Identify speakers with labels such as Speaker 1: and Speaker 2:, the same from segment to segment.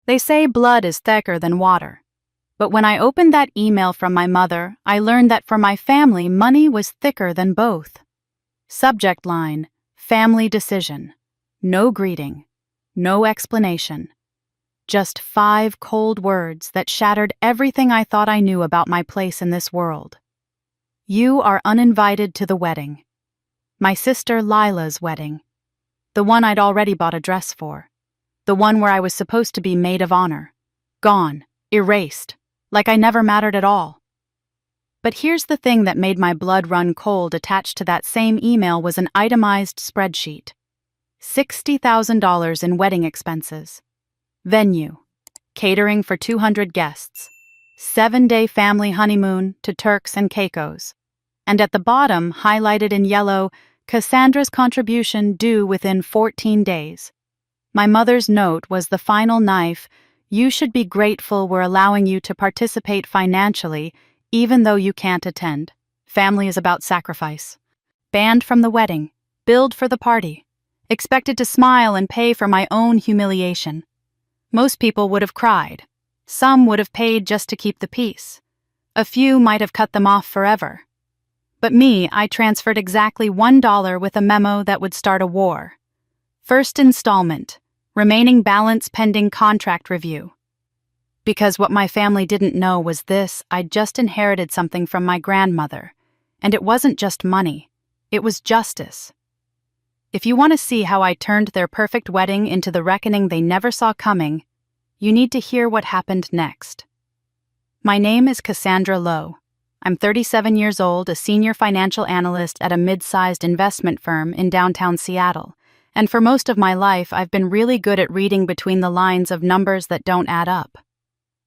Speaker 1: They say blood is thicker than water. But when I opened that email from my mother, I learned that for my family, money was thicker than both. Subject line, family decision. No greeting. No explanation. Just 5 cold words that shattered everything I thought I knew about my place in this world. You are uninvited to the wedding. My sister Lila's wedding. The one I'd already bought a dress for. The one where I was supposed to be maid of honor. Gone. Erased. Like I never mattered at all. But here's the thing that made my blood run cold. Attached to that same email was an itemized spreadsheet. $60,000 in wedding expenses. Venue. Catering for 200 guests. 7-day family honeymoon to Turks and Caicos. And at the bottom, highlighted in yellow, Cassandra's contribution due within 14 days. My mother's note was the final knife. You should be grateful we're allowing you to participate financially, even though you can't attend. Family is about sacrifice. Banned from the wedding. Billed for the party. Expected to smile and pay for my own humiliation. Most people would have cried. Some would have paid just to keep the peace. A few might have cut them off forever. But me, I transferred exactly $1 with a memo that would start a war. First installment. Remaining balance pending contract review. Because what my family didn't know was this: I'd just inherited something from my grandmother. And it wasn't just money. It was justice. If you want to see how I turned their perfect wedding into the reckoning they never saw coming, you need to hear what happened next. My name is Cassandra Lowe. I'm 37 years old, a senior financial analyst at a mid-sized investment firm in downtown Seattle. And for most of my life, I've been really good at reading between the lines of numbers that don't add up.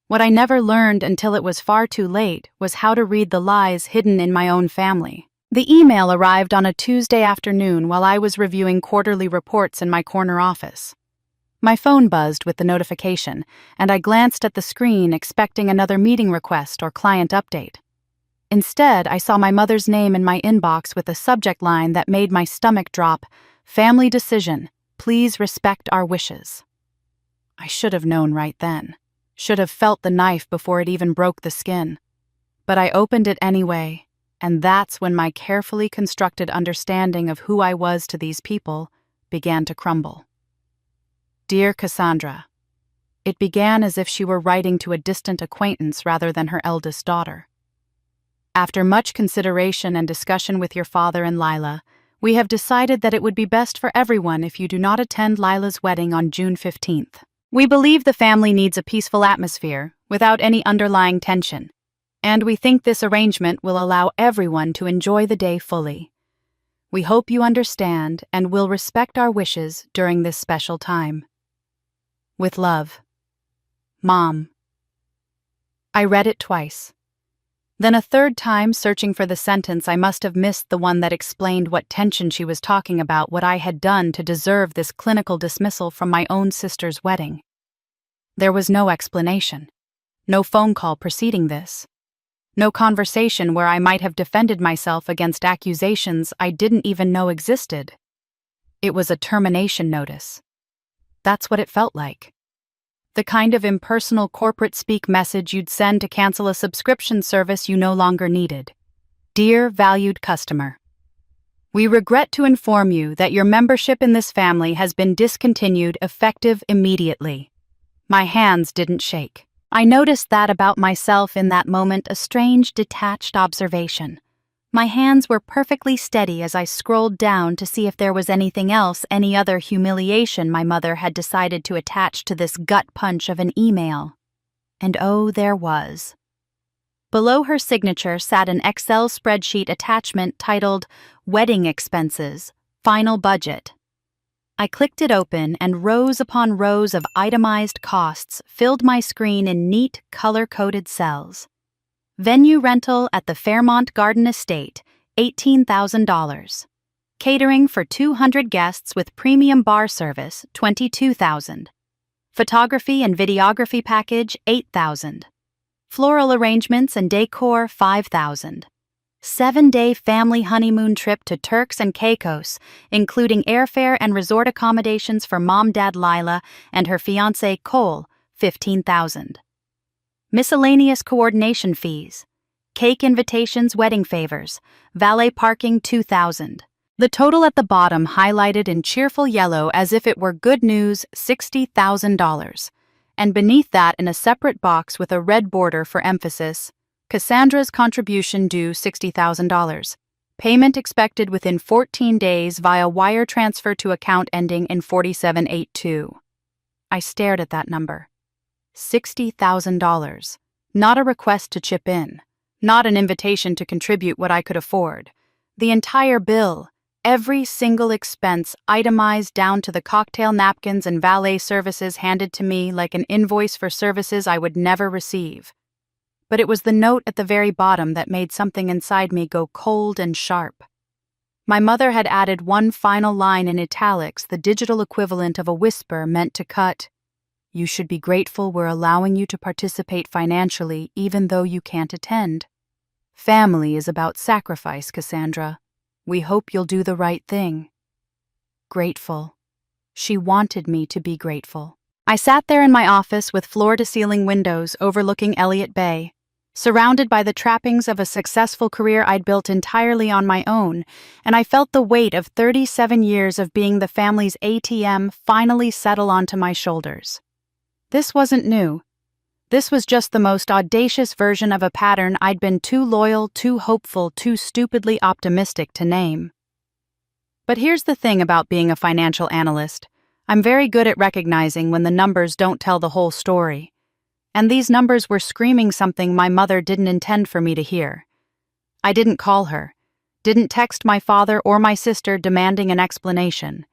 Speaker 1: What I never learned until it was far too late was how to read the lies hidden in my own family. The email arrived on a Tuesday afternoon while I was reviewing quarterly reports in my corner office. My phone buzzed with the notification, and I glanced at the screen expecting another meeting request or client update. Instead, I saw my mother's name in my inbox with a subject line that made my stomach drop: family decision. Please respect our wishes. I should have known right then. Should have felt the knife before it even broke the skin. But I opened it anyway. And that's when my carefully constructed understanding of who I was to these people began to crumble. Dear Cassandra, it began as if she were writing to a distant acquaintance rather than her eldest daughter. After much consideration and discussion with your father and Lila, we have decided that it would be best for everyone if you do not attend Lila's wedding on June 15th. We believe the family needs a peaceful atmosphere without any underlying tension. And we think this arrangement will allow everyone to enjoy the day fully. We hope you understand and will respect our wishes during this special time. With love, Mom. I read it twice. Then a third time, searching for the sentence, I must have missed the one that explained what tension she was talking about, what I had done to deserve this clinical dismissal from my own sister's wedding. There was no explanation. No phone call preceding this. No conversation where I might have defended myself against accusations I didn't even know existed. It was a termination notice. That's what it felt like. The kind of impersonal corporate speak message you'd send to cancel a subscription service you no longer needed. Dear valued customer, we regret to inform you that your membership in this family has been discontinued effective immediately. My hands didn't shake. I noticed that about myself in that moment, a strange, detached observation. My hands were perfectly steady as I scrolled down to see if there was anything else, any other humiliation my mother had decided to attach to this gut punch of an email. And oh, there was. Below her signature sat an Excel spreadsheet attachment titled Wedding Expenses, Final Budget. I clicked it open, and rows upon rows of itemized costs filled my screen in neat, color-coded cells. Venue rental at the Fairmont Garden Estate, $18,000. Catering for 200 guests with premium bar service, $22,000. Photography and videography package, $8,000. Floral arrangements and decor, $5,000. 7-day family honeymoon trip to Turks and Caicos, including airfare and resort accommodations for Mom, Dad, Lila, and her fiancé, Cole, $15,000. Miscellaneous coordination fees, cake invitations, wedding favors, valet parking, $2,000. The total at the bottom highlighted in cheerful yellow as if it were good news, $60,000. And beneath that, in a separate box with a red border for emphasis, Cassandra's contribution due $60,000. Payment expected within 14 days via wire transfer to account ending in 4782. I stared at that number. $60,000. Not a request to chip in. Not an invitation to contribute what I could afford. The entire bill, every single expense itemized down to the cocktail napkins and valet services handed to me like an invoice for services I would never receive. But it was the note at the very bottom that made something inside me go cold and sharp. My mother had added one final line in italics, the digital equivalent of a whisper meant to cut, "You should be grateful we're allowing you to participate financially even though you can't attend. Family is about sacrifice, Cassandra. We hope you'll do the right thing." Grateful. She wanted me to be grateful. I sat there in my office with floor-to-ceiling windows overlooking Elliott Bay, surrounded by the trappings of a successful career I'd built entirely on my own, and I felt the weight of 37 years of being the family's ATM finally settle onto my shoulders. This wasn't new. This was just the most audacious version of a pattern I'd been too loyal, too hopeful, too stupidly optimistic to name. But here's the thing about being a financial analyst. I'm very good at recognizing when the numbers don't tell the whole story. And these numbers were screaming something my mother didn't intend for me to hear. I didn't call her, didn't text my father or my sister demanding an explanation,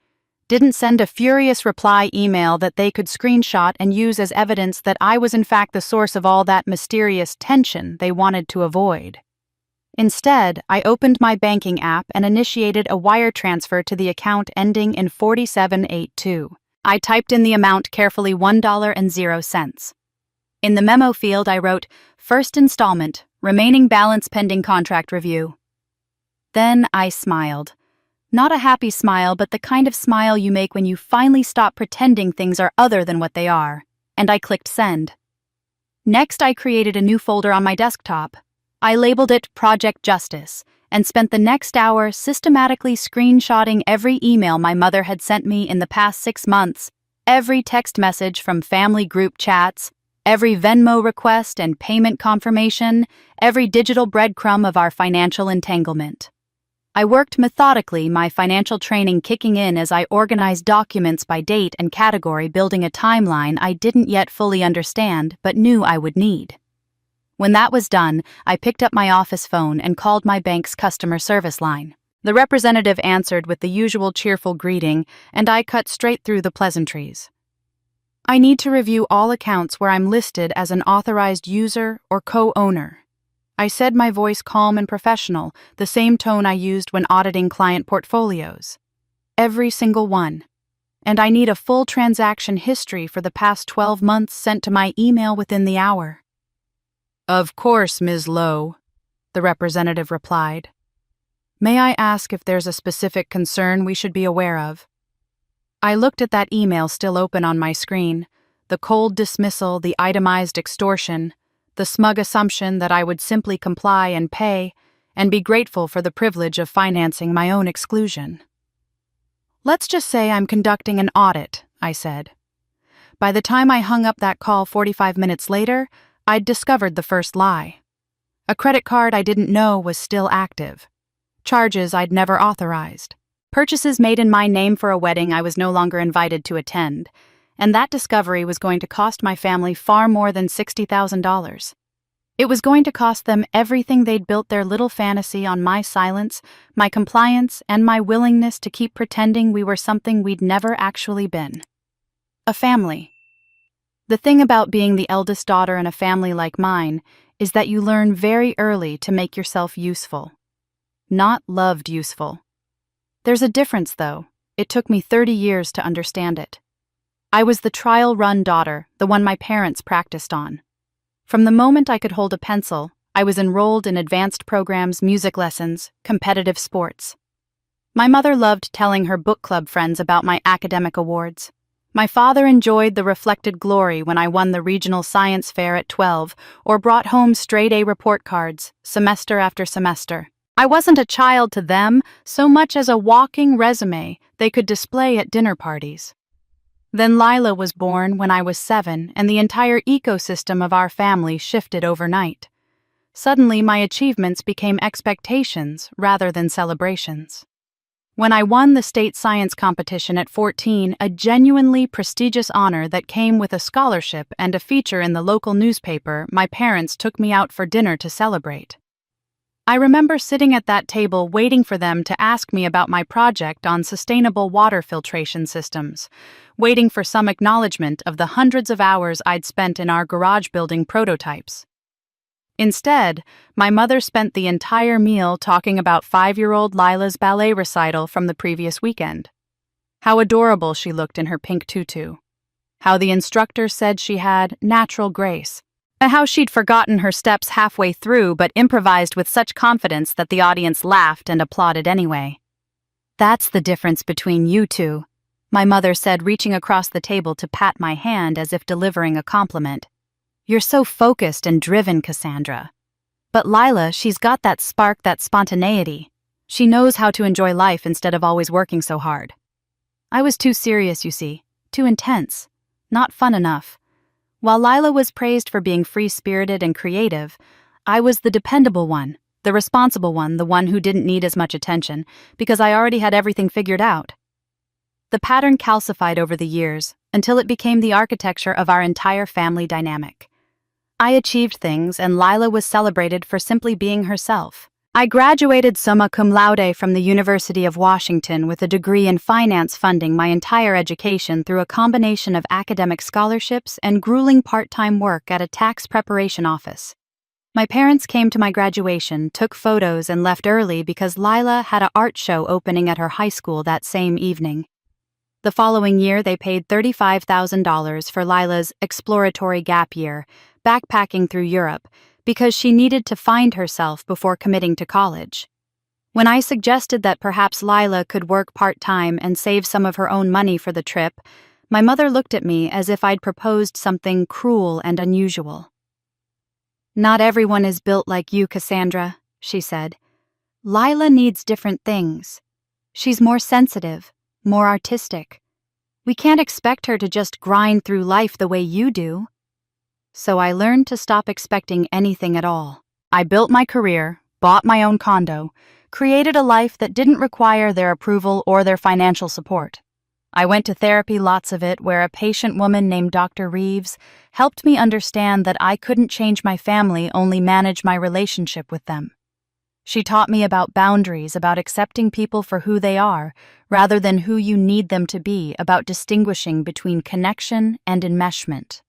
Speaker 1: didn't send a furious reply email that they could screenshot and use as evidence that I was in fact the source of all that mysterious tension they wanted to avoid. Instead, I opened my banking app and initiated a wire transfer to the account ending in 4782. I typed in the amount carefully, $1.00. In the memo field, I wrote, "First installment, remaining balance pending contract review." Then I smiled. Not a happy smile, but the kind of smile you make when you finally stop pretending things are other than what they are, and I clicked send. Next, I created a new folder on my desktop. I labeled it Project Justice, and spent the next hour systematically screenshotting every email my mother had sent me in the past 6 months, every text message from family group chats, every Venmo request and payment confirmation, every digital breadcrumb of our financial entanglement. I worked methodically, my financial training kicking in as I organized documents by date and category, building a timeline I didn't yet fully understand but knew I would need. When that was done, I picked up my office phone and called my bank's customer service line. The representative answered with the usual cheerful greeting, and I cut straight through the pleasantries. "I need to review all accounts where I'm listed as an authorized user or co-owner." I said, my voice calm and professional, the same tone I used when auditing client portfolios. Every single one. And I need a full transaction history for the past 12 months sent to my email within the hour. "Of course, Ms. Lowe," the representative replied. "May I ask if there's a specific concern we should be aware of?" I looked at that email still open on my screen, the cold dismissal, the itemized extortion, the smug assumption that I would simply comply and pay, and be grateful for the privilege of financing my own exclusion. "Let's just say I'm conducting an audit," I said. By the time I hung up that call 45 minutes later, I'd discovered the first lie. A credit card I didn't know was still active. Charges I'd never authorized. Purchases made in my name for a wedding I was no longer invited to attend. And that discovery was going to cost my family far more than $60,000. It was going to cost them everything they'd built their little fantasy on: my silence, my compliance, and my willingness to keep pretending we were something we'd never actually been. A family. The thing about being the eldest daughter in a family like mine is that you learn very early to make yourself useful. Not loved useful. There's a difference, though. It took me 30 years to understand it. I was the trial-run daughter, the one my parents practiced on. From the moment I could hold a pencil, I was enrolled in advanced programs, music lessons, competitive sports. My mother loved telling her book club friends about my academic awards. My father enjoyed the reflected glory when I won the regional science fair at 12 or brought home straight-A report cards, semester after semester. I wasn't a child to them so much as a walking resume they could display at dinner parties. Then Lila was born when I was 7, and the entire ecosystem of our family shifted overnight. Suddenly, my achievements became expectations rather than celebrations. When I won the state science competition at 14, a genuinely prestigious honor that came with a scholarship and a feature in the local newspaper, my parents took me out for dinner to celebrate. I remember sitting at that table waiting for them to ask me about my project on sustainable water filtration systems, waiting for some acknowledgement of the hundreds of hours I'd spent in our garage building prototypes. Instead, my mother spent the entire meal talking about 5-year-old Lila's ballet recital from the previous weekend. How adorable she looked in her pink tutu. How the instructor said she had natural grace. And how she'd forgotten her steps halfway through but improvised with such confidence that the audience laughed and applauded anyway. "That's the difference between you two," my mother said, reaching across the table to pat my hand as if delivering a compliment. "You're so focused and driven, Cassandra. But Lila, she's got that spark, that spontaneity. She knows how to enjoy life instead of always working so hard." I was too serious, you see, too intense, not fun enough. While Lila was praised for being free-spirited and creative, I was the dependable one, the responsible one, the one who didn't need as much attention, because I already had everything figured out. The pattern calcified over the years, until it became the architecture of our entire family dynamic. I achieved things, and Lila was celebrated for simply being herself. I graduated summa cum laude from the University of Washington with a degree in finance, funding my entire education through a combination of academic scholarships and grueling part-time work at a tax preparation office. My parents came to my graduation, took photos, and left early because Lila had an art show opening at her high school that same evening. The following year, they paid $35,000 for Lila's exploratory gap year, backpacking through Europe, because she needed to find herself before committing to college. When I suggested that perhaps Lila could work part-time and save some of her own money for the trip, my mother looked at me as if I'd proposed something cruel and unusual. "Not everyone is built like you, Cassandra," she said. "Lila needs different things. She's more sensitive, more artistic. We can't expect her to just grind through life the way you do." So I learned to stop expecting anything at all. I built my career, bought my own condo, created a life that didn't require their approval or their financial support. I went to therapy, lots of it, where a patient woman named Dr. Reeves helped me understand that I couldn't change my family, only manage my relationship with them. She taught me about boundaries, about accepting people for who they are, rather than who you need them to be, about distinguishing between connection and enmeshment.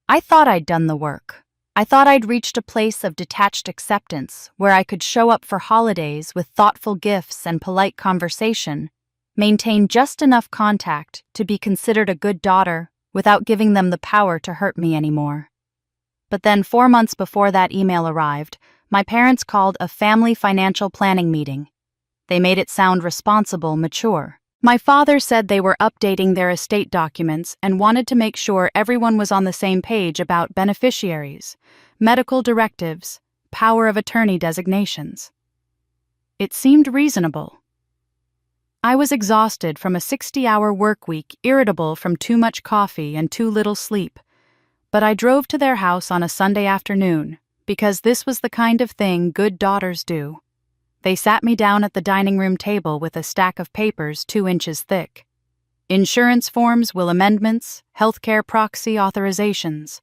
Speaker 1: I thought I'd done the work. I thought I'd reached a place of detached acceptance where I could show up for holidays with thoughtful gifts and polite conversation, maintain just enough contact to be considered a good daughter without giving them the power to hurt me anymore. But then 4 months before that email arrived, my parents called a family financial planning meeting. They made it sound responsible, mature. My father said they were updating their estate documents and wanted to make sure everyone was on the same page about beneficiaries, medical directives, power of attorney designations. It seemed reasonable. I was exhausted from a 60-hour work week, irritable from too much coffee and too little sleep, but I drove to their house on a Sunday afternoon because this was the kind of thing good daughters do. They sat me down at the dining room table with a stack of papers 2 inches thick. Insurance forms, will amendments, healthcare proxy authorizations.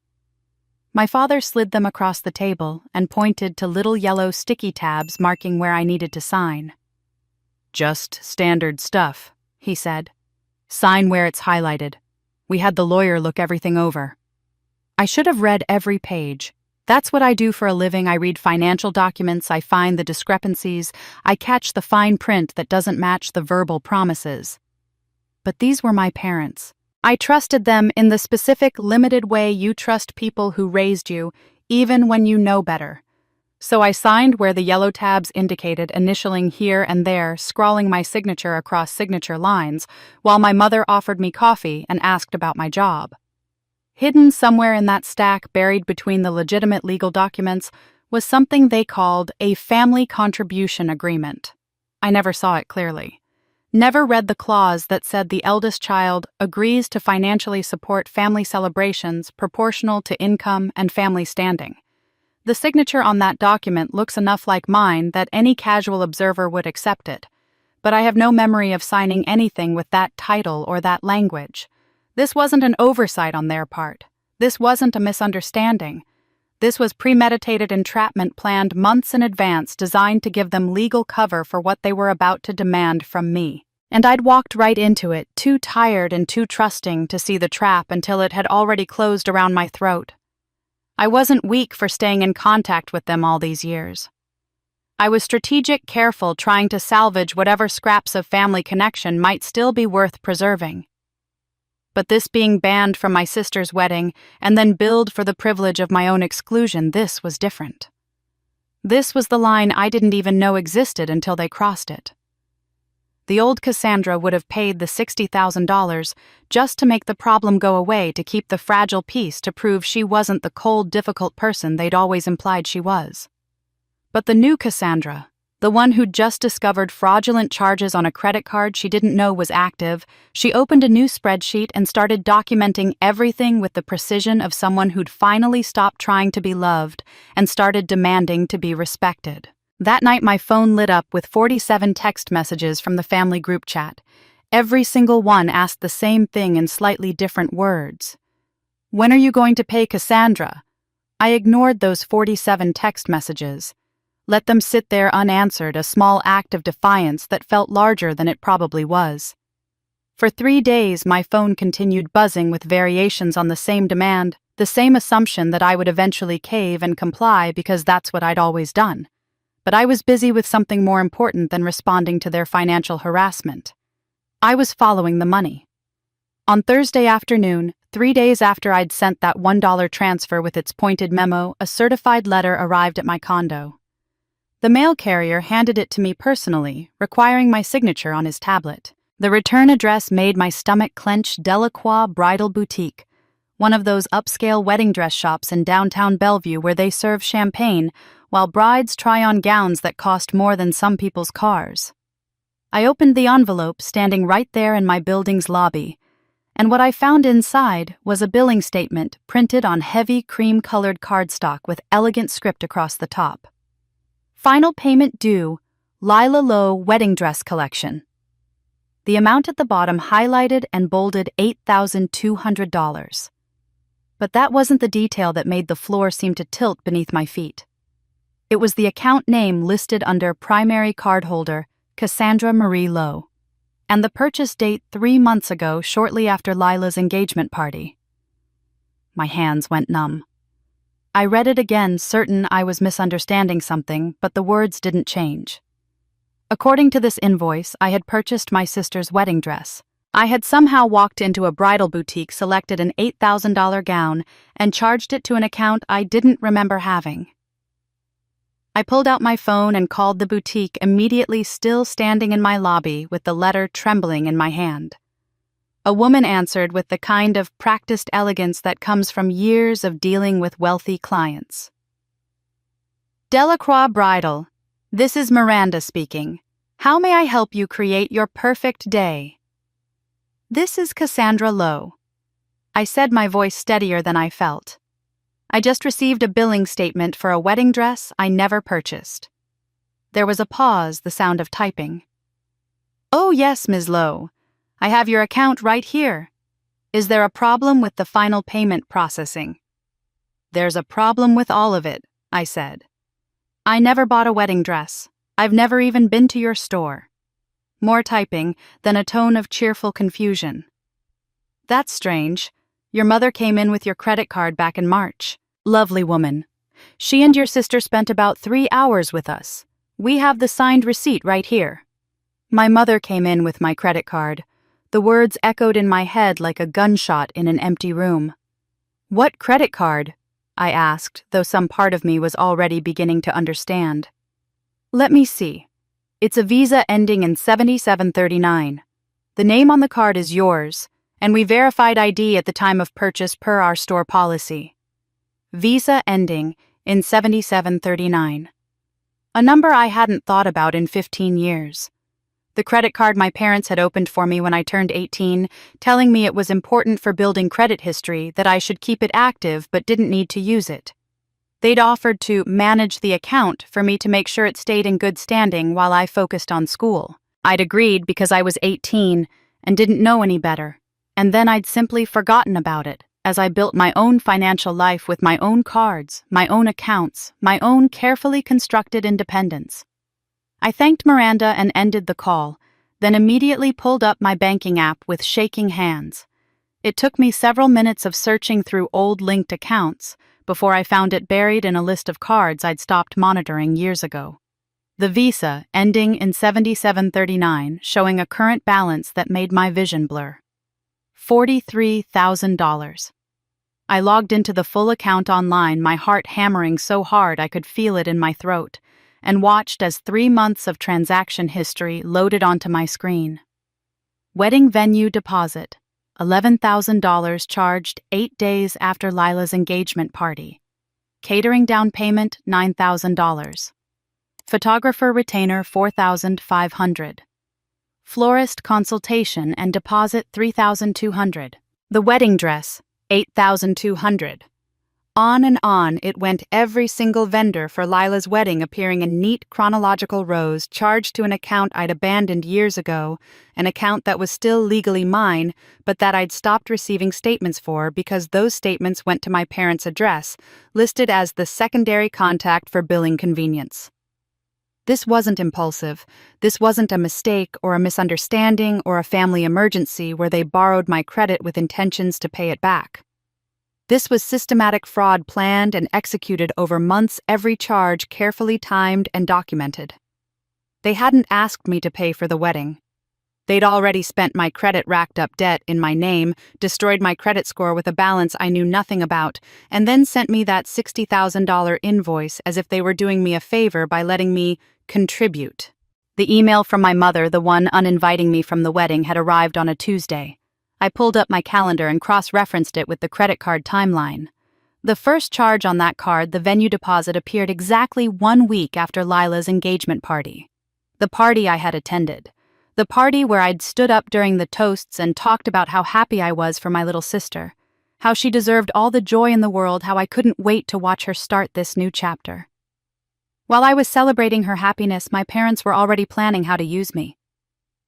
Speaker 1: My father slid them across the table and pointed to little yellow sticky tabs marking where I needed to sign. "Just standard stuff," he said. "Sign where it's highlighted. We had the lawyer look everything over." I should have read every page. That's what I do for a living. I read financial documents, I find the discrepancies, I catch the fine print that doesn't match the verbal promises. But these were my parents. I trusted them in the specific, limited way you trust people who raised you, even when you know better. So I signed where the yellow tabs indicated, initialing here and there, scrawling my signature across signature lines, while my mother offered me coffee and asked about my job. Hidden somewhere in that stack, buried between the legitimate legal documents, was something they called a family contribution agreement. I never saw it clearly. Never read the clause that said the eldest child agrees to financially support family celebrations proportional to income and family standing. The signature on that document looks enough like mine that any casual observer would accept it, but I have no memory of signing anything with that title or that language. This wasn't an oversight on their part. This wasn't a misunderstanding. This was premeditated entrapment planned months in advance, designed to give them legal cover for what they were about to demand from me. And I'd walked right into it, too tired and too trusting to see the trap until it had already closed around my throat. I wasn't weak for staying in contact with them all these years. I was strategic, careful, trying to salvage whatever scraps of family connection might still be worth preserving. But this being banned from my sister's wedding and then billed for the privilege of my own exclusion, this was different. This was the line I didn't even know existed until they crossed it. The old Cassandra would have paid the $60,000 just to make the problem go away, to keep the fragile peace, to prove she wasn't the cold, difficult person they'd always implied she was. But the new Cassandra, the one who'd just discovered fraudulent charges on a credit card she didn't know was active, she opened a new spreadsheet and started documenting everything with the precision of someone who'd finally stopped trying to be loved and started demanding to be respected. That night my phone lit up with 47 text messages from the family group chat. Every single one asked the same thing in slightly different words. "When are you going to pay Cassandra?" I ignored those 47 text messages. Let them sit there unanswered, a small act of defiance that felt larger than it probably was. For 3 days my phone continued buzzing with variations on the same demand, the same assumption that I would eventually cave and comply because that's what I'd always done. But I was busy with something more important than responding to their financial harassment. I was following the money. On Thursday afternoon, 3 days after I'd sent that $1 transfer with its pointed memo, a certified letter arrived at my condo. The mail carrier handed it to me personally, requiring my signature on his tablet. The return address made my stomach clench: Delacroix Bridal Boutique, one of those upscale wedding dress shops in downtown Bellevue where they serve champagne while brides try on gowns that cost more than some people's cars. I opened the envelope standing right there in my building's lobby, and what I found inside was a billing statement printed on heavy cream-colored cardstock with elegant script across the top. Final payment due, Lila Lowe Wedding Dress Collection. The amount at the bottom highlighted and bolded $8,200. But that wasn't the detail that made the floor seem to tilt beneath my feet. It was the account name listed under primary cardholder Cassandra Marie Lowe, and the purchase date 3 months ago, shortly after Lila's engagement party. My hands went numb. I read it again, certain I was misunderstanding something, but the words didn't change. According to this invoice, I had purchased my sister's wedding dress. I had somehow walked into a bridal boutique, selected an $8,000 gown, and charged it to an account I didn't remember having. I pulled out my phone and called the boutique, immediately, still standing in my lobby with the letter trembling in my hand. A woman answered with the kind of practiced elegance that comes from years of dealing with wealthy clients. "Delacroix Bridal, this is Miranda speaking. How may I help you create your perfect day?" "This is Cassandra Lowe." I said, my voice steadier than I felt. "I just received a billing statement for a wedding dress I never purchased." There was a pause, the sound of typing. "Oh yes, Ms. Lowe. I have your account right here. Is there a problem with the final payment processing?" "There's a problem with all of it," I said. "I never bought a wedding dress. I've never even been to your store." More typing, then a tone of cheerful confusion. "That's strange. Your mother came in with your credit card back in March. Lovely woman. She and your sister spent about 3 hours with us. We have the signed receipt right here." My mother came in with my credit card. The words echoed in my head like a gunshot in an empty room. "What credit card?" I asked, though some part of me was already beginning to understand. Let me see. It's a Visa ending in 7739. The name on the card is yours, and we verified ID at the time of purchase per our store policy. Visa ending in 7739. A number I hadn't thought about in 15 years. The credit card my parents had opened for me when I turned 18, telling me it was important for building credit history that I should keep it active but didn't need to use it. They'd offered to manage the account for me to make sure it stayed in good standing while I focused on school. I'd agreed because I was 18 and didn't know any better, and then I'd simply forgotten about it as I built my own financial life with my own cards, my own accounts, my own carefully constructed independence. I thanked Miranda and ended the call, then immediately pulled up my banking app with shaking hands. It took me several minutes of searching through old linked accounts before I found it buried in a list of cards I'd stopped monitoring years ago. The Visa, ending in 7739, showing a current balance that made my vision blur. $43,000. I logged into the full account online, my heart hammering so hard I could feel it in my throat, and watched as 3 months of transaction history loaded onto my screen. Wedding venue deposit, $11,000 charged 8 days after Lila's engagement party. Catering down payment, $9,000. Photographer retainer, $4,500. Florist consultation and deposit, $3,200. The wedding dress, $8,200. On and on it went, every single vendor for Lila's wedding appearing in neat chronological rows, charged to an account I'd abandoned years ago, an account that was still legally mine, but that I'd stopped receiving statements for because those statements went to my parents' address, listed as the secondary contact for billing convenience. This wasn't impulsive. This wasn't a mistake or a misunderstanding or a family emergency where they borrowed my credit with intentions to pay it back. This was systematic fraud planned and executed over months, every charge carefully timed and documented. They hadn't asked me to pay for the wedding. They'd already spent my credit racked up debt in my name, destroyed my credit score with a balance I knew nothing about, and then sent me that $60,000 invoice as if they were doing me a favor by letting me contribute. The email from my mother, the one uninviting me from the wedding, had arrived on a Tuesday. I pulled up my calendar and cross-referenced it with the credit card timeline. The first charge on that card, the venue deposit, appeared exactly 1 week after Lila's engagement party. The party I had attended. The party where I'd stood up during the toasts and talked about how happy I was for my little sister, how she deserved all the joy in the world, how I couldn't wait to watch her start this new chapter. While I was celebrating her happiness, my parents were already planning how to use me.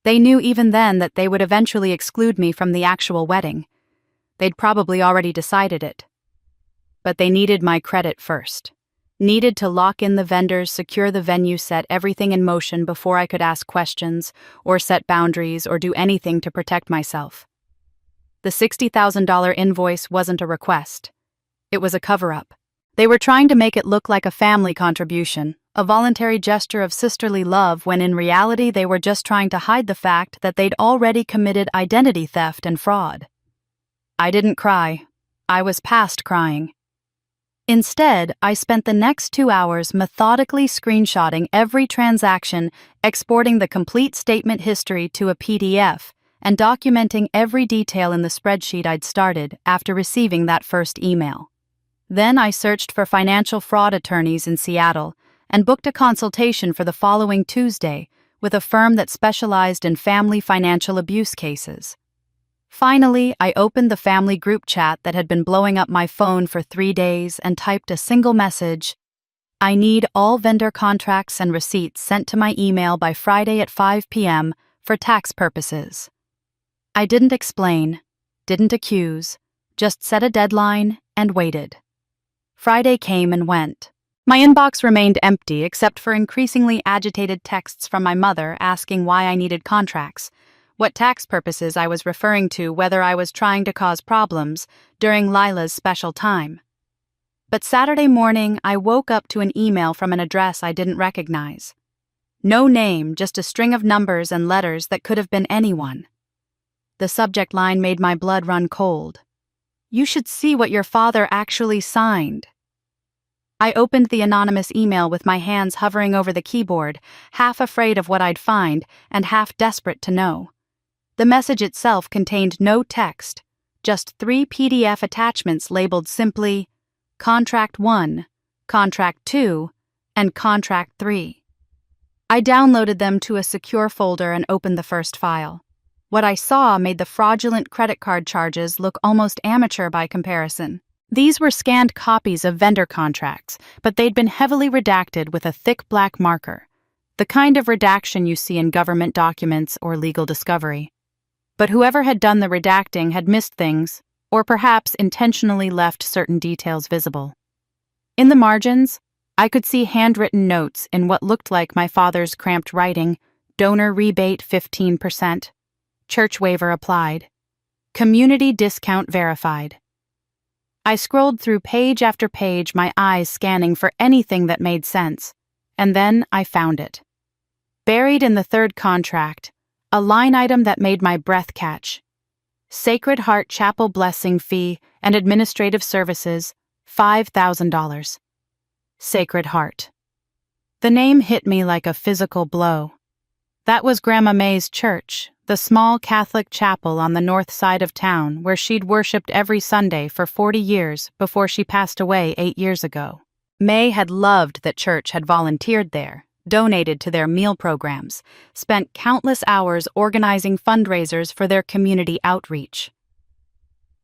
Speaker 1: They knew even then that they would eventually exclude me from the actual wedding. They'd probably already decided it. But they needed my credit first. Needed to lock in the vendors, secure the venue, set everything in motion before I could ask questions, or set boundaries, or do anything to protect myself. The $60,000 invoice wasn't a request. It was a cover-up. They were trying to make it look like a family contribution, a voluntary gesture of sisterly love, when in reality they were just trying to hide the fact that they'd already committed identity theft and fraud. I didn't cry. I was past crying. Instead, I spent the next 2 hours methodically screenshotting every transaction, exporting the complete statement history to a PDF, and documenting every detail in the spreadsheet I'd started after receiving that first email. Then I searched for financial fraud attorneys in Seattle and booked a consultation for the following Tuesday with a firm that specialized in family financial abuse cases. Finally, I opened the family group chat that had been blowing up my phone for 3 days and typed a single message: I need all vendor contracts and receipts sent to my email by Friday at 5 p.m. for tax purposes. I didn't explain, didn't accuse, just set a deadline and waited. Friday came and went. My inbox remained empty except for increasingly agitated texts from my mother asking why I needed contracts, what tax purposes I was referring to, whether I was trying to cause problems during Lila's special time. But Saturday morning, I woke up to an email from an address I didn't recognize. No name, just a string of numbers and letters that could have been anyone. The subject line made my blood run cold. You should see what your father actually signed. I opened the anonymous email with my hands hovering over the keyboard, half afraid of what I'd find and half desperate to know. The message itself contained no text, just 3 PDF attachments labeled simply Contract 1, Contract 2, and Contract 3. I downloaded them to a secure folder and opened the first file. What I saw made the fraudulent credit card charges look almost amateur by comparison. These were scanned copies of vendor contracts, but they'd been heavily redacted with a thick black marker, the kind of redaction you see in government documents or legal discovery. But whoever had done the redacting had missed things, or perhaps intentionally left certain details visible. In the margins, I could see handwritten notes in what looked like my father's cramped writing: donor rebate 15%, church waiver applied, community discount verified. I scrolled through page after page, my eyes scanning for anything that made sense, and then I found it. Buried in the third contract, a line item that made my breath catch: Sacred Heart Chapel blessing fee and administrative services, $5,000. Sacred Heart. The name hit me like a physical blow. That was Grandma May's church, the small Catholic chapel on the north side of town where she'd worshipped every Sunday for 40 years before she passed away 8 years ago. May had loved that church had volunteered there, donated to their meal programs, spent countless hours organizing fundraisers for their community outreach.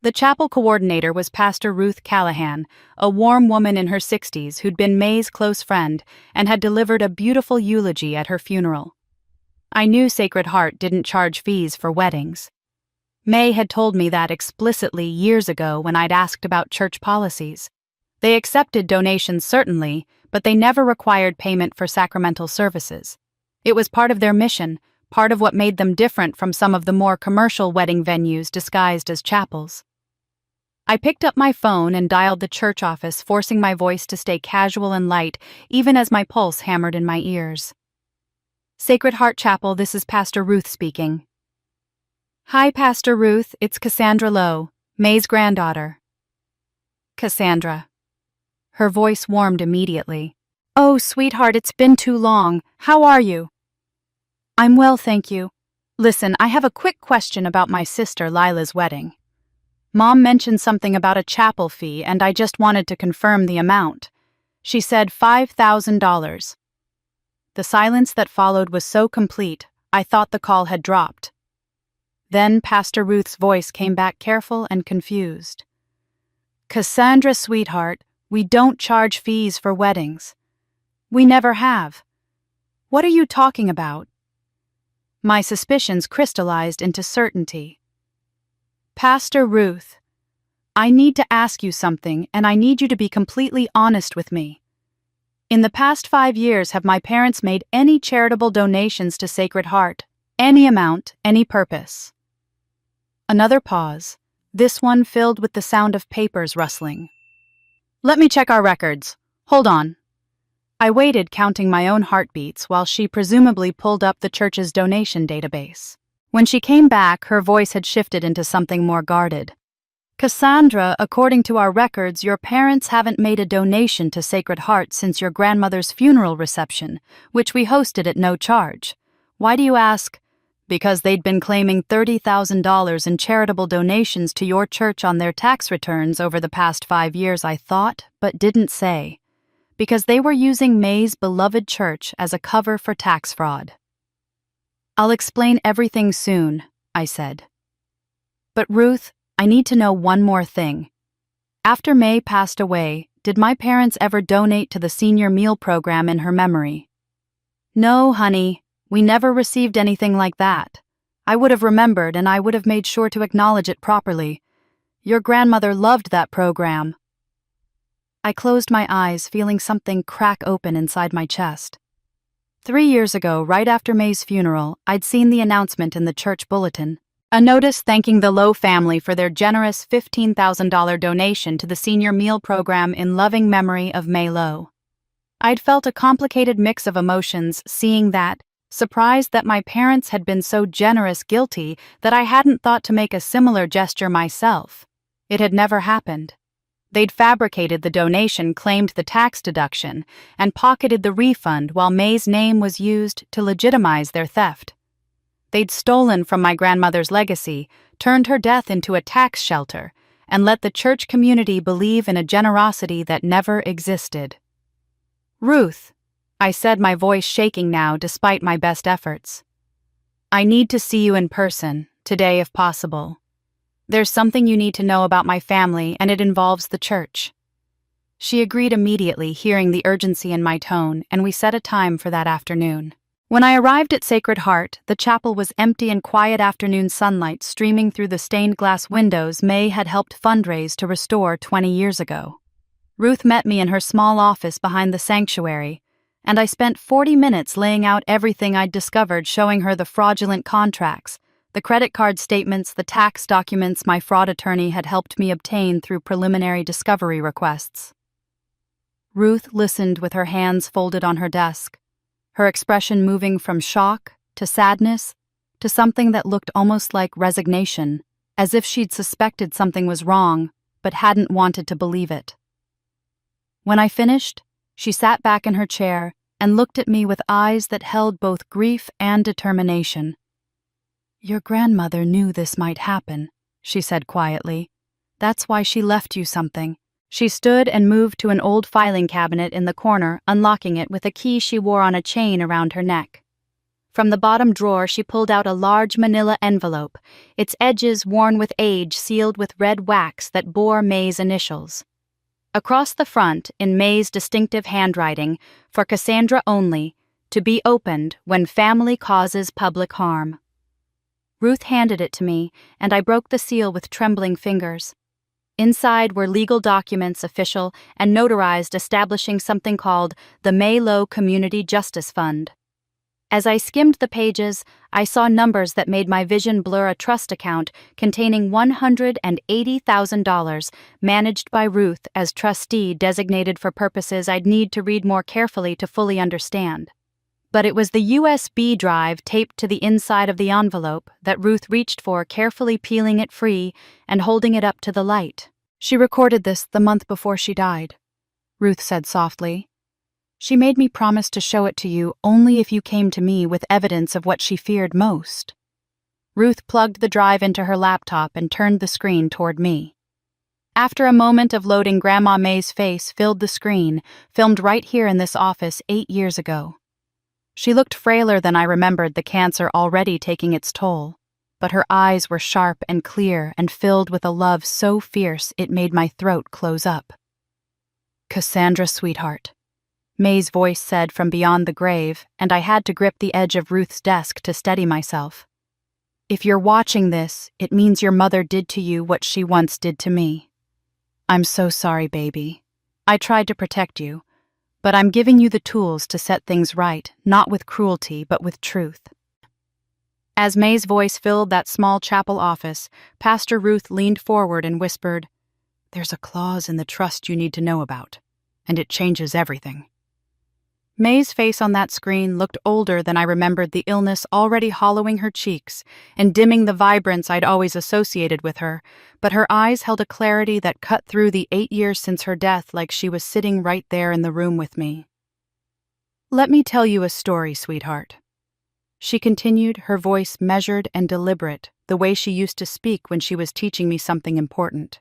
Speaker 1: The chapel coordinator was Pastor Ruth Callahan, a warm woman in her 60s who'd been May's close friend and had delivered a beautiful eulogy at her funeral. I knew Sacred Heart didn't charge fees for weddings. May had told me that explicitly years ago when I'd asked about church policies. They accepted donations certainly, but they never required payment for sacramental services. It was part of their mission, part of what made them different from some of the more commercial wedding venues disguised as chapels. I picked up my phone and dialed the church office, forcing my voice to stay casual and light, even as my pulse hammered in my ears. Sacred Heart Chapel, this is Pastor Ruth speaking. Hi, Pastor Ruth, it's Cassandra Lowe, May's granddaughter. Cassandra. Her voice warmed immediately. Oh, sweetheart, it's been too long. How are you? I'm well, thank you. Listen, I have a quick question about my sister Lila's wedding. Mom mentioned something about a chapel fee, and I just wanted to confirm the amount. She said $5,000. The silence that followed was so complete, I thought the call had dropped. Then Pastor Ruth's voice came back careful and confused. Cassandra, sweetheart, we don't charge fees for weddings. We never have. What are you talking about? My suspicions crystallized into certainty. Pastor Ruth, I need to ask you something, and I need you to be completely honest with me. In the past 5 years, have my parents made any charitable donations to Sacred Heart? Any amount, any purpose? Another pause, this one filled with the sound of papers rustling. Let me check our records. Hold on. I waited, counting my own heartbeats while she presumably pulled up the church's donation database. When she came back, her voice had shifted into something more guarded. Cassandra, according to our records, your parents haven't made a donation to Sacred Heart since your grandmother's funeral reception, which we hosted at no charge. Why do you ask? Because they'd been claiming $30,000 in charitable donations to your church on their tax returns over the past 5 years, I thought, but didn't say. Because they were using May's beloved church as a cover for tax fraud. I'll explain everything soon, I said. But Ruth, I need to know one more thing. After May passed away, did my parents ever donate to the senior meal program in her memory? No, honey, we never received anything like that. I would have remembered, and I would have made sure to acknowledge it properly. Your grandmother loved that program. I closed my eyes, feeling something crack open inside my chest. 3 years ago, right after May's funeral, I'd seen the announcement in the church bulletin. A notice thanking the Lowe family for their generous $15,000 donation to the senior meal program in loving memory of May Lowe. I'd felt a complicated mix of emotions seeing that, surprised that my parents had been so generous, guilty that I hadn't thought to make a similar gesture myself. It had never happened. They'd fabricated the donation, claimed the tax deduction, and pocketed the refund while May's name was used to legitimize their theft. They'd stolen from my grandmother's legacy, turned her death into a tax shelter, and let the church community believe in a generosity that never existed. "Ruth," I said, my voice shaking now despite my best efforts. "I need to see you in person, today if possible. There's something you need to know about my family, and it involves the church." She agreed immediately, hearing the urgency in my tone, and we set a time for that afternoon. When I arrived at Sacred Heart, the chapel was empty and quiet, afternoon sunlight streaming through the stained glass windows May had helped fundraise to restore 20 years ago. Ruth met me in her small office behind the sanctuary, and I spent 40 minutes laying out everything I'd discovered, showing her the fraudulent contracts, the credit card statements, the tax documents my fraud attorney had helped me obtain through preliminary discovery requests. Ruth listened with her hands folded on her desk, her expression moving from shock to sadness to something that looked almost like resignation, as if she'd suspected something was wrong but hadn't wanted to believe it. When I finished, she sat back in her chair and looked at me with eyes that held both grief and determination. "Your grandmother knew this might happen," she said quietly. "That's why she left you something." She stood and moved to an old filing cabinet in the corner, unlocking it with a key she wore on a chain around her neck. From the bottom drawer, she pulled out a large manila envelope, its edges worn with age, sealed with red wax that bore May's initials. Across the front, in May's distinctive handwriting, "For Cassandra only, to be opened when family causes public harm." Ruth handed it to me, and I broke the seal with trembling fingers. Inside were legal documents, official and notarized, establishing something called the May Low Community Justice Fund. As I skimmed the pages, I saw numbers that made my vision blur: a trust account containing $180,000 managed by Ruth as trustee, designated for purposes I'd need to read more carefully to fully understand. But it was the USB drive taped to the inside of the envelope that Ruth reached for, carefully peeling it free and holding it up to the light. "She recorded this the month before she died," Ruth said softly. "She made me promise to show it to you only if you came to me with evidence of what she feared most." Ruth plugged the drive into her laptop and turned the screen toward me. After a moment of loading, Grandma May's face filled the screen, filmed right here in this office 8 years ago. She looked frailer than I remembered, the cancer already taking its toll, but her eyes were sharp and clear and filled with a love so fierce it made my throat close up. "Cassandra, sweetheart," May's voice said from beyond the grave, and I had to grip the edge of Ruth's desk to steady myself. "If you're watching this, it means your mother did to you what she once did to me. I'm so sorry, baby. I tried to protect you, but I'm giving you the tools to set things right, not with cruelty, but with truth." As May's voice filled that small chapel office, Pastor Ruth leaned forward and whispered, "There's a clause in the trust you need to know about, and it changes everything." May's face on that screen looked older than I remembered, the illness already hollowing her cheeks and dimming the vibrance I'd always associated with her, but her eyes held a clarity that cut through the 8 years since her death, like she was sitting right there in the room with me. "Let me tell you a story, sweetheart," she continued, her voice measured and deliberate, the way she used to speak when she was teaching me something important.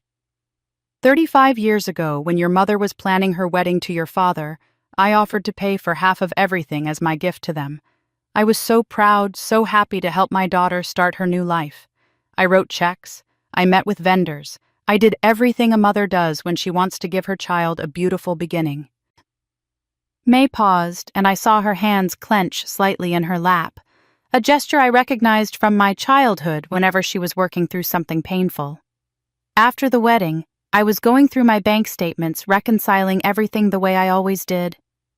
Speaker 1: 35 years ago, when your mother was planning her wedding to your father, I offered to pay for half of everything as my gift to them. I was so proud, so happy to help my daughter start her new life. I wrote checks, I met with vendors, I did everything a mother does when she wants to give her child a beautiful beginning. May paused, and I saw her hands clench slightly in her lap, a gesture I recognized from my childhood whenever she was working through something painful. After the wedding, I was going through my bank statements, reconciling everything the way I always did,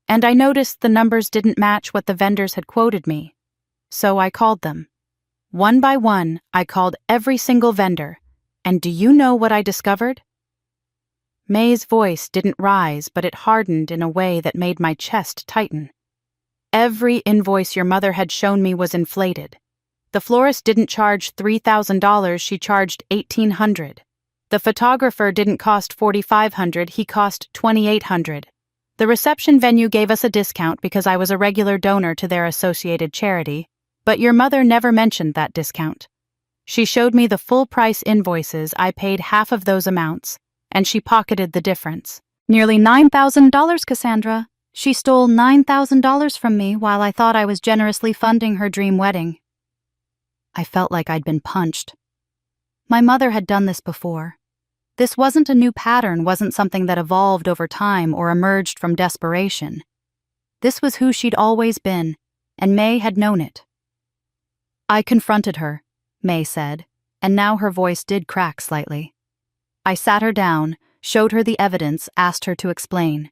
Speaker 1: and I noticed the numbers didn't match what the vendors had quoted me. So I called them. One by one, I called every single vendor, and do you know what I discovered? May's voice didn't rise, but it hardened in a way that made my chest tighten. Every invoice your mother had shown me was inflated. The florist didn't charge $3,000, she charged $1,800. The photographer didn't cost $4,500, he cost $2,800. The reception venue gave us a discount because I was a regular donor to their associated charity, but your mother never mentioned that discount. She showed me the full price invoices. I paid half of those amounts, and she pocketed the difference. Nearly $9,000, Cassandra. She stole $9,000 from me while I thought I was generously funding her dream wedding. I felt like I'd been punched. My mother had done this before. This wasn't a new pattern, wasn't something that evolved over time or emerged from desperation. This was who she'd always been, and May had known it. I confronted her, May said, and now her voice did crack slightly. I sat her down, showed her the evidence, asked her to explain.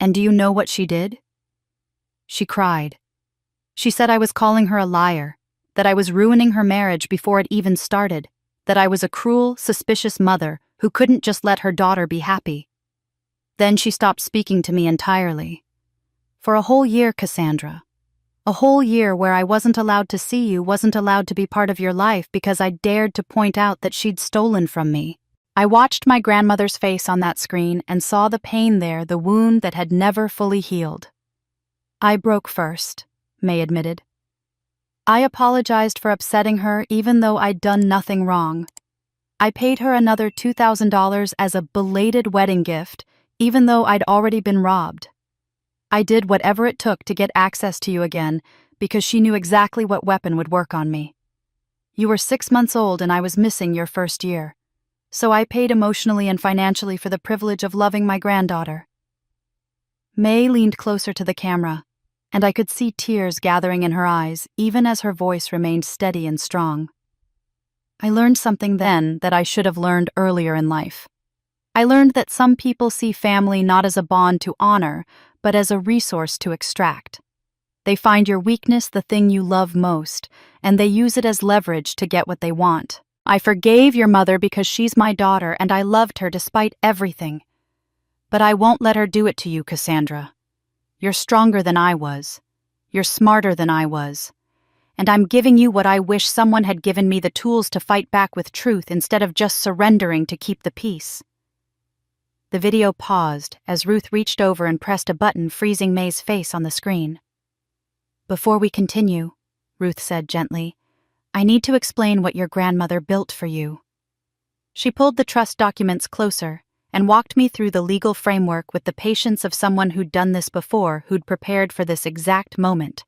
Speaker 1: And do you know what she did? She cried. She said I was calling her a liar, that I was ruining her marriage before it even started, that I was a cruel, suspicious mother who couldn't just let her daughter be happy. Then she stopped speaking to me entirely. For a whole year, Cassandra. A whole year where I wasn't allowed to see you, wasn't allowed to be part of your life because I dared to point out that she'd stolen from me. I watched my grandmother's face on that screen and saw the pain there, the wound that had never fully healed. I broke first, May admitted. I apologized for upsetting her even though I'd done nothing wrong. I paid her another $2,000 as a belated wedding gift, even though I'd already been robbed. I did whatever it took to get access to you again because she knew exactly what weapon would work on me. You were 6 months old and I was missing your first year. So I paid emotionally and financially for the privilege of loving my granddaughter. May leaned closer to the camera, and I could see tears gathering in her eyes even as her voice remained steady and strong. I learned something then that I should have learned earlier in life. I learned that some people see family not as a bond to honor, but as a resource to extract. They find your weakness the thing you love most, and they use it as leverage to get what they want. I forgave your mother because she's my daughter and I loved her despite everything. But I won't let her do it to you, Cassandra. You're stronger than I was. You're smarter than I was. And I'm giving you what I wish someone had given me, the tools to fight back with truth instead of just surrendering to keep the peace. The video paused as Ruth reached over and pressed a button, freezing May's face on the screen. Before we continue, Ruth said gently, I need to explain what your grandmother built for you. She pulled the trust documents closer and walked me through the legal framework with the patience of someone who'd done this before, who'd prepared for this exact moment.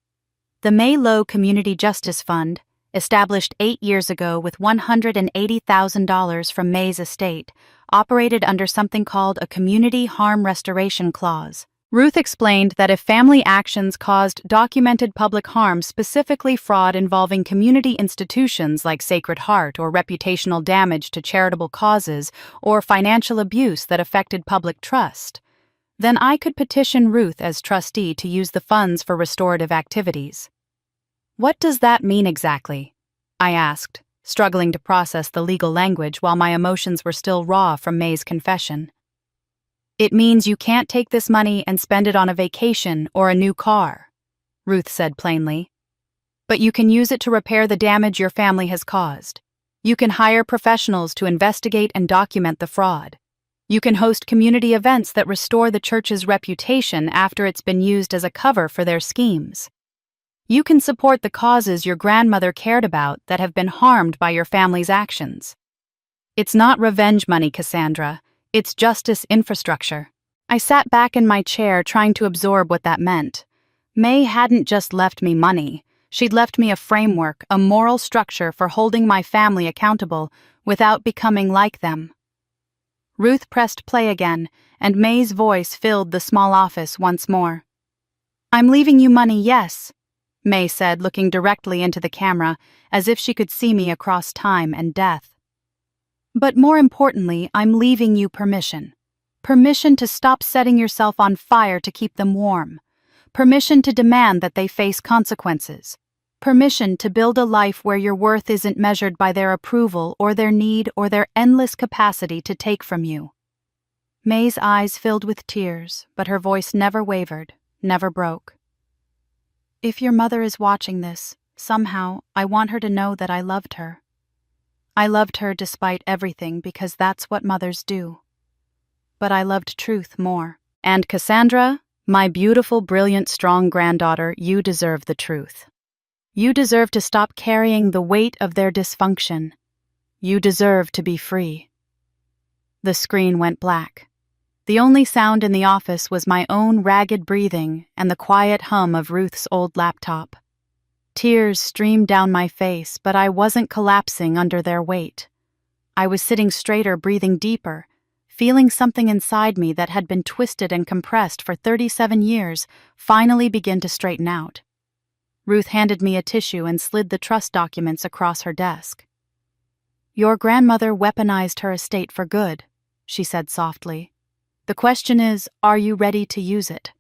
Speaker 1: The May Low Community Justice Fund, established 8 years ago with $180,000 from May's estate, operated under something called a Community Harm Restoration Clause. Ruth explained that if family actions caused documented public harm, specifically fraud involving community institutions like Sacred Heart, or reputational damage to charitable causes, or financial abuse that affected public trust, then I could petition Ruth as trustee to use the funds for restorative activities. What does that mean exactly? I asked, struggling to process the legal language while my emotions were still raw from May's confession. It means you can't take this money and spend it on a vacation or a new car, Ruth said plainly. But you can use it to repair the damage your family has caused. You can hire professionals to investigate and document the fraud. You can host community events that restore the church's reputation after it's been used as a cover for their schemes. You can support the causes your grandmother cared about that have been harmed by your family's actions. It's not revenge money, Cassandra. It's justice infrastructure. I sat back in my chair trying to absorb what that meant. May hadn't just left me money. She'd left me a framework, a moral structure for holding my family accountable without becoming like them. Ruth pressed play again, and May's voice filled the small office once more. I'm leaving you money, yes, May said, looking directly into the camera as if she could see me across time and death. But more importantly, I'm leaving you permission. Permission to stop setting yourself on fire to keep them warm. Permission to demand that they face consequences. Permission to build a life where your worth isn't measured by their approval or their need or their endless capacity to take from you. May's eyes filled with tears, but her voice never wavered, never broke. If your mother is watching this, somehow, I want her to know that I loved her. I loved her despite everything because that's what mothers do. But I loved truth more. And Cassandra, my beautiful, brilliant, strong granddaughter, you deserve the truth. You deserve to stop carrying the weight of their dysfunction. You deserve to be free. The screen went black. The only sound in the office was my own ragged breathing and the quiet hum of Ruth's old laptop. Tears streamed down my face, but I wasn't collapsing under their weight. I was sitting straighter, breathing deeper, feeling something inside me that had been twisted and compressed for 37 years finally begin to straighten out. Ruth handed me a tissue and slid the trust documents across her desk. "Your grandmother weaponized her estate for good," she said softly. "The question is, are you ready to use it?"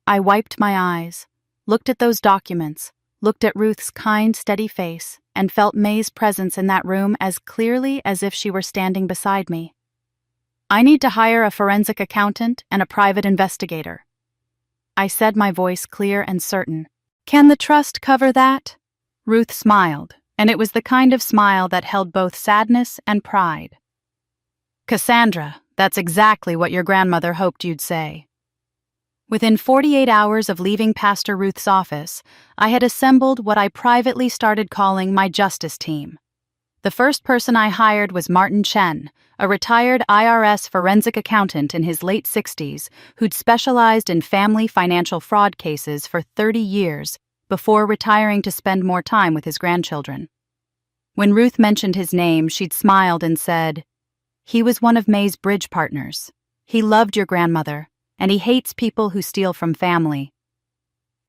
Speaker 1: I wiped my eyes, looked at those documents, looked at Ruth's kind, steady face, and felt May's presence in that room as clearly as if she were standing beside me. "I need to hire a forensic accountant and a private investigator," I said, my voice clear and certain. "Can the trust cover that?" Ruth smiled, and it was the kind of smile that held both sadness and pride. "Cassandra, that's exactly what your grandmother hoped you'd say." Within 48 hours of leaving Pastor Ruth's office, I had assembled what I privately started calling my justice team. The first person I hired was Martin Chen, a retired IRS forensic accountant in his late 60s who'd specialized in family financial fraud cases for 30 years before retiring to spend more time with his grandchildren. When Ruth mentioned his name, she'd smiled and said, "He was one of May's bridge partners. He loved your grandmother, and he hates people who steal from family."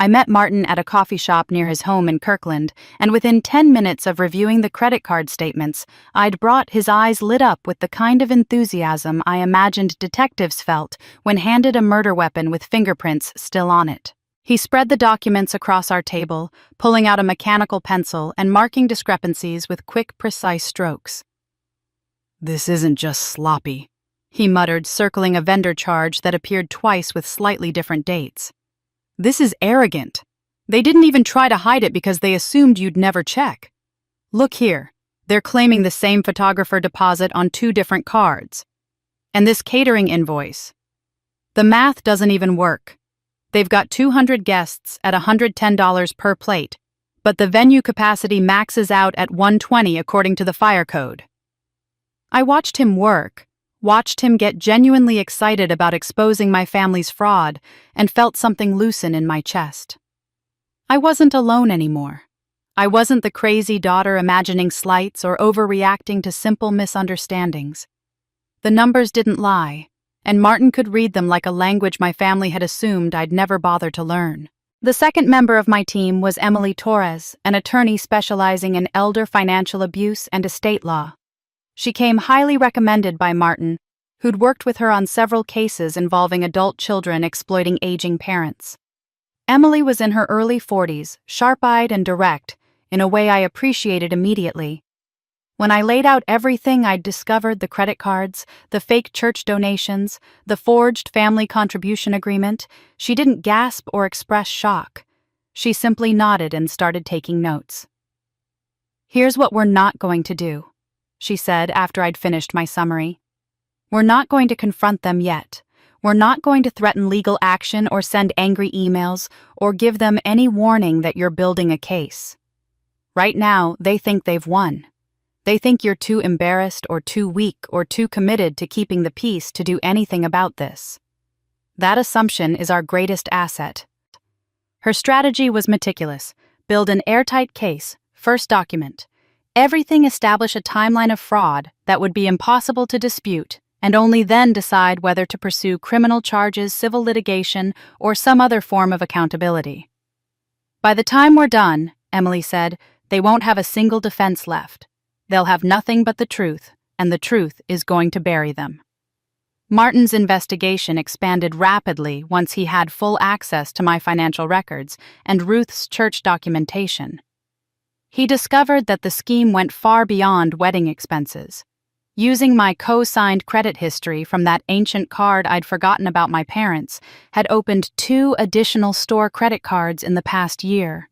Speaker 1: I met Martin at a coffee shop near his home in Kirkland, and within 10 minutes of reviewing the credit card statements, I'd brought his eyes lit up with the kind of enthusiasm I imagined detectives felt when handed a murder weapon with fingerprints still on it. He spread the documents across our table, pulling out a mechanical pencil and marking discrepancies with quick, precise strokes. "This isn't just sloppy," he muttered, circling a vendor charge that appeared twice with slightly different dates. "This is arrogant. They didn't even try to hide it because they assumed you'd never check. Look here, they're claiming the same photographer deposit on 2 different cards. And this catering invoice. The math doesn't even work. They've got 200 guests at $110 per plate, but the venue capacity maxes out at 120 according to the fire code." I watched him work, watched him get genuinely excited about exposing my family's fraud, and felt something loosen in my chest. I wasn't alone anymore. I wasn't the crazy daughter imagining slights or overreacting to simple misunderstandings. The numbers didn't lie, and Martin could read them like a language my family had assumed I'd never bother to learn. The second member of my team was Emily Torres, an attorney specializing in elder financial abuse and estate law. She came highly recommended by Martin, who'd worked with her on several cases involving adult children exploiting aging parents. Emily was in her early 40s, sharp-eyed and direct, in a way I appreciated immediately. When I laid out everything I'd discovered, the credit cards, the fake church donations, the forged family contribution agreement, she didn't gasp or express shock. She simply nodded and started taking notes. "Here's what we're not going to do," she said after I'd finished my summary. "We're not going to confront them yet. We're not going to threaten legal action or send angry emails or give them any warning that you're building a case. Right now, they think they've won. They think you're too embarrassed or too weak or too committed to keeping the peace to do anything about this. That assumption is our greatest asset." Her strategy was meticulous. Build an airtight case, first document. Everything establish a timeline of fraud that would be impossible to dispute, and only then decide whether to pursue criminal charges, civil litigation, or some other form of accountability. "By the time we're done," Emily said, "they won't have a single defense left. They'll have nothing but the truth, and the truth is going to bury them." Martin's investigation expanded rapidly once he had full access to my financial records and Ruth's church documentation. He discovered that the scheme went far beyond wedding expenses. Using my co-signed credit history from that ancient card I'd forgotten about my parents, had opened 2 additional store credit cards in the past year.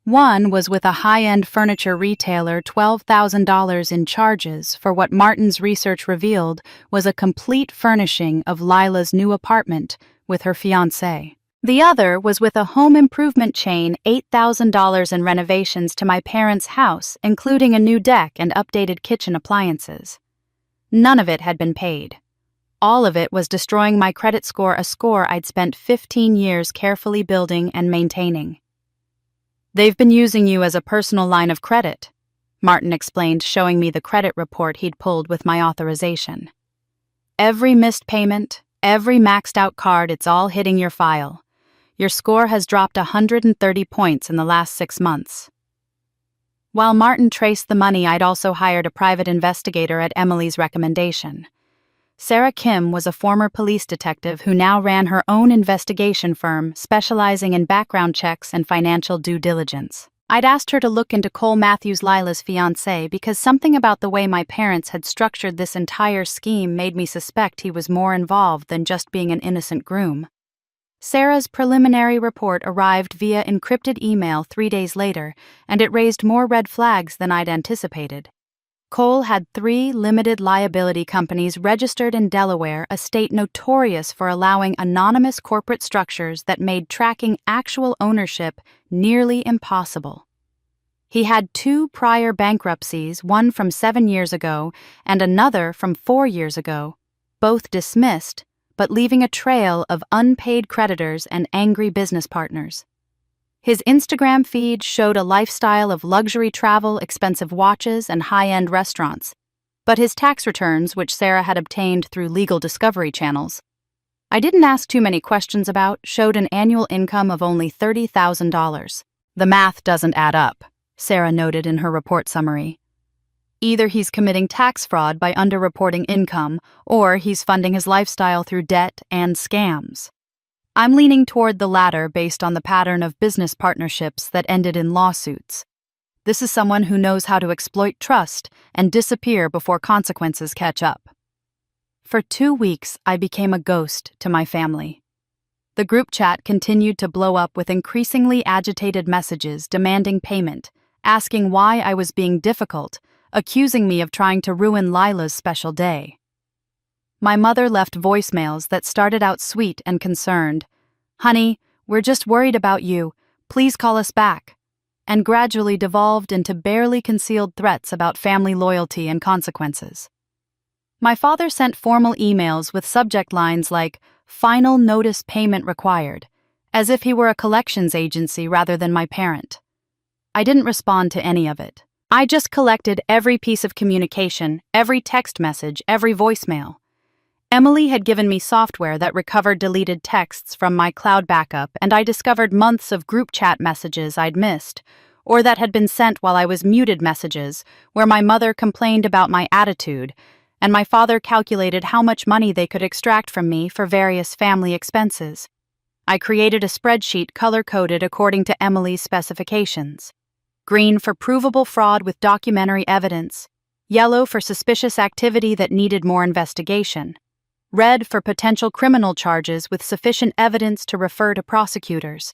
Speaker 1: One was with a high-end furniture retailer, $12,000 in charges for what Martin's research revealed was a complete furnishing of Lila's new apartment with her fiancé. The other was with a home improvement chain, $8,000 in renovations to my parents' house, including a new deck and updated kitchen appliances. None of it had been paid. All of it was destroying my credit score, a score I'd spent 15 years carefully building and maintaining. "They've been using you as a personal line of credit," Martin explained, showing me the credit report he'd pulled with my authorization. "Every missed payment, every maxed out card, it's all hitting your file. Your score has dropped 130 points in the last 6 months." While Martin traced the money, I'd also hired a private investigator at Emily's recommendation. Sarah Kim was a former police detective who now ran her own investigation firm specializing in background checks and financial due diligence. I'd asked her to look into Cole Matthews, Lila's fiancé, because something about the way my parents had structured this entire scheme made me suspect he was more involved than just being an innocent groom. Sarah's preliminary report arrived via encrypted email 3 days later, and it raised more red flags than I'd anticipated. Cole had 3 limited liability companies registered in Delaware, a state notorious for allowing anonymous corporate structures that made tracking actual ownership nearly impossible. He had 2 prior bankruptcies, one from 7 years ago and another from 4 years ago, both dismissed, but leaving a trail of unpaid creditors and angry business partners. His Instagram feed showed a lifestyle of luxury travel, expensive watches, and high-end restaurants, but his tax returns, which Sarah had obtained through legal discovery channels, I didn't ask too many questions about, showed an annual income of only $30,000. "The math doesn't add up," Sarah noted in her report summary. "Either he's committing tax fraud by underreporting income, or he's funding his lifestyle through debt and scams. I'm leaning toward the latter based on the pattern of business partnerships that ended in lawsuits. This is someone who knows how to exploit trust and disappear before consequences catch up." For 2 weeks, I became a ghost to my family. The group chat continued to blow up with increasingly agitated messages demanding payment, asking why I was being difficult, accusing me of trying to ruin Lila's special day. My mother left voicemails that started out sweet and concerned. "Honey, we're just worried about you. Please call us back," and gradually devolved into barely concealed threats about family loyalty and consequences. My father sent formal emails with subject lines like, "Final notice payment required," as if he were a collections agency rather than my parent. I didn't respond to any of it. I just collected every piece of communication, every text message, every voicemail. Emily had given me software that recovered deleted texts from my cloud backup, and I discovered months of group chat messages I'd missed, or that had been sent while I was muted messages, where my mother complained about my attitude, and my father calculated how much money they could extract from me for various family expenses. I created a spreadsheet color-coded according to Emily's specifications. Green for provable fraud with documentary evidence, yellow for suspicious activity that needed more investigation, red for potential criminal charges with sufficient evidence to refer to prosecutors.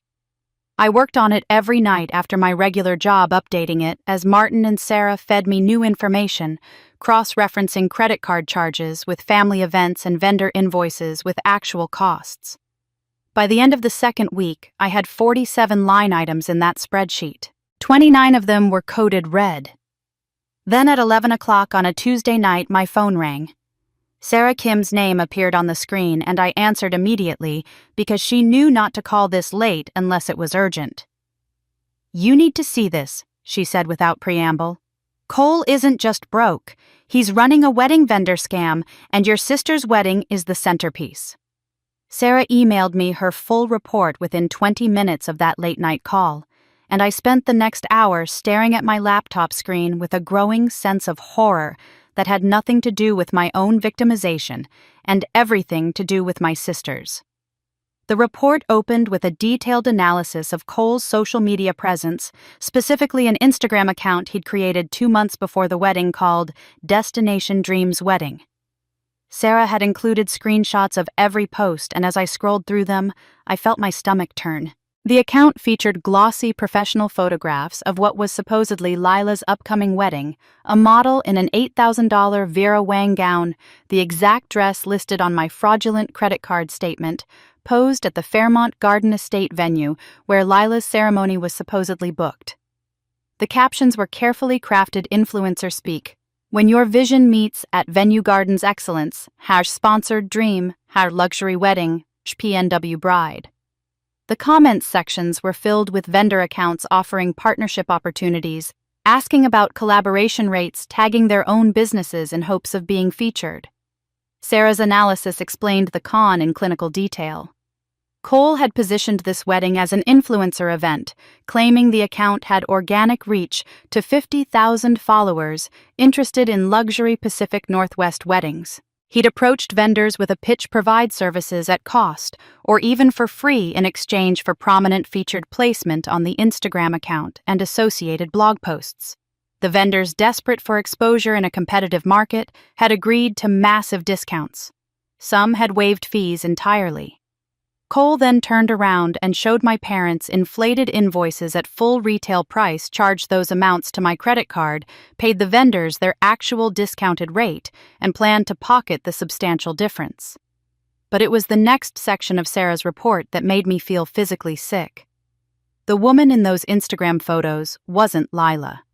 Speaker 1: I worked on it every night after my regular job, updating it as Martin and Sarah fed me new information, cross-referencing credit card charges with family events and vendor invoices with actual costs. By the end of the 2nd week, I had 47 line items in that spreadsheet. 29 of them were coded red. Then at 11 o'clock on a Tuesday night, my phone rang. Sarah Kim's name appeared on the screen, and I answered immediately because she knew not to call this late unless it was urgent. "You need to see this," she said without preamble. "Cole isn't just broke. He's running a wedding vendor scam, and your sister's wedding is the centerpiece." Sarah emailed me her full report within 20 minutes of that late-night call, and I spent the next hour staring at my laptop screen with a growing sense of horror that had nothing to do with my own victimization and everything to do with my sister's. The report opened with a detailed analysis of Cole's social media presence, specifically an Instagram account he'd created 2 months before the wedding called Destination Dreams Wedding. Sarah had included screenshots of every post, and as I scrolled through them, I felt my stomach turn. The account featured glossy professional photographs of what was supposedly Lila's upcoming wedding, a model in an $8,000 Vera Wang gown, the exact dress listed on my fraudulent credit card statement, posed at the Fairmont Garden Estate venue where Lila's ceremony was supposedly booked. The captions were carefully crafted influencer speak. When your vision meets at Venue Garden's excellence, #sponsored dream, #luxury wedding, #PNW bride. The comments sections were filled with vendor accounts offering partnership opportunities, asking about collaboration rates, tagging their own businesses in hopes of being featured. Sarah's analysis explained the con in clinical detail. Cole had positioned this wedding as an influencer event, claiming the account had organic reach to 50,000 followers interested in luxury Pacific Northwest weddings. He'd approached vendors with a pitch provide services at cost, or even for free in exchange for prominent featured placement on the Instagram account and associated blog posts. The vendors, desperate for exposure in a competitive market, had agreed to massive discounts. Some had waived fees entirely. Cole then turned around and showed my parents inflated invoices at full retail price, charged those amounts to my credit card, paid the vendors their actual discounted rate, and planned to pocket the substantial difference. But it was the next section of Sarah's report that made me feel physically sick. The woman in those Instagram photos wasn't Lila.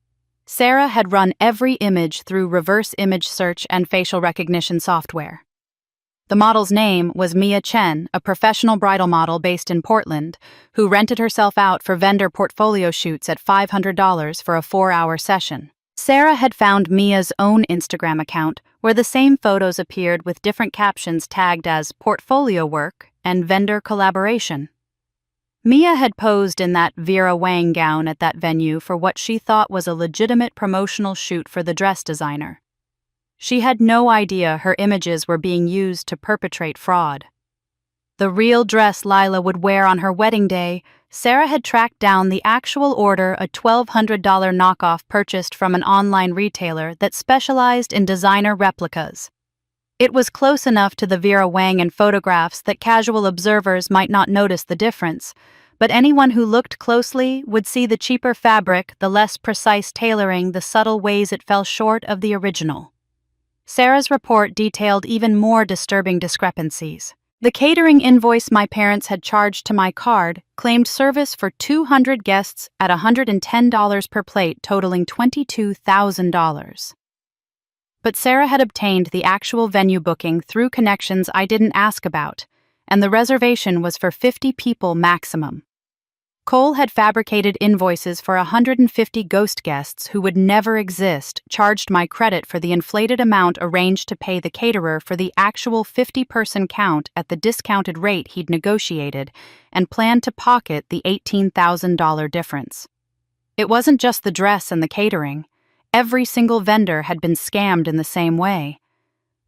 Speaker 1: Sarah had run every image through reverse image search and facial recognition software. The model's name was Mia Chen, a professional bridal model based in Portland, who rented herself out for vendor portfolio shoots at $500 for a 4-hour session. Sarah had found Mia's own Instagram account, where the same photos appeared with different captions tagged as portfolio work and vendor collaboration. Mia had posed in that Vera Wang gown at that venue for what she thought was a legitimate promotional shoot for the dress designer. She had no idea her images were being used to perpetrate fraud. The real dress Lila would wear on her wedding day, Sarah had tracked down the actual order, a $1,200 knockoff purchased from an online retailer that specialized in designer replicas. It was close enough to the Vera Wang in photographs that casual observers might not notice the difference, but anyone who looked closely would see the cheaper fabric, the less precise tailoring, the subtle ways it fell short of the original. Sarah's report detailed even more disturbing discrepancies. The catering invoice my parents had charged to my card claimed service for 200 guests at $110 per plate, totaling $22,000. But Sarah had obtained the actual venue booking through connections I didn't ask about, and the reservation was for 50 people maximum. Cole had fabricated invoices for 150 ghost guests who would never exist, charged my credit for the inflated amount arranged to pay the caterer for the actual 50-person count at the discounted rate he'd negotiated, and planned to pocket the $18,000 difference. It wasn't just the dress and the catering. Every single vendor had been scammed in the same way.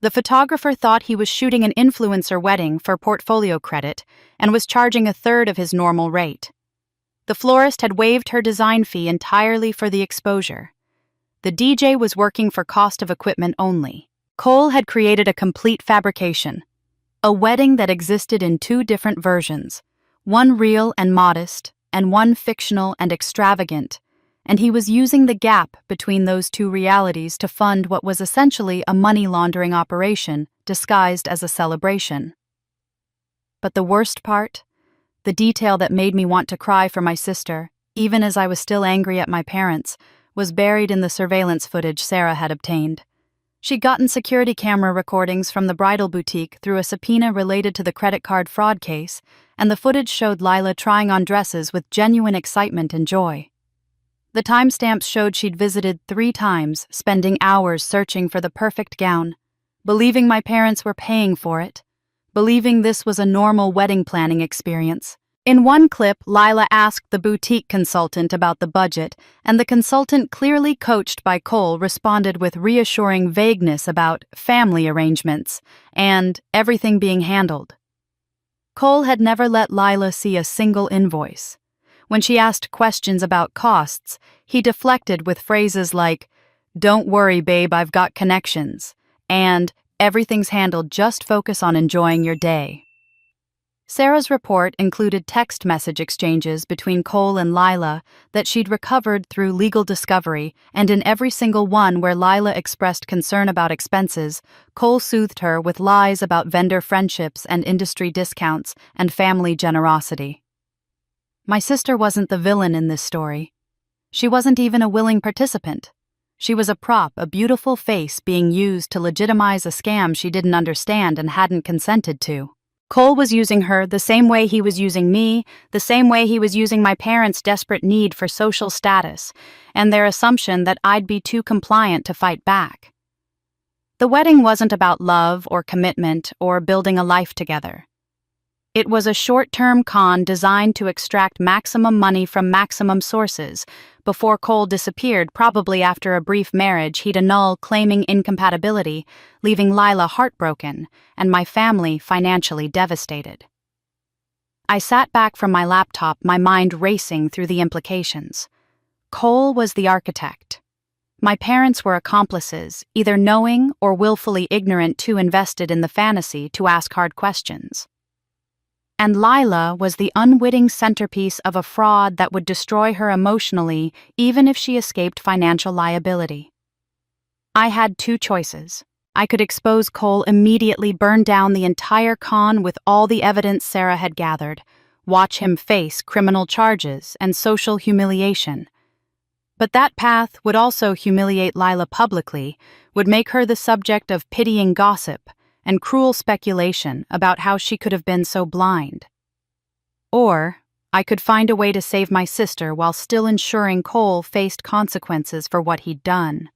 Speaker 1: The photographer thought he was shooting an influencer wedding for portfolio credit and was charging a third of his normal rate. The florist had waived her design fee entirely for the exposure. The DJ was working for cost of equipment only. Cole had created a complete fabrication, a wedding that existed in 2 different versions, one real and modest, and one fictional and extravagant, and he was using the gap between those 2 realities to fund what was essentially a money laundering operation disguised as a celebration. But the worst part? The detail that made me want to cry for my sister, even as I was still angry at my parents, was buried in the surveillance footage Sarah had obtained. She'd gotten security camera recordings from the bridal boutique through a subpoena related to the credit card fraud case, and the footage showed Lila trying on dresses with genuine excitement and joy. The timestamps showed she'd visited 3 times, spending hours searching for the perfect gown, believing my parents were paying for it, believing this was a normal wedding planning experience. In one clip, Lila asked the boutique consultant about the budget, and the consultant, clearly coached by Cole, responded with reassuring vagueness about family arrangements and everything being handled. Cole had never let Lila see a single invoice. When she asked questions about costs, he deflected with phrases like, "Don't worry, babe, I've got connections," and "Everything's handled, just focus on enjoying your day." Sarah's report included text message exchanges between Cole and Lila that she'd recovered through legal discovery, and in every single one where Lila expressed concern about expenses, Cole soothed her with lies about vendor friendships and industry discounts and family generosity. My sister wasn't the villain in this story. She wasn't even a willing participant. She was a prop, a beautiful face being used to legitimize a scam she didn't understand and hadn't consented to. Cole was using her the same way he was using me, the same way he was using my parents' desperate need for social status, and their assumption that I'd be too compliant to fight back. The wedding wasn't about love or commitment or building a life together. It was a short-term con designed to extract maximum money from maximum sources before Cole disappeared, probably after a brief marriage he'd annul, claiming incompatibility, leaving Lila heartbroken and my family financially devastated. I sat back from my laptop, my mind racing through the implications. Cole was the architect. My parents were accomplices, either knowing or willfully ignorant, too invested in the fantasy to ask hard questions. And Lila was the unwitting centerpiece of a fraud that would destroy her emotionally even if she escaped financial liability. I had two choices. I could expose Cole immediately, burn down the entire con with all the evidence Sarah had gathered, watch him face criminal charges and social humiliation. But that path would also humiliate Lila publicly, would make her the subject of pitying gossip and cruel speculation about how she could have been so blind. Or I could find a way to save my sister while still ensuring Cole faced consequences for what he'd done.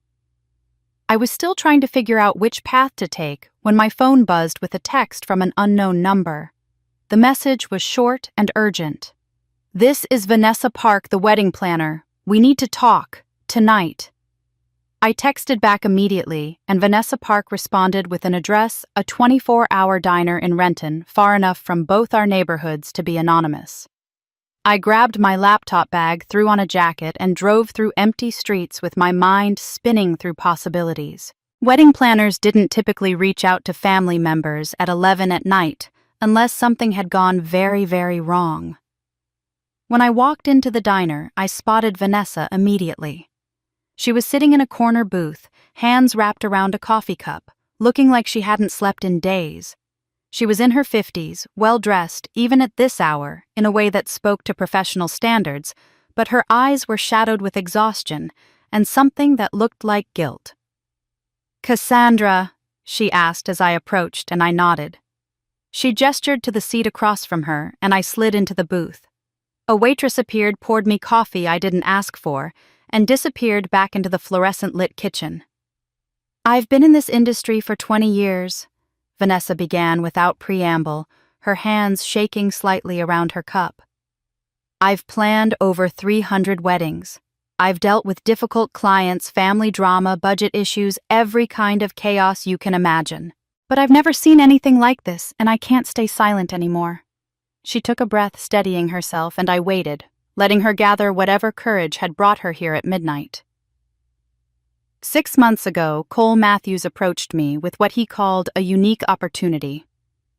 Speaker 1: I was still trying to figure out which path to take when my phone buzzed with a text from an unknown number. The message was short and urgent. "This is Vanessa Park, the wedding planner. We need to talk, tonight." I texted back immediately, and Vanessa Park responded with an address, a 24-hour diner in Renton, far enough from both our neighborhoods to be anonymous. I grabbed my laptop bag, threw on a jacket, and drove through empty streets with my mind spinning through possibilities. Wedding planners didn't typically reach out to family members at 11 at night unless something had gone very, very wrong. When I walked into the diner, I spotted Vanessa immediately. She was sitting in a corner booth, hands wrapped around a coffee cup, looking like she hadn't slept in days. She was in her 50s, well-dressed, even at this hour, in a way that spoke to professional standards, but her eyes were shadowed with exhaustion and something that looked like guilt. "Cassandra," she asked as I approached, and I nodded. She gestured to the seat across from her, and I slid into the booth. A waitress appeared, poured me coffee I didn't ask for, and disappeared back into the fluorescent-lit kitchen. "I've been in this industry for 20 years, Vanessa began without preamble, her hands shaking slightly around her cup. "I've planned over 300 weddings. I've dealt with difficult clients, family drama, budget issues, every kind of chaos you can imagine. But I've never seen anything like this, and I can't stay silent anymore." She took a breath, steadying herself, and I waited, letting her gather whatever courage had brought her here at midnight. 6 months ago, Cole Matthews approached me with what he called a unique opportunity.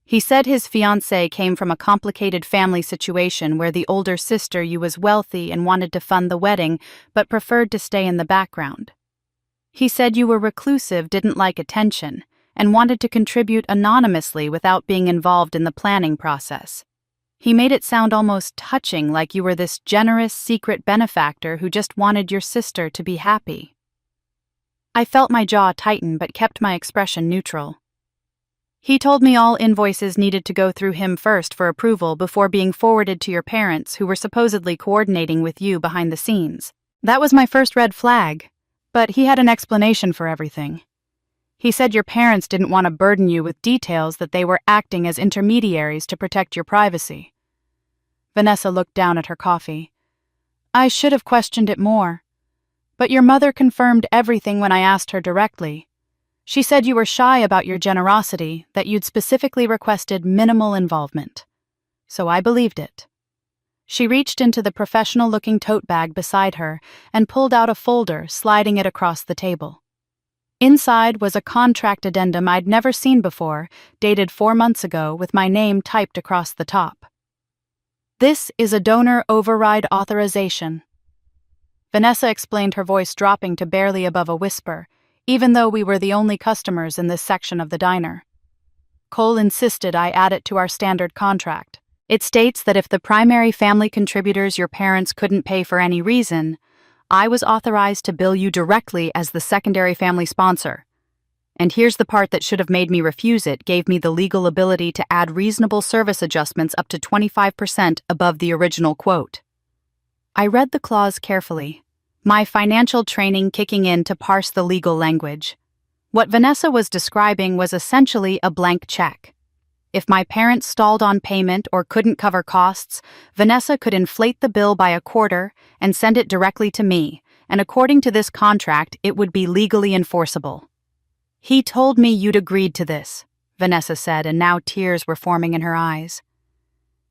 Speaker 1: He said his fiancée came from a complicated family situation where the older sister was wealthy and wanted to fund the wedding, but preferred to stay in the background. He said you were reclusive, didn't like attention, and wanted to contribute anonymously without being involved in the planning process. He made it sound almost touching, like you were this generous, secret benefactor who just wanted your sister to be happy. I felt my jaw tighten but kept my expression neutral. He told me all invoices needed to go through him first for approval before being forwarded to your parents, who were supposedly coordinating with you behind the scenes. That was my first red flag, but he had an explanation for everything. He said your parents didn't want to burden you with details, that they were acting as intermediaries to protect your privacy. Vanessa looked down at her coffee. "I should have questioned it more. But your mother confirmed everything when I asked her directly. She said you were shy about your generosity, that you'd specifically requested minimal involvement. So I believed it." She reached into the professional-looking tote bag beside her and pulled out a folder, sliding it across the table. Inside was a contract addendum I'd never seen before, dated 4 months ago with my name typed across the top. "This is a donor override authorization." Vanessa explained, her voice dropping to barely above a whisper, even though we were the only customers in this section of the diner. Cole insisted I add it to our standard contract. It states that if the primary family contributors your parents couldn't pay for any reason, I was authorized to bill you directly as the secondary family sponsor. And here's the part that should have made me refuse it, gave me the legal ability to add reasonable service adjustments up to 25% above the original quote. I read the clause carefully, my financial training kicking in to parse the legal language. What Vanessa was describing was essentially a blank check. If my parents stalled on payment or couldn't cover costs, Vanessa could inflate the bill by a quarter and send it directly to me, and according to this contract, it would be legally enforceable. "He told me you'd agreed to this," Vanessa said, and now tears were forming in her eyes.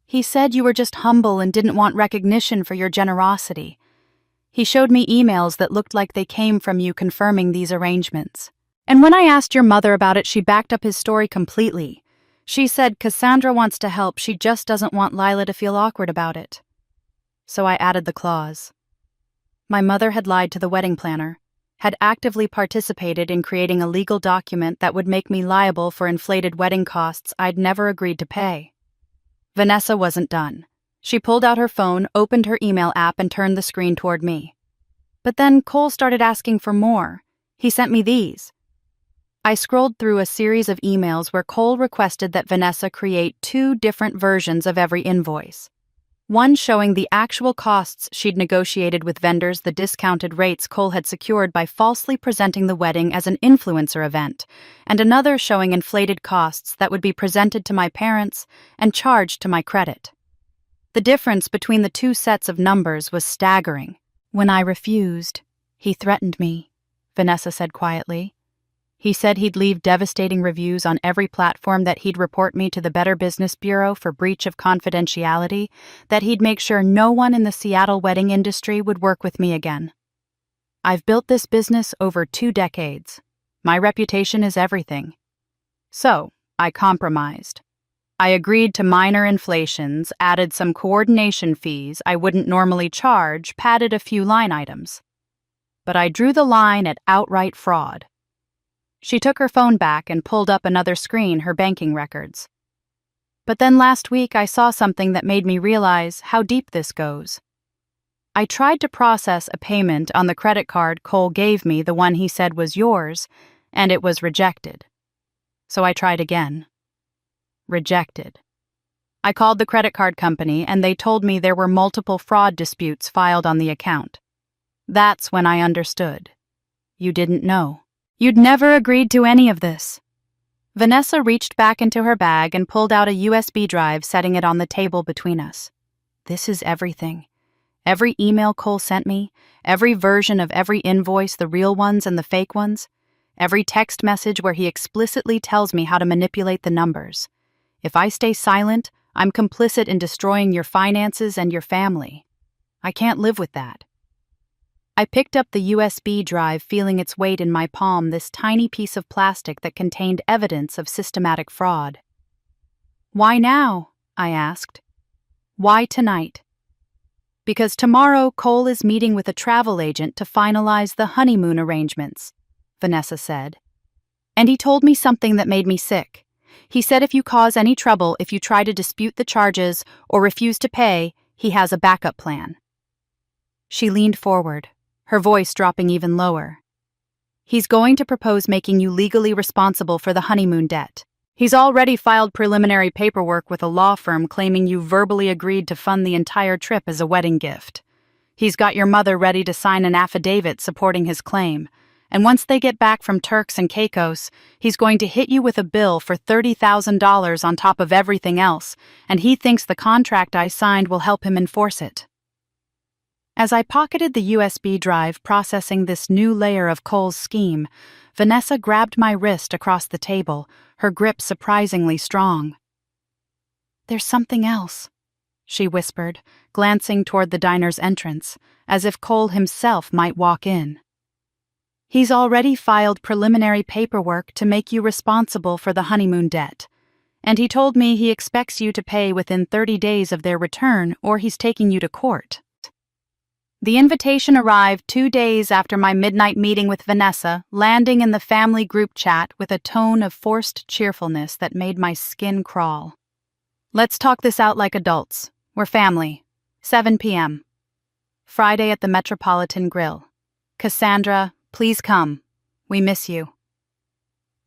Speaker 1: "He said you were just humble and didn't want recognition for your generosity. He showed me emails that looked like they came from you confirming these arrangements. And when I asked your mother about it, she backed up his story completely. She said Cassandra wants to help, she just doesn't want Lila to feel awkward about it." So I added the clause. My mother had lied to the wedding planner, had actively participated in creating a legal document that would make me liable for inflated wedding costs I'd never agreed to pay. Vanessa wasn't done. She pulled out her phone, opened her email app, and turned the screen toward me. But then Cole started asking for more. He sent me these. I scrolled through a series of emails where Cole requested that Vanessa create 2 different versions of every invoice. One showing the actual costs she'd negotiated with vendors, the discounted rates Cole had secured by falsely presenting the wedding as an influencer event, and another showing inflated costs that would be presented to my parents and charged to my credit. The difference between the 2 sets of numbers was staggering. "When I refused, he threatened me," Vanessa said quietly. "He said he'd leave devastating reviews on every platform, that he'd report me to the Better Business Bureau for breach of confidentiality, that he'd make sure no one in the Seattle wedding industry would work with me again. I've built this business over 2 decades. My reputation is everything. So, I compromised. I agreed to minor inflations, added some coordination fees I wouldn't normally charge, padded a few line items. But I drew the line at outright fraud." She took her phone back and pulled up another screen, her banking records. "But then last week I saw something that made me realize how deep this goes. I tried to process a payment on the credit card Cole gave me, the one he said was yours, and it was rejected. So I tried again. Rejected. I called the credit card company and they told me there were multiple fraud disputes filed on the account. That's when I understood. You didn't know. You'd never agreed to any of this." Vanessa reached back into her bag and pulled out a USB drive, setting it on the table between us. "This is everything. Every email Cole sent me, every version of every invoice, the real ones and the fake ones, every text message where he explicitly tells me how to manipulate the numbers. If I stay silent, I'm complicit in destroying your finances and your family. I can't live with that." I picked up the USB drive, feeling its weight in my palm, this tiny piece of plastic that contained evidence of systematic fraud. "Why now?" I asked. "Why tonight?" "Because tomorrow Cole is meeting with a travel agent to finalize the honeymoon arrangements," Vanessa said. "And he told me something that made me sick. He said if you cause any trouble, if you try to dispute the charges or refuse to pay, he has a backup plan." She leaned forward, her voice dropping even lower. "He's going to propose making you legally responsible for the honeymoon debt. He's already filed preliminary paperwork with a law firm claiming you verbally agreed to fund the entire trip as a wedding gift. He's got your mother ready to sign an affidavit supporting his claim, and once they get back from Turks and Caicos, he's going to hit you with a bill for $30,000 on top of everything else, and he thinks the contract I signed will help him enforce it." As I pocketed the USB drive processing this new layer of Cole's scheme, Vanessa grabbed my wrist across the table, her grip surprisingly strong. "There's something else," she whispered, glancing toward the diner's entrance, as if Cole himself might walk in. He's already filed preliminary paperwork to make you responsible for the honeymoon debt. And he told me he expects you to pay within 30 days of their return or he's taking you to court. The invitation arrived 2 days after my midnight meeting with Vanessa, landing in the family group chat with a tone of forced cheerfulness that made my skin crawl. Let's talk this out like adults. We're family. 7 p.m. Friday at the Metropolitan Grill. Cassandra, please come. We miss you.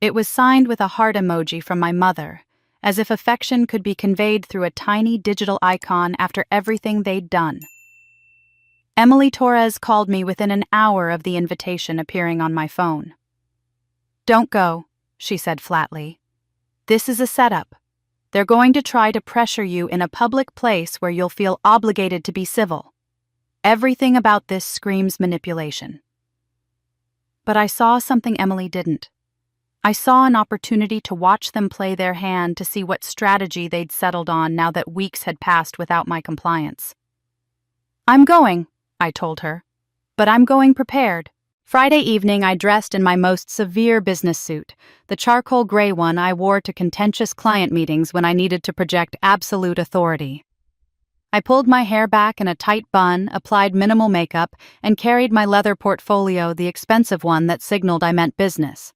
Speaker 1: It was signed with a heart emoji from my mother, as if affection could be conveyed through a tiny digital icon after everything they'd done. Emily Torres called me within an hour of the invitation appearing on my phone. Don't go, she said flatly. This is a setup. They're going to try to pressure you in a public place where you'll feel obligated to be civil. Everything about this screams manipulation. But I saw something Emily didn't. I saw an opportunity to watch them play their hand to see what strategy they'd settled on now that weeks had passed without my compliance. I'm going, I told her, but I'm going prepared. Friday evening, I dressed in my most severe business suit, the charcoal gray one I wore to contentious client meetings when I needed to project absolute authority. I pulled my hair back in a tight bun, applied minimal makeup, and carried my leather portfolio, the expensive one that signaled I meant business.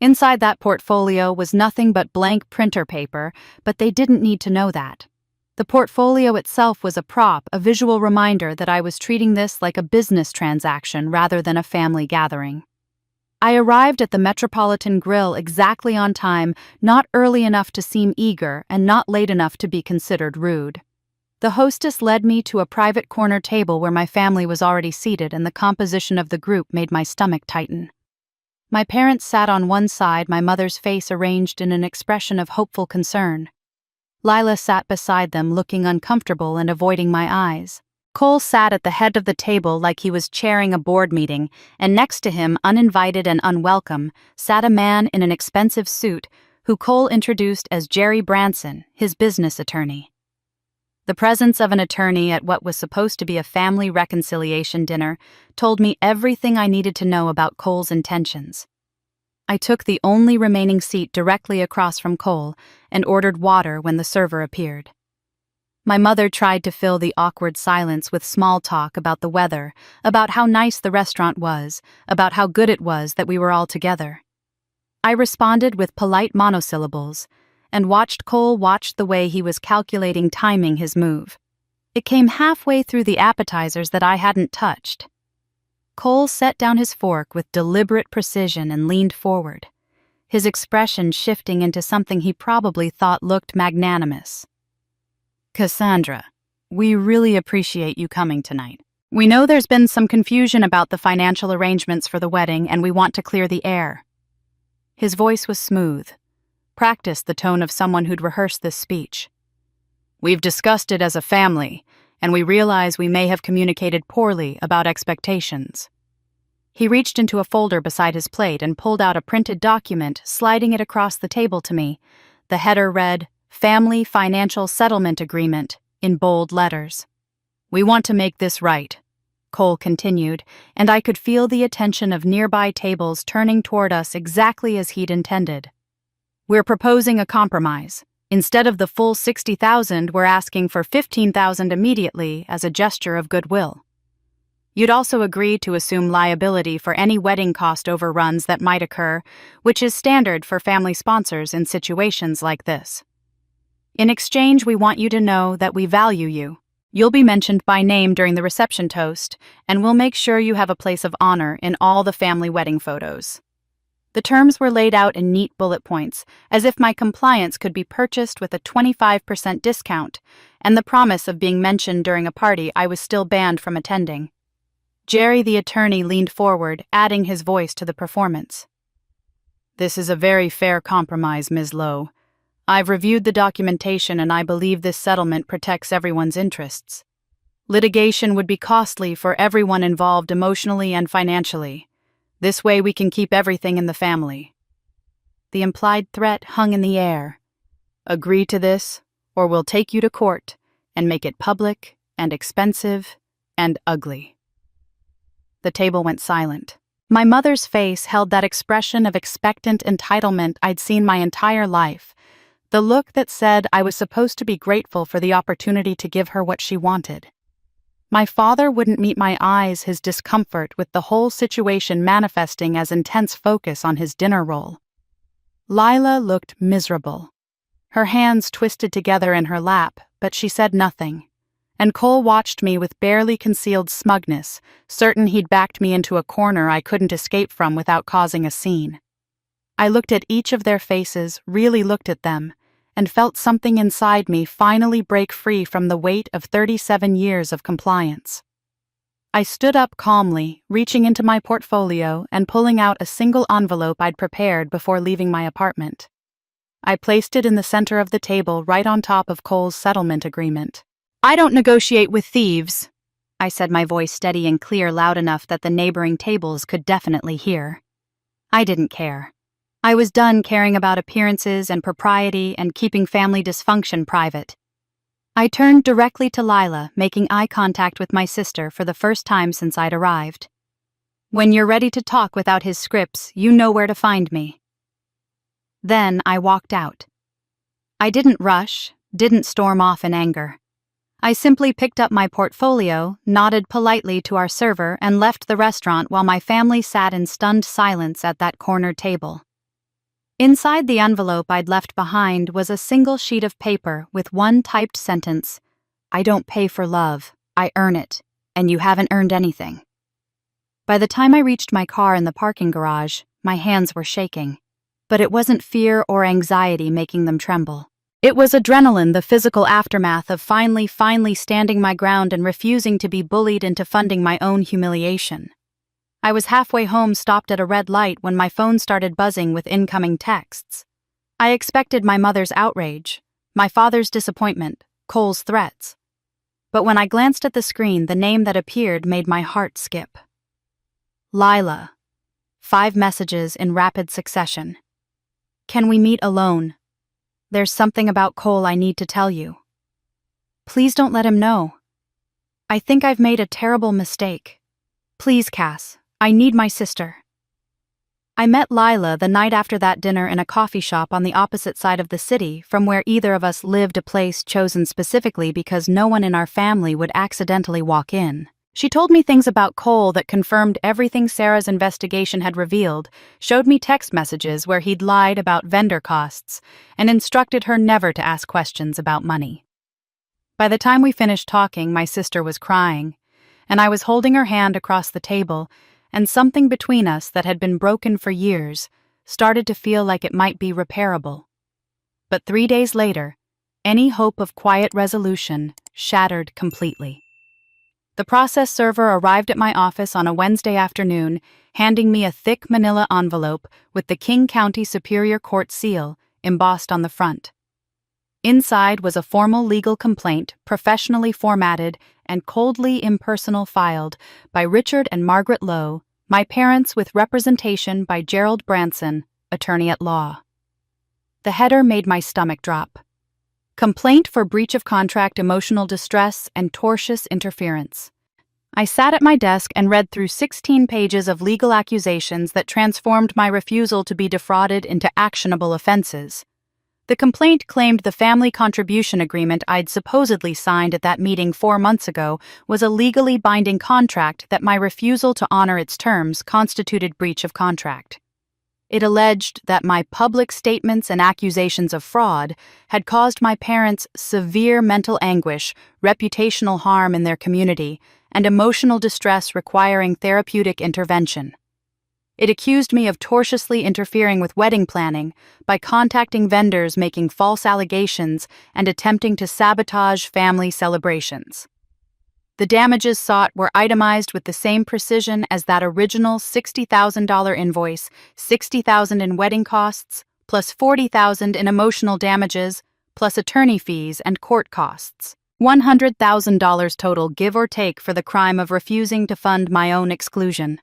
Speaker 1: Inside that portfolio was nothing but blank printer paper, but they didn't need to know that. The portfolio itself was a prop, a visual reminder that I was treating this like a business transaction rather than a family gathering. I arrived at the Metropolitan Grill exactly on time, not early enough to seem eager and not late enough to be considered rude. The hostess led me to a private corner table where my family was already seated, and the composition of the group made my stomach tighten. My parents sat on one side, my mother's face arranged in an expression of hopeful concern. Lila sat beside them, looking uncomfortable and avoiding my eyes. Cole sat at the head of the table like he was chairing a board meeting, and next to him, uninvited and unwelcome, sat a man in an expensive suit who Cole introduced as Jerry Branson, his business attorney. The presence of an attorney at what was supposed to be a family reconciliation dinner told me everything I needed to know about Cole's intentions. I took the only remaining seat directly across from Cole and ordered water when the server appeared. My mother tried to fill the awkward silence with small talk about the weather, about how nice the restaurant was, about how good it was that we were all together. I responded with polite monosyllables, and watched Cole watch the way he was calculating timing his move. It came halfway through the appetizers that I hadn't touched. Cole set down his fork with deliberate precision and leaned forward, his expression shifting into something he probably thought looked magnanimous. Cassandra, we really appreciate you coming tonight. We know there's been some confusion about the financial arrangements for the wedding, and we want to clear the air. His voice was smooth, practiced the tone of someone who'd rehearsed this speech. We've discussed it as a family, and we realize we may have communicated poorly about expectations. He reached into a folder beside his plate and pulled out a printed document, sliding it across the table to me. The header read, Family Financial Settlement Agreement, in bold letters. We want to make this right, Cole continued, and I could feel the attention of nearby tables turning toward us exactly as he'd intended. We're proposing a compromise. Instead of the full $60,000, we're asking for $15,000 immediately as a gesture of goodwill. You'd also agree to assume liability for any wedding cost overruns that might occur, which is standard for family sponsors in situations like this. In exchange, we want you to know that we value you. You'll be mentioned by name during the reception toast, and we'll make sure you have a place of honor in all the family wedding photos. The terms were laid out in neat bullet points, as if my compliance could be purchased with a 25% discount, and the promise of being mentioned during a party I was still banned from attending. Jerry the attorney leaned forward, adding his voice to the performance. This is a very fair compromise, Ms. Lowe. I've reviewed the documentation and I believe this settlement protects everyone's interests. Litigation would be costly for everyone involved emotionally and financially. This way we can keep everything in the family. The implied threat hung in the air. Agree to this, or we'll take you to court and make it public and expensive and ugly. The table went silent. My mother's face held that expression of expectant entitlement I'd seen my entire life, the look that said I was supposed to be grateful for the opportunity to give her what she wanted. My father wouldn't meet my eyes his discomfort with the whole situation manifesting as intense focus on his dinner roll. Lila looked miserable. Her hands twisted together in her lap, but she said nothing. And Cole watched me with barely concealed smugness, certain he'd backed me into a corner I couldn't escape from without causing a scene. I looked at each of their faces, really looked at them, and felt something inside me finally break free from the weight of 37 years of compliance. I stood up calmly, reaching into my portfolio and pulling out a single envelope I'd prepared before leaving my apartment. I placed it in the center of the table right on top of Cole's settlement agreement. "I don't negotiate with thieves," I said, my voice steady and clear, loud enough that the neighboring tables could definitely hear. I didn't care. I was done caring about appearances and propriety and keeping family dysfunction private. I turned directly to Lila, making eye contact with my sister for the first time since I'd arrived. "When you're ready to talk without his scripts, you know where to find me." Then I walked out. I didn't rush, didn't storm off in anger. I simply picked up my portfolio, nodded politely to our server, and left the restaurant while my family sat in stunned silence at that corner table. Inside the envelope I'd left behind was a single sheet of paper with one typed sentence: "I don't pay for love, I earn it, and you haven't earned anything." By the time I reached my car in the parking garage, my hands were shaking. But it wasn't fear or anxiety making them tremble. It was adrenaline, the physical aftermath of finally standing my ground and refusing to be bullied into funding my own humiliation. I was halfway home, stopped at a red light, when my phone started buzzing with incoming texts. I expected my mother's outrage, my father's disappointment, Cole's threats. But when I glanced at the screen, the name that appeared made my heart skip. Lila. 5 messages in rapid succession. "Can we meet alone? There's something about Cole I need to tell you. Please don't let him know. I think I've made a terrible mistake. Please, Cass, I need my sister." I met Lila the night after that dinner in a coffee shop on the opposite side of the city from where either of us lived, a place chosen specifically because no one in our family would accidentally walk in. She told me things about Cole that confirmed everything Sarah's investigation had revealed, showed me text messages where he'd lied about vendor costs, and instructed her never to ask questions about money. By the time we finished talking, my sister was crying, and I was holding her hand across the table, and something between us that had been broken for years started to feel like it might be repairable. But 3 days later, any hope of quiet resolution shattered completely. The process server arrived at my office on a Wednesday afternoon, handing me a thick manila envelope with the King County Superior Court seal embossed on the front. Inside was a formal legal complaint, professionally formatted and coldly impersonal, filed by Richard and Margaret Lowe, my parents, with representation by Gerald Branson, attorney at law. The header made my stomach drop. Complaint for breach of contract, emotional distress, and tortious interference. I sat at my desk and read through 16 pages of legal accusations that transformed my refusal to be defrauded into actionable offenses. The complaint claimed the family contribution agreement I'd supposedly signed at that meeting 4 months ago was a legally binding contract, that my refusal to honor its terms constituted breach of contract. It alleged that my public statements and accusations of fraud had caused my parents severe mental anguish, reputational harm in their community, and emotional distress requiring therapeutic intervention. It accused me of tortiously interfering with wedding planning by contacting vendors, making false allegations, and attempting to sabotage family celebrations. The damages sought were itemized with the same precision as that original $60,000 invoice: $60,000 in wedding costs, plus $40,000 in emotional damages, plus attorney fees and court costs. $100,000 total, give or take, for the crime of refusing to fund my own exclusion.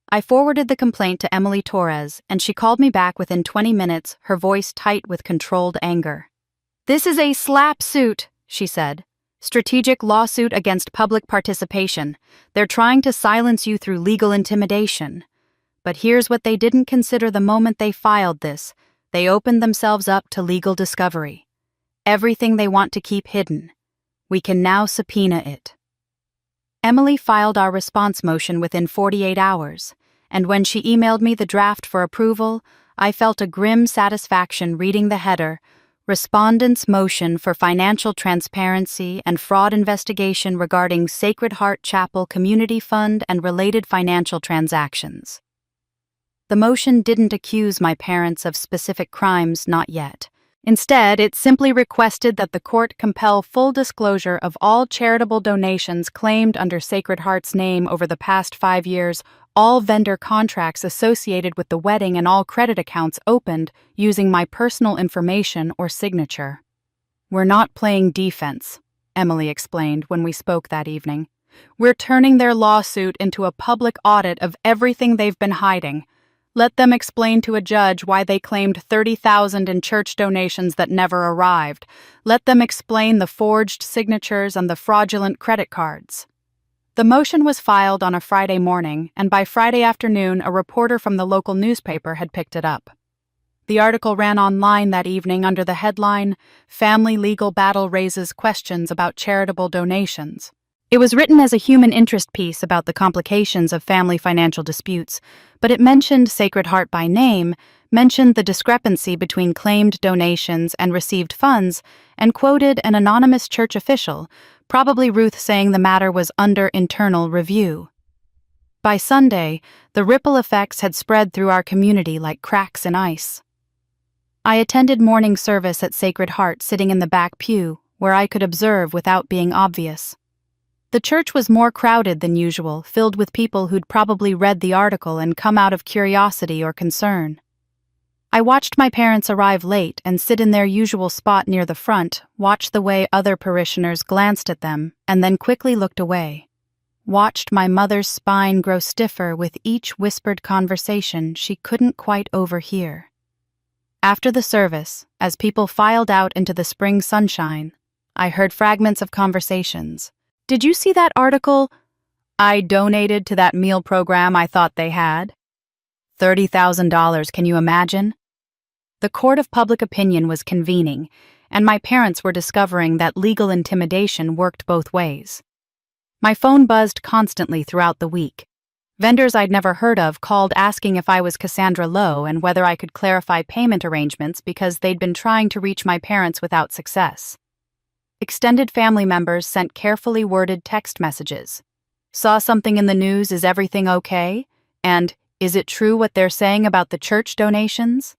Speaker 1: I forwarded the complaint to Emily Torres, and she called me back within 20 minutes, her voice tight with controlled anger. "This is a slap suit," she said. "Strategic lawsuit against public participation. They're trying to silence you through legal intimidation. But here's what they didn't consider the moment they filed this. They opened themselves up to legal discovery. Everything they want to keep hidden. We can now subpoena it. Emily filed our response motion within 48 hours, and when she emailed me the draft for approval, I felt a grim satisfaction reading the header, Respondent's Motion for Financial Transparency and Fraud Investigation Regarding Sacred Heart Chapel Community Fund and Related Financial Transactions. The motion didn't accuse my parents of specific crimes, not yet. Instead, it simply requested that the court compel full disclosure of all charitable donations claimed under Sacred Heart's name over the past 5 years, all vendor contracts associated with the wedding, and all credit accounts opened using my personal information or signature. "We're not playing defense," Emily explained when we spoke that evening. "We're turning their lawsuit into a public audit of everything they've been hiding. Let them explain to a judge why they claimed $30,000 in church donations that never arrived. Let them explain the forged signatures and the fraudulent credit cards." The motion was filed on a Friday morning, and by Friday afternoon, a reporter from the local newspaper had picked it up. The article ran online that evening under the headline, "Family Legal Battle Raises Questions About Charitable Donations." It was written as a human interest piece about the complications of family financial disputes, but it mentioned Sacred Heart by name, mentioned the discrepancy between claimed donations and received funds, and quoted an anonymous church official, probably Ruth, saying the matter was under internal review. By Sunday, the ripple effects had spread through our community like cracks in ice. I attended morning service at Sacred Heart, sitting in the back pew, where I could observe without being obvious. The church was more crowded than usual, filled with people who'd probably read the article and come out of curiosity or concern. I watched my parents arrive late and sit in their usual spot near the front, watched the way other parishioners glanced at them, and then quickly looked away. Watched my mother's spine grow stiffer with each whispered conversation she couldn't quite overhear. After the service, as people filed out into the spring sunshine, I heard fragments of conversations. "Did you see that article? I donated to that meal program I thought they had. $30,000, can you imagine?" The court of public opinion was convening, and my parents were discovering that legal intimidation worked both ways. My phone buzzed constantly throughout the week. Vendors I'd never heard of called asking if I was Cassandra Lowe and whether I could clarify payment arrangements because they'd been trying to reach my parents without success. Extended family members sent carefully worded text messages. "Saw something in the news, is everything okay?" And, "Is it true what they're saying about the church donations?"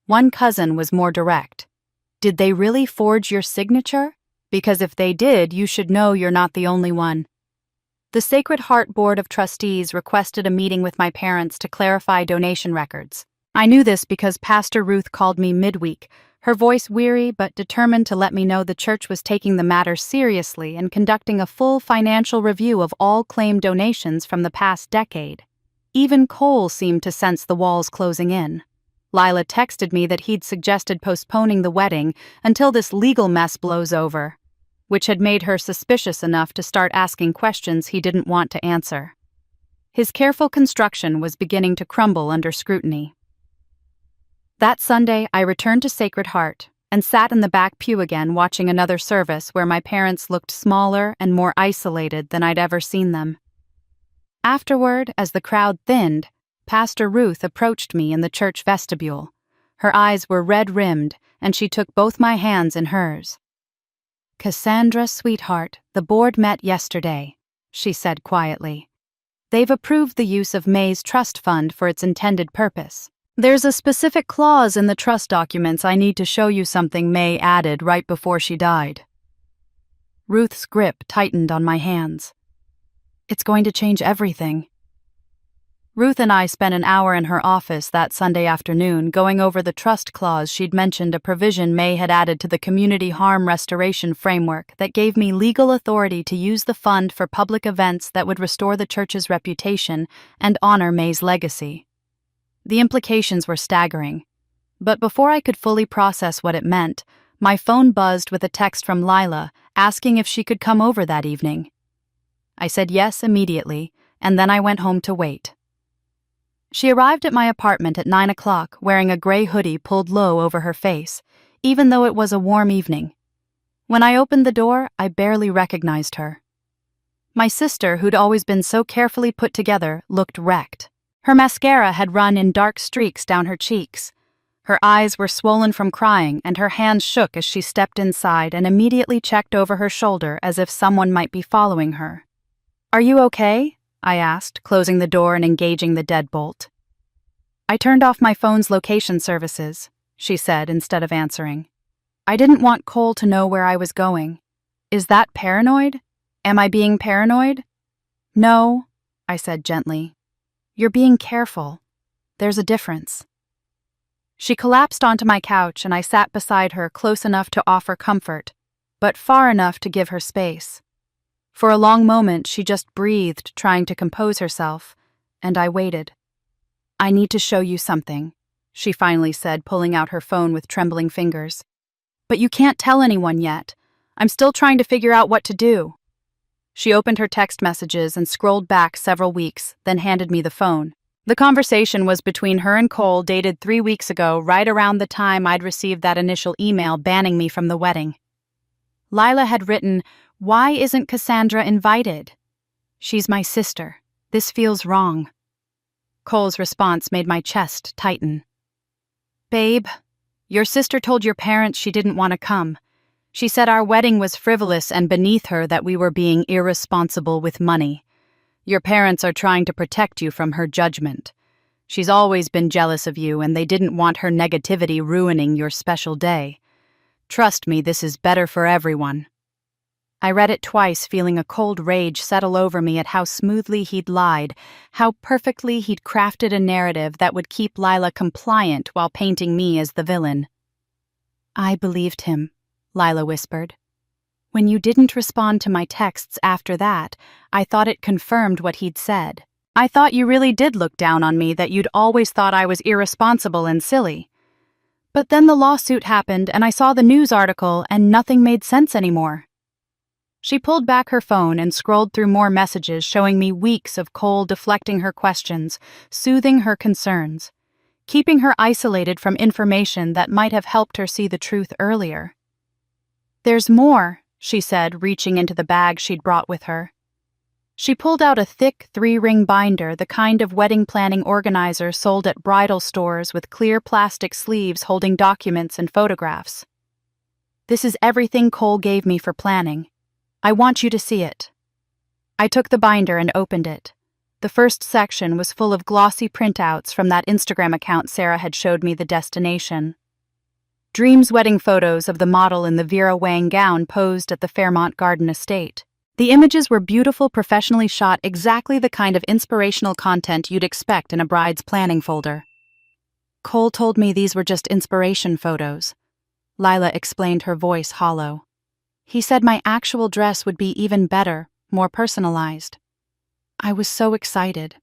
Speaker 1: One cousin was more direct. "Did they really forge your signature? Because if they did, you should know you're not the only one." The Sacred Heart Board of Trustees requested a meeting with my parents to clarify donation records. I knew this because Pastor Ruth called me midweek, her voice weary but determined to let me know the church was taking the matter seriously and conducting a full financial review of all claimed donations from the past decade. Even Cole seemed to sense the walls closing in. Lila texted me that he'd suggested postponing the wedding until this legal mess blows over, which had made her suspicious enough to start asking questions he didn't want to answer. His careful construction was beginning to crumble under scrutiny. That Sunday, I returned to Sacred Heart and sat in the back pew again watching another service where my parents looked smaller and more isolated than I'd ever seen them. Afterward, as the crowd thinned, Pastor Ruth approached me in the church vestibule. Her eyes were red-rimmed, and she took both my hands in hers. "Cassandra, sweetheart, the board met yesterday," she said quietly. "They've approved the use of May's trust fund for its intended purpose. There's a specific clause in the trust documents I need to show you, something May added right before she died." Ruth's grip tightened on my hands. "It's going to change everything." Ruth and I spent an hour in her office that Sunday afternoon going over the trust clause she'd mentioned, a provision May had added to the Community Harm Restoration Framework that gave me legal authority to use the fund for public events that would restore the church's reputation and honor May's legacy. The implications were staggering, but before I could fully process what it meant, my phone buzzed with a text from Lila asking if she could come over that evening. I said yes immediately, and then I went home to wait. She arrived at my apartment at 9 o'clock wearing a gray hoodie pulled low over her face, even though it was a warm evening. When I opened the door, I barely recognized her. My sister, who'd always been so carefully put together, looked wrecked. Her mascara had run in dark streaks down her cheeks. Her eyes were swollen from crying, and her hands shook as she stepped inside and immediately checked over her shoulder as if someone might be following her. "Are you okay?" I asked, closing the door and engaging the deadbolt. "I turned off my phone's location services," she said instead of answering. "I didn't want Cole to know where I was going. Is that paranoid? Am I being paranoid?" "No," I said gently. "You're being careful. There's a difference." She collapsed onto my couch and I sat beside her close enough to offer comfort, but far enough to give her space. For a long moment she just breathed, trying to compose herself, and I waited. "I need to show you something," she finally said, pulling out her phone with trembling fingers. "But you can't tell anyone yet. I'm still trying to figure out what to do." She opened her text messages and scrolled back several weeks, then handed me the phone. The conversation was between her and Cole, dated 3 weeks ago, right around the time I'd received that initial email banning me from the wedding. Lila had written, "Why isn't Cassandra invited? She's my sister. This feels wrong." Cole's response made my chest tighten. "Babe, your sister told your parents she didn't want to come. She said our wedding was frivolous and beneath her, that we were being irresponsible with money. Your parents are trying to protect you from her judgment. She's always been jealous of you, and they didn't want her negativity ruining your special day. Trust me, this is better for everyone." I read it twice, feeling a cold rage settle over me at how smoothly he'd lied, how perfectly he'd crafted a narrative that would keep Lila compliant while painting me as the villain. "I believed him," Lila whispered. "When you didn't respond to my texts after that, I thought it confirmed what he'd said. I thought you really did look down on me, that you'd always thought I was irresponsible and silly. But then the lawsuit happened and I saw the news article and nothing made sense anymore." She pulled back her phone and scrolled through more messages, showing me weeks of Cole deflecting her questions, soothing her concerns, keeping her isolated from information that might have helped her see the truth earlier. "There's more," she said, reaching into the bag she'd brought with her. She pulled out a thick 3-ring binder, the kind of wedding planning organizer sold at bridal stores, with clear plastic sleeves holding documents and photographs. "This is everything Cole gave me for planning. I want you to see it." I took the binder and opened it. The first section was full of glossy printouts from that Instagram account Sarah had showed me the destination. Dream's wedding photos of the model in the Vera Wang gown posed at the Fairmont Garden Estate. The images were beautiful, professionally shot, exactly the kind of inspirational content you'd expect in a bride's planning folder. "Cole told me these were just inspiration photos." Lila explained, her voice hollow. "He said my actual dress would be even better, more personalized." I was so excited.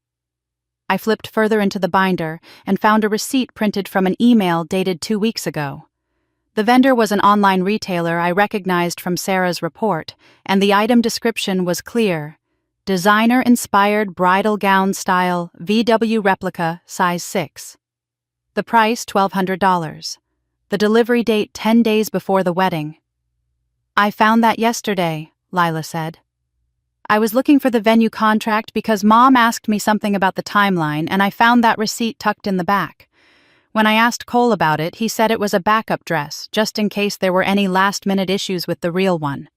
Speaker 1: I flipped further into the binder and found a receipt printed from an email dated 2 weeks ago. The vendor was an online retailer I recognized from Sarah's report, and the item description was clear: designer-inspired bridal gown style, VW replica, size 6. The price, $1,200. The delivery date 10 days before the wedding. "I found that yesterday," Lila said. "I was looking for the venue contract because Mom asked me something about the timeline, and I found that receipt tucked in the back. When I asked Cole about it, he said it was a backup dress, just in case there were any last-minute issues with the real one.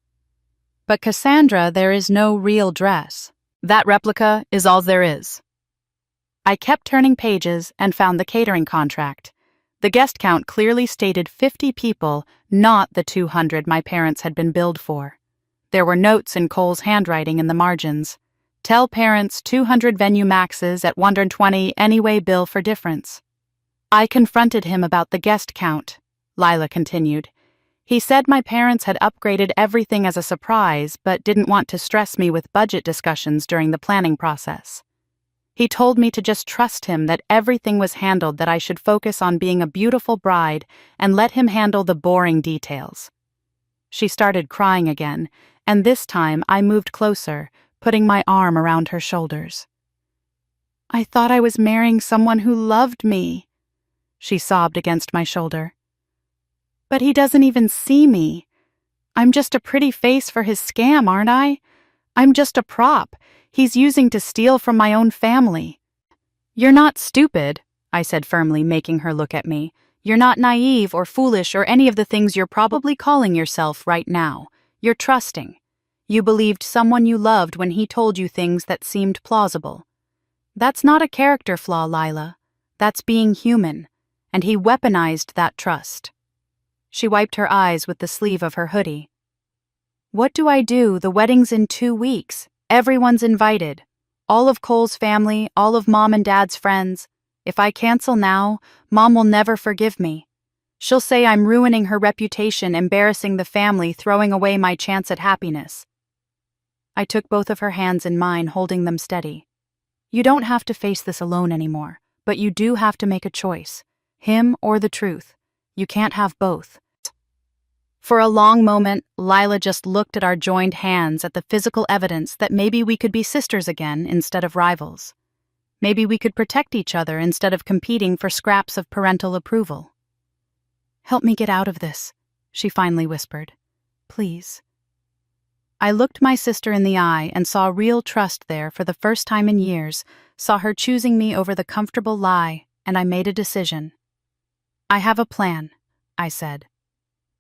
Speaker 1: But Cassandra, there is no real dress. That replica is all there is." I kept turning pages and found the catering contract. The guest count clearly stated 50 people, not the 200 my parents had been billed for. There were notes in Cole's handwriting in the margins. "Tell parents 200 venue maxes at $120 anyway, bill for difference." I confronted him about the guest count, Lila continued. "He said my parents had upgraded everything as a surprise, but didn't want to stress me with budget discussions during the planning process. He told me to just trust him, that everything was handled, that I should focus on being a beautiful bride and let him handle the boring details." She started crying again, and this time I moved closer, putting my arm around her shoulders. I thought I was marrying someone who loved me, she sobbed against my shoulder. But he doesn't even see me. I'm just a pretty face for his scam, aren't I? I'm just a prop he's using to steal from my own family. You're not stupid, I said firmly, making her look at me. You're not naive or foolish or any of the things you're probably calling yourself right now. You're trusting. You believed someone you loved when he told you things that seemed plausible. That's not a character flaw, Lila. That's being human. And he weaponized that trust. She wiped her eyes with the sleeve of her hoodie. What do I do? The wedding's in 2 weeks. Everyone's invited. All of Cole's family, all of Mom and Dad's friends. If I cancel now, Mom will never forgive me. She'll say I'm ruining her reputation, embarrassing the family, throwing away my chance at happiness. I took both of her hands in mine, holding them steady. You don't have to face this alone anymore, but you do have to make a choice. Him or the truth. You can't have both. For a long moment, Lila just looked at our joined hands, at the physical evidence that maybe we could be sisters again instead of rivals. Maybe we could protect each other instead of competing for scraps of parental approval. Help me get out of this, she finally whispered. Please. I looked my sister in the eye and saw real trust there for the first time in years, saw her choosing me over the comfortable lie, and I made a decision. I have a plan, I said.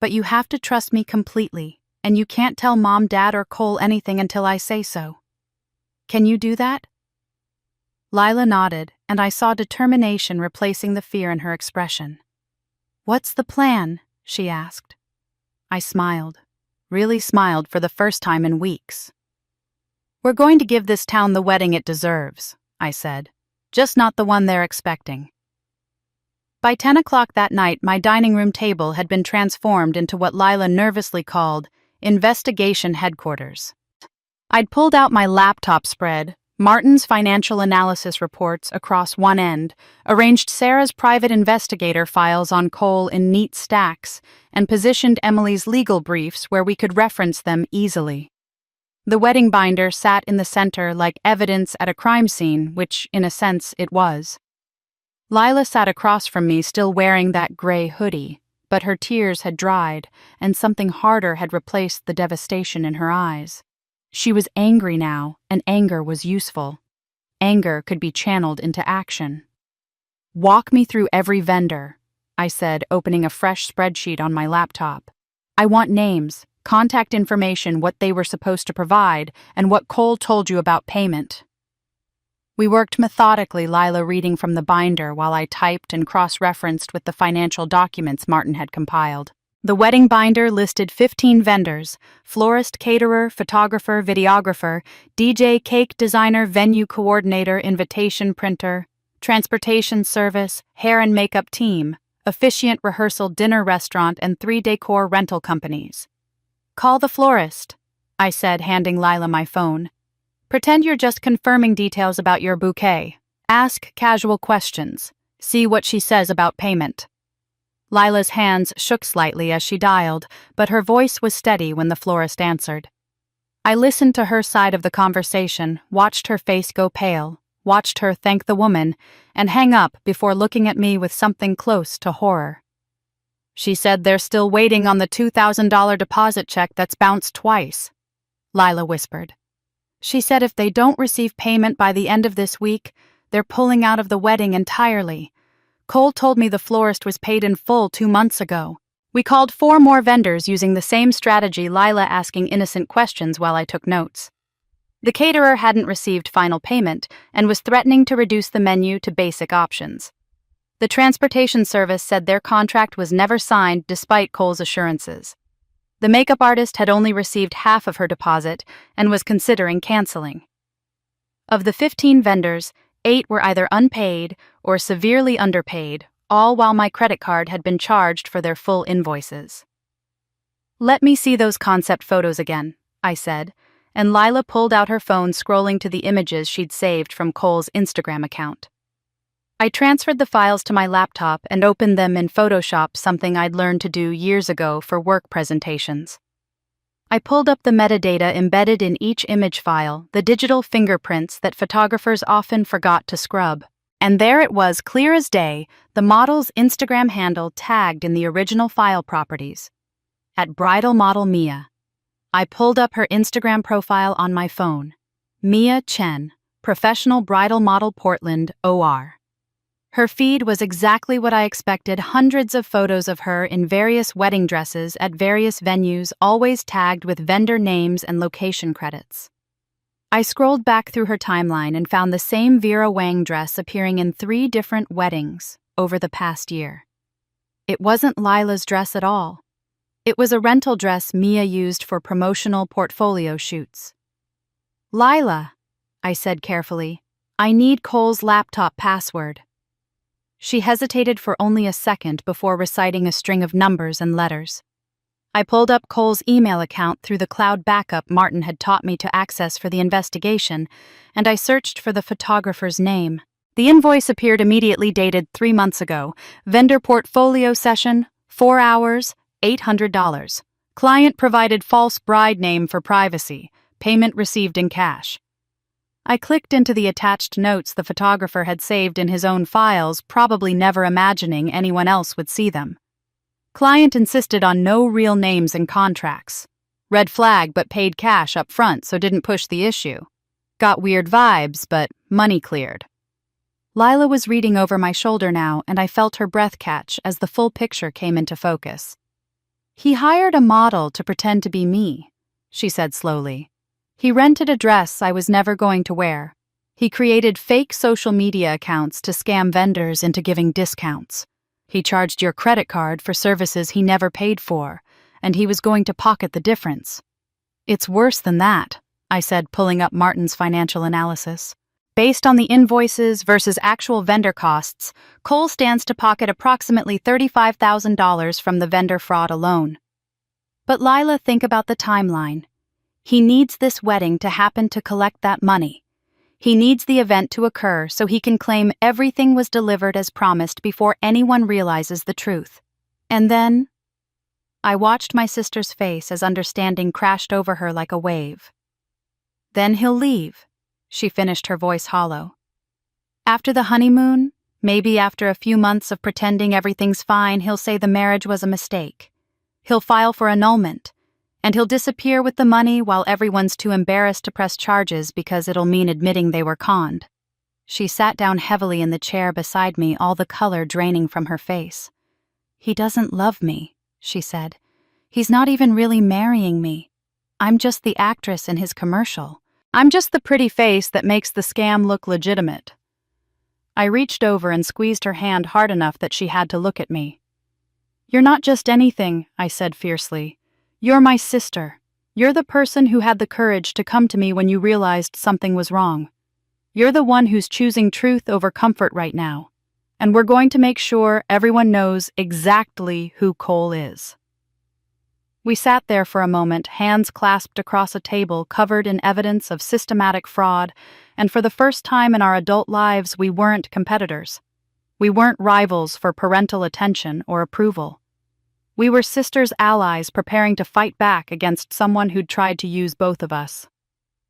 Speaker 1: But you have to trust me completely, and you can't tell Mom, Dad, or Cole anything until I say so. Can you do that? Lila nodded, and I saw determination replacing the fear in her expression. What's the plan? She asked. I smiled, really smiled for the first time in weeks. We're going to give this town the wedding it deserves, I said, just not the one they're expecting. By 10 o'clock that night, my dining room table had been transformed into what Lila nervously called investigation headquarters. I'd pulled out my laptop spread, Martin's financial analysis reports across one end, arranged Sarah's private investigator files on Cole in neat stacks, and positioned Emily's legal briefs where we could reference them easily. The wedding binder sat in the center like evidence at a crime scene, which, in a sense, it was. Lila sat across from me, still wearing that gray hoodie, but her tears had dried, and something harder had replaced the devastation in her eyes. She was angry now, and anger was useful. Anger could be channeled into action. Walk me through every vendor, I said, opening a fresh spreadsheet on my laptop. I want names, contact information, what they were supposed to provide, and what Cole told you about payment. We worked methodically, Lila reading from the binder while I typed and cross-referenced with the financial documents Martin had compiled. The wedding binder listed 15 vendors: florist, caterer, photographer, videographer, DJ, cake designer, venue coordinator, invitation printer, transportation service, hair and makeup team, officiant, rehearsal, dinner restaurant, and 3 decor rental companies. Call the florist, I said, handing Lila my phone. Pretend you're just confirming details about your bouquet. Ask casual questions. See what she says about payment. Lila's hands shook slightly as she dialed, but her voice was steady when the florist answered. I listened to her side of the conversation, watched her face go pale, watched her thank the woman, and hang up before looking at me with something close to horror. She said they're still waiting on the $2,000 deposit check that's bounced twice, Lila whispered. She said if they don't receive payment by the end of this week, they're pulling out of the wedding entirely. Cole told me the florist was paid in full 2 months ago. We called 4 more vendors using the same strategy, Lila asking innocent questions while I took notes. The caterer hadn't received final payment and was threatening to reduce the menu to basic options. The transportation service said their contract was never signed despite Cole's assurances. The makeup artist had only received half of her deposit and was considering canceling. Of the 15 vendors, 8 were either unpaid or severely underpaid, all while my credit card had been charged for their full invoices. Let me see those concept photos again, I said, and Lila pulled out her phone, scrolling to the images she'd saved from Cole's Instagram account. I transferred the files to my laptop and opened them in Photoshop, something I'd learned to do years ago for work presentations. I pulled up the metadata embedded in each image file, the digital fingerprints that photographers often forgot to scrub. And there it was, clear as day, the model's Instagram handle tagged in the original file properties. At Bridal Model Mia. I pulled up her Instagram profile on my phone. Mia Chen, Professional Bridal Model Portland, OR. Her feed was exactly what I expected, hundreds of photos of her in various wedding dresses at various venues, always tagged with vendor names and location credits. I scrolled back through her timeline and found the same Vera Wang dress appearing in 3 different weddings over the past year. It wasn't Lila's dress at all. It was a rental dress Mia used for promotional portfolio shoots. "Lila," I said carefully, "I need Cole's laptop password." She hesitated for only a second before reciting a string of numbers and letters. I pulled up Cole's email account through the cloud backup Martin had taught me to access for the investigation, and I searched for the photographer's name. The invoice appeared immediately, dated 3 months ago. Vendor portfolio session, 4 hours, $800. Client provided false bride name for privacy. Payment received in cash. I clicked into the attached notes the photographer had saved in his own files, probably never imagining anyone else would see them. Client insisted on no real names and contracts. Red flag, but paid cash up front, so didn't push the issue. Got weird vibes, but money cleared. Lila was reading over my shoulder now, and I felt her breath catch as the full picture came into focus. "He hired a model to pretend to be me," she said slowly. "He rented a dress I was never going to wear. He created fake social media accounts to scam vendors into giving discounts. He charged your credit card for services he never paid for, and he was going to pocket the difference." "It's worse than that," I said, pulling up Martin's financial analysis. "Based on the invoices versus actual vendor costs, Cole stands to pocket approximately $35,000 from the vendor fraud alone." "But Lila, think about the timeline. He needs this wedding to happen to collect that money. He needs the event to occur so he can claim everything was delivered as promised before anyone realizes the truth. And then..." I watched my sister's face as understanding crashed over her like a wave. "Then he'll leave," she finished, her voice hollow. "After the honeymoon, maybe after a few months of pretending everything's fine, he'll say the marriage was a mistake. He'll file for annulment, and he'll disappear with the money while everyone's too embarrassed to press charges because it'll mean admitting they were conned." She sat down heavily in the chair beside me, all the color draining from her face. "He doesn't love me," she said. "He's not even really marrying me. I'm just the actress in his commercial. I'm just the pretty face that makes the scam look legitimate." I reached over and squeezed her hand hard enough that she had to look at me. "You're not just anything," I said fiercely. "You're my sister. You're the person who had the courage to come to me when you realized something was wrong. You're the one who's choosing truth over comfort right now. And we're going to make sure everyone knows exactly who Cole is." We sat there for a moment, hands clasped across a table covered in evidence of systematic fraud, and for the first time in our adult lives, we weren't competitors. We weren't rivals for parental attention or approval. We were sisters' allies preparing to fight back against someone who'd tried to use both of us.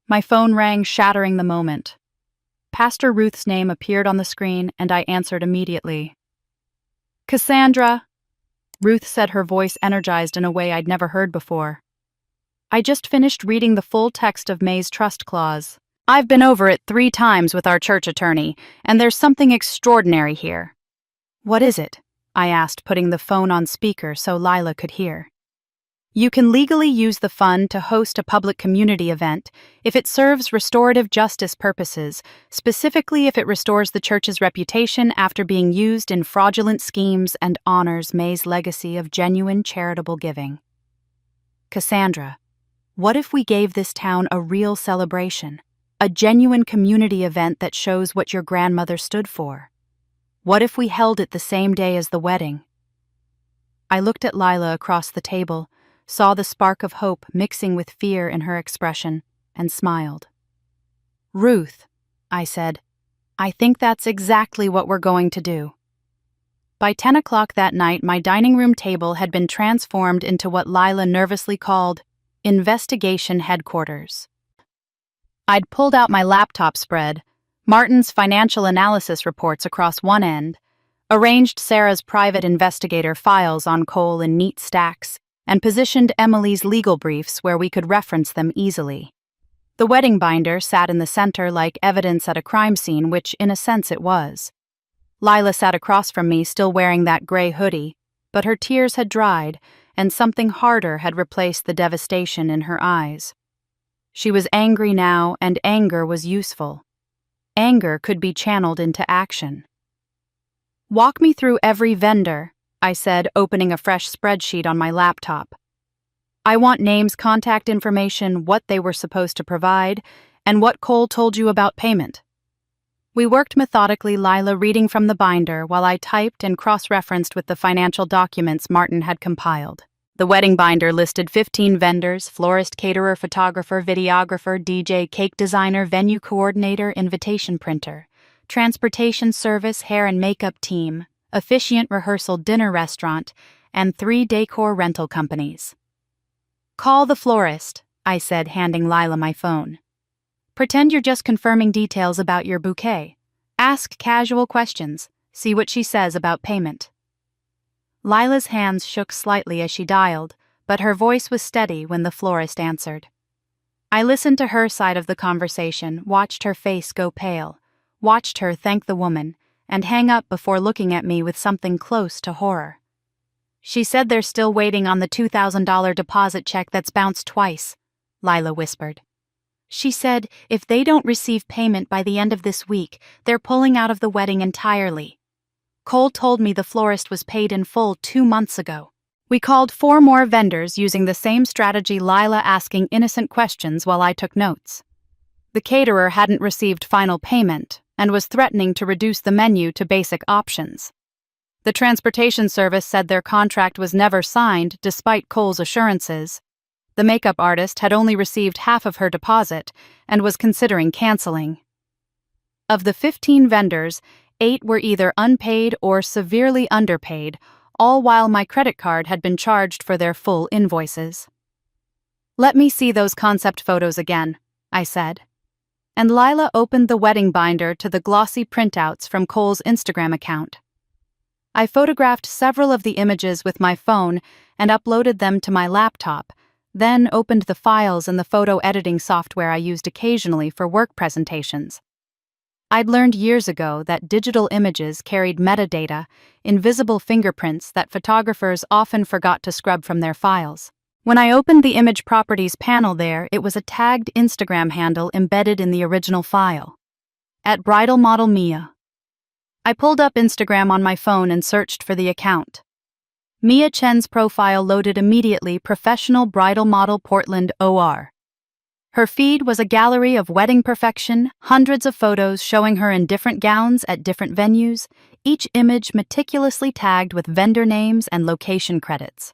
Speaker 1: My phone rang, shattering the moment. Pastor Ruth's name appeared on the screen, and I answered immediately. "Cassandra," Ruth said, her voice energized in a way I'd never heard before. "I just finished reading the full text of May's trust clause. I've been over it 3 times with our church attorney, and there's something extraordinary here." "What is it?" I asked, putting the phone on speaker so Lila could hear. "You can legally use the fund to host a public community event if it serves restorative justice purposes, specifically if it restores the church's reputation after being used in fraudulent schemes and honors May's legacy of genuine charitable giving." "Cassandra, what if we gave this town a real celebration, a genuine community event that shows what your grandmother stood for? What if we held it the same day as the wedding?" I looked at Lila across the table, saw the spark of hope mixing with fear in her expression, and smiled. "Ruth," I said, "I think that's exactly what we're going to do." By 10 o'clock that night, my dining room table had been transformed into what Lila nervously called Investigation Headquarters. I'd pulled out my laptop spread, Martin's financial analysis reports across one end, arranged Sarah's private investigator files on Cole in neat stacks, and positioned Emily's legal briefs where we could reference them easily. The wedding binder sat in the center like evidence at a crime scene, which in a sense it was. Lila sat across from me, still wearing that gray hoodie, but her tears had dried, and something harder had replaced the devastation in her eyes. She was angry now, and anger was useful. Anger could be channeled into action. "Walk me through every vendor," I said, opening a fresh spreadsheet on my laptop. "I want names, contact information, what they were supposed to provide, and what Cole told you about payment." We worked methodically, Lila reading from the binder while I typed and cross-referenced with the financial documents Martin had compiled. The wedding binder listed 15 vendors: florist, caterer, photographer, videographer, DJ, cake designer, venue coordinator, invitation printer, transportation service, hair and makeup team, officiant, rehearsal, dinner restaurant, and 3 decor rental companies. "Call the florist," I said, handing Lila my phone. "Pretend you're just confirming details about your bouquet. Ask casual questions. See what she says about payment." Lila's hands shook slightly as she dialed, but her voice was steady when the florist answered. I listened to her side of the conversation, watched her face go pale, watched her thank the woman, and hang up before looking at me with something close to horror. "She said they're still waiting on the $2,000 deposit check that's bounced twice," Lila whispered. "She said if they don't receive payment by the end of this week, they're pulling out of the wedding entirely. Cole told me the florist was paid in full 2 months ago." We called 4 more vendors using the same strategy, Lila asking innocent questions while I took notes. The caterer hadn't received final payment and was threatening to reduce the menu to basic options. The transportation service said their contract was never signed despite Cole's assurances. The makeup artist had only received half of her deposit and was considering canceling. Of the 15 vendors, 8 were either unpaid or severely underpaid, all while my credit card had been charged for their full invoices. "Let me see those concept photos again," I said. And Lila opened the wedding binder to the glossy printouts from Cole's Instagram account. I photographed several of the images with my phone and uploaded them to my laptop, then opened the files in the photo editing software I used occasionally for work presentations. I'd learned years ago that digital images carried metadata, invisible fingerprints that photographers often forgot to scrub from their files. When I opened the image properties panel there, it was a tagged Instagram handle embedded in the original file. At Bridal Model Mia. I pulled up Instagram on my phone and searched for the account. Mia Chen's profile loaded immediately: Professional Bridal Model Portland OR. Her feed was a gallery of wedding perfection, hundreds of photos showing her in different gowns at different venues, each image meticulously tagged with vendor names and location credits.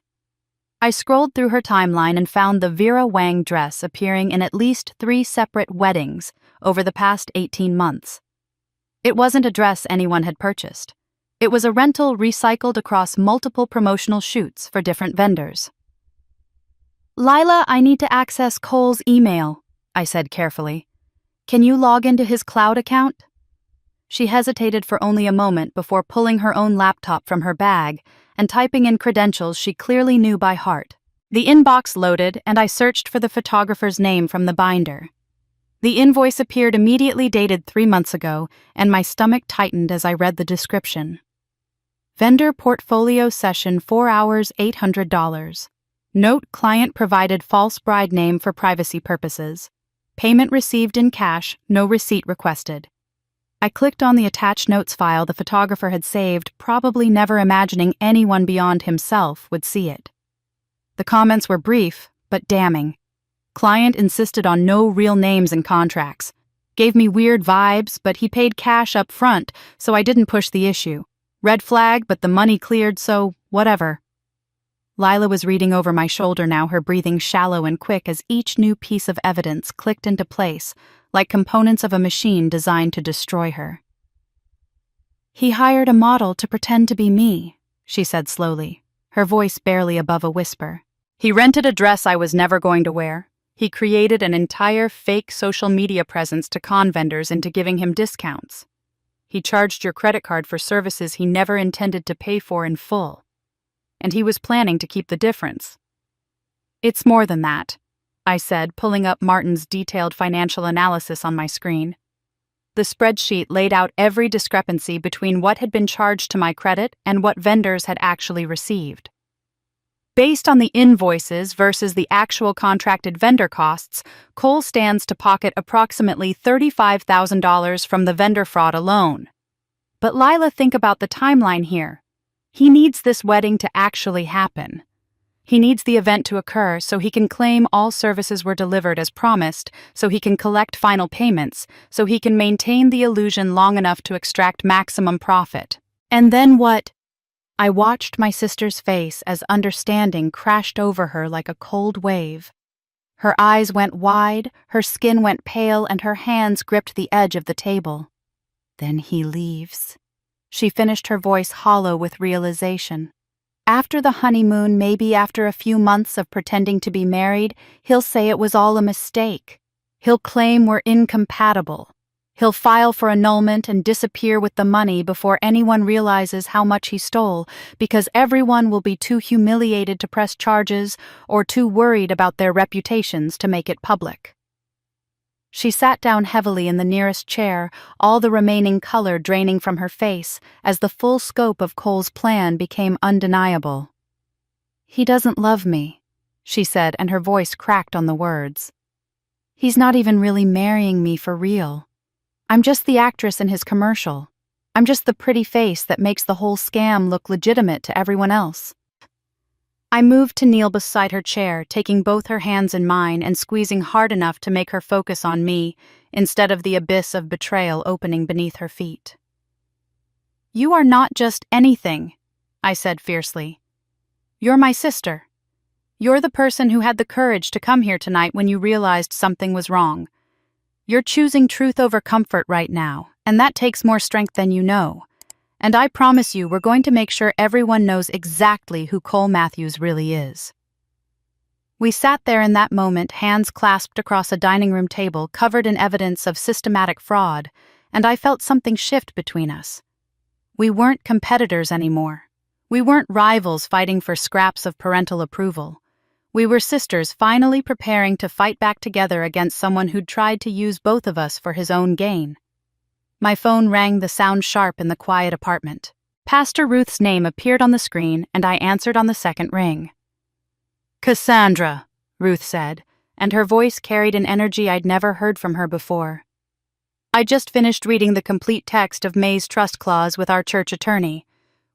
Speaker 1: I scrolled through her timeline and found the Vera Wang dress appearing in at least 3 separate weddings over the past 18 months. It wasn't a dress anyone had purchased. It was a rental recycled across multiple promotional shoots for different vendors. "Lila, I need to access Cole's email," I said carefully. "Can you log into his cloud account?" She hesitated for only a moment before pulling her own laptop from her bag and typing in credentials she clearly knew by heart. The inbox loaded, and I searched for the photographer's name from the binder. The invoice appeared immediately, dated 3 months ago, and my stomach tightened as I read the description. Vendor portfolio session, 4 hours, $800. Note: client provided false bride name for privacy purposes. Payment received in cash, no receipt requested. I clicked on the attached notes file the photographer had saved, probably never imagining anyone beyond himself would see it. The comments were brief, but damning. Client insisted on no real names in contracts. Gave me weird vibes, but he paid cash up front, so I didn't push the issue. Red flag, but the money cleared, so whatever. Lila was reading over my shoulder now, her breathing shallow and quick as each new piece of evidence clicked into place, like components of a machine designed to destroy her. "He hired a model to pretend to be me," she said slowly, her voice barely above a whisper. He rented a dress I was never going to wear. He created an entire fake social media presence to con vendors into giving him discounts. He charged your credit card for services he never intended to pay for in full. And he was planning to keep the difference. It's more than that, I said, pulling up Martin's detailed financial analysis on my screen. The spreadsheet laid out every discrepancy between what had been charged to my credit and what vendors had actually received. Based on the invoices versus the actual contracted vendor costs, Cole stands to pocket approximately $35,000 from the vendor fraud alone. But Lila, think about the timeline here. He needs this wedding to actually happen. He needs the event to occur so he can claim all services were delivered as promised, so he can collect final payments, so he can maintain the illusion long enough to extract maximum profit. And then what? I watched my sister's face as understanding crashed over her like a cold wave. Her eyes went wide, her skin went pale, and her hands gripped the edge of the table. Then he leaves. She finished, her voice hollow with realization. After the honeymoon, maybe after a few months of pretending to be married, he'll say it was all a mistake. He'll claim we're incompatible. He'll file for annulment and disappear with the money before anyone realizes how much he stole, because everyone will be too humiliated to press charges or too worried about their reputations to make it public. She sat down heavily in the nearest chair, all the remaining color draining from her face as the full scope of Cole's plan became undeniable. "He doesn't love me," she said, and her voice cracked on the words. "He's not even really marrying me for real. I'm just the actress in his commercial. I'm just the pretty face that makes the whole scam look legitimate to everyone else." I moved to kneel beside her chair, taking both her hands in mine and squeezing hard enough to make her focus on me, instead of the abyss of betrayal opening beneath her feet. "You are not just anything," I said fiercely. "You're my sister. You're the person who had the courage to come here tonight when you realized something was wrong. You're choosing truth over comfort right now, and that takes more strength than you know. And I promise you we're going to make sure everyone knows exactly who Cole Matthews really is." We sat there in that moment, hands clasped across a dining room table covered in evidence of systematic fraud, and I felt something shift between us. We weren't competitors anymore. We weren't rivals fighting for scraps of parental approval. We were sisters finally preparing to fight back together against someone who'd tried to use both of us for his own gain. My phone rang, the sound sharp in the quiet apartment. Pastor Ruth's name appeared on the screen, and I answered on the second ring. "Cassandra," Ruth said, and her voice carried an energy I'd never heard from her before. "I just finished reading the complete text of May's trust clause with our church attorney.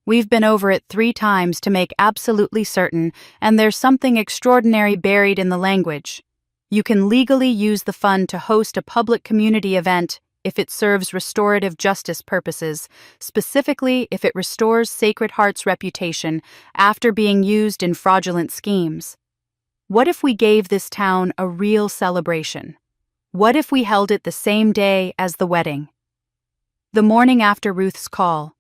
Speaker 1: We've been over it 3 times to make absolutely certain, and there's something extraordinary buried in the language. You can legally use the fund to host a public community event if it serves restorative justice purposes, specifically if it restores Sacred Heart's reputation after being used in fraudulent schemes. What if we gave this town a real celebration? What if we held it the same day as the wedding?" The morning after Ruth's call,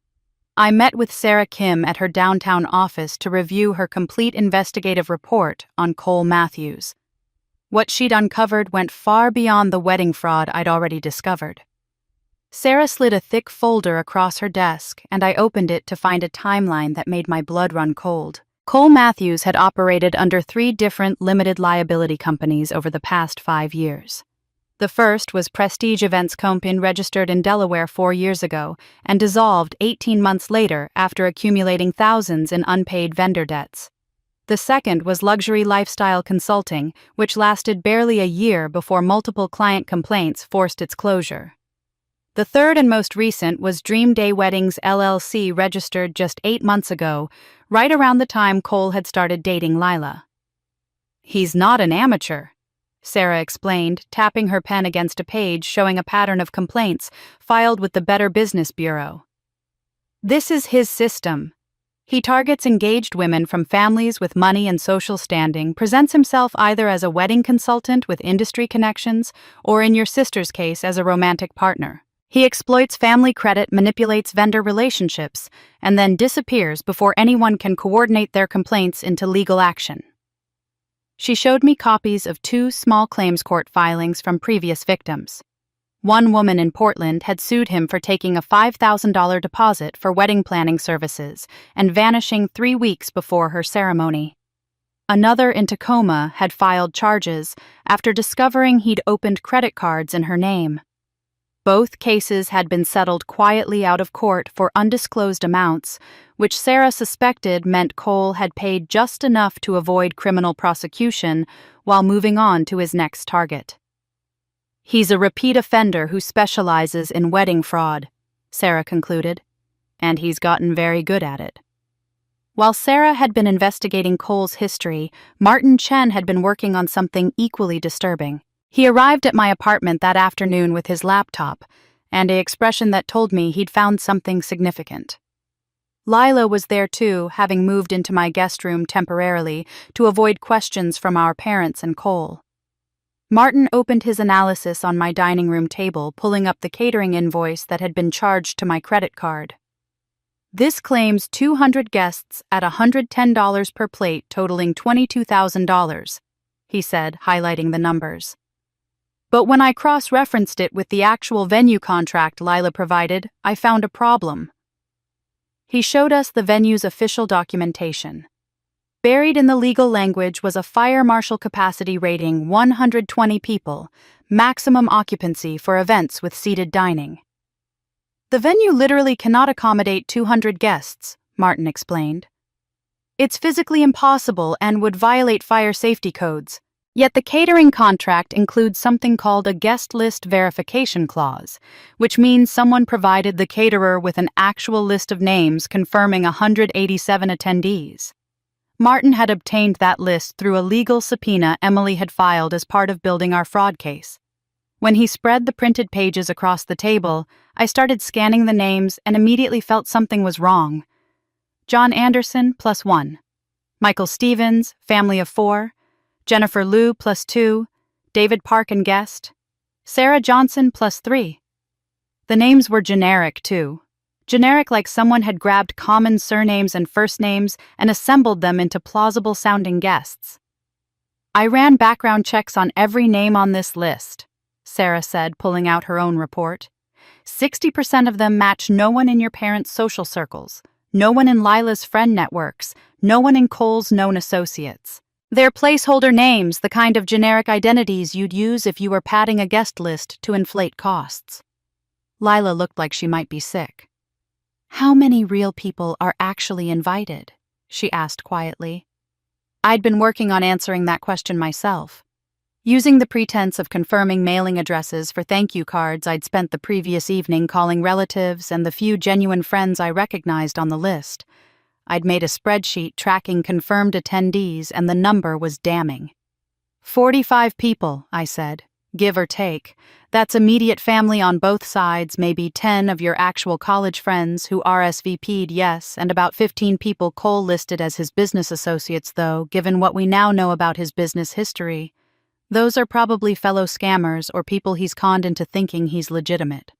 Speaker 1: I met with Sarah Kim at her downtown office to review her complete investigative report on Cole Matthews. What she'd uncovered went far beyond the wedding fraud I'd already discovered. Sarah slid a thick folder across her desk, and I opened it to find a timeline that made my blood run cold. Cole Matthews had operated under 3 different limited liability companies over the past 5 years. The first was Prestige Events Company, registered in Delaware 4 years ago and dissolved 18 months later after accumulating thousands in unpaid vendor debts. The second was Luxury Lifestyle Consulting, which lasted barely a year before multiple client complaints forced its closure. The third and most recent was Dream Day Weddings LLC, registered just 8 months ago, right around the time Cole had started dating Lila. "He's not an amateur," Sarah explained, tapping her pen against a page showing a pattern of complaints filed with the Better Business Bureau. "This is his system. He targets engaged women from families with money and social standing, presents himself either as a wedding consultant with industry connections or, in your sister's case, as a romantic partner. He exploits family credit, manipulates vendor relationships, and then disappears before anyone can coordinate their complaints into legal action." She showed me copies of 2 small claims court filings from previous victims. One woman in Portland had sued him for taking a $5,000 deposit for wedding planning services and vanishing 3 weeks before her ceremony. Another in Tacoma had filed charges after discovering he'd opened credit cards in her name. Both cases had been settled quietly out of court for undisclosed amounts, which Sarah suspected meant Cole had paid just enough to avoid criminal prosecution while moving on to his next target. "He's a repeat offender who specializes in wedding fraud," Sarah concluded, "and he's gotten very good at it." While Sarah had been investigating Cole's history, Martin Chen had been working on something equally disturbing. He arrived at my apartment that afternoon with his laptop, and an expression that told me he'd found something significant. Lila was there too, having moved into my guest room temporarily to avoid questions from our parents and Cole. Martin opened his analysis on my dining room table, pulling up the catering invoice that had been charged to my credit card. "This claims 200 guests at $110 per plate, totaling $22,000, he said, highlighting the numbers. But when I cross-referenced it with the actual venue contract Lila provided, I found a problem. He showed us the venue's official documentation. Buried in the legal language was a fire marshal capacity rating 120 people, maximum occupancy for events with seated dining. "The venue literally cannot accommodate 200 guests, Martin explained. "It's physically impossible and would violate fire safety codes. Yet the catering contract includes something called a guest list verification clause, which means someone provided the caterer with an actual list of names confirming 187 attendees. Martin had obtained that list through a legal subpoena Emily had filed as part of building our fraud case. When he spread the printed pages across the table, I started scanning the names and immediately felt something was wrong. John Anderson, +1. Michael Stevens, family of 4. Jennifer Liu, +2. David Parkin guest. Sarah Johnson, +3. The names were generic, too. Generic like someone had grabbed common surnames and first names and assembled them into plausible-sounding guests. "I ran background checks on every name on this list," Sarah said, pulling out her own report. 60% of them match no one in your parents' social circles, no one in Lila's friend networks, no one in Cole's known associates. They're placeholder names, the kind of generic identities you'd use if you were padding a guest list to inflate costs." Lila looked like she might be sick. "How many real people are actually invited?" she asked quietly. I'd been working on answering that question myself. Using the pretense of confirming mailing addresses for thank you cards I'd spent the previous evening calling relatives and the few genuine friends I recognized on the list, I'd made a spreadsheet tracking confirmed attendees, and the number was damning. 45 people, I said, give or take. That's immediate family on both sides, maybe 10 of your actual college friends who RSVP'd yes, and about 15 people Cole listed as his business associates, though, given what we now know about his business history. Those are probably fellow scammers or people he's conned into thinking he's legitimate.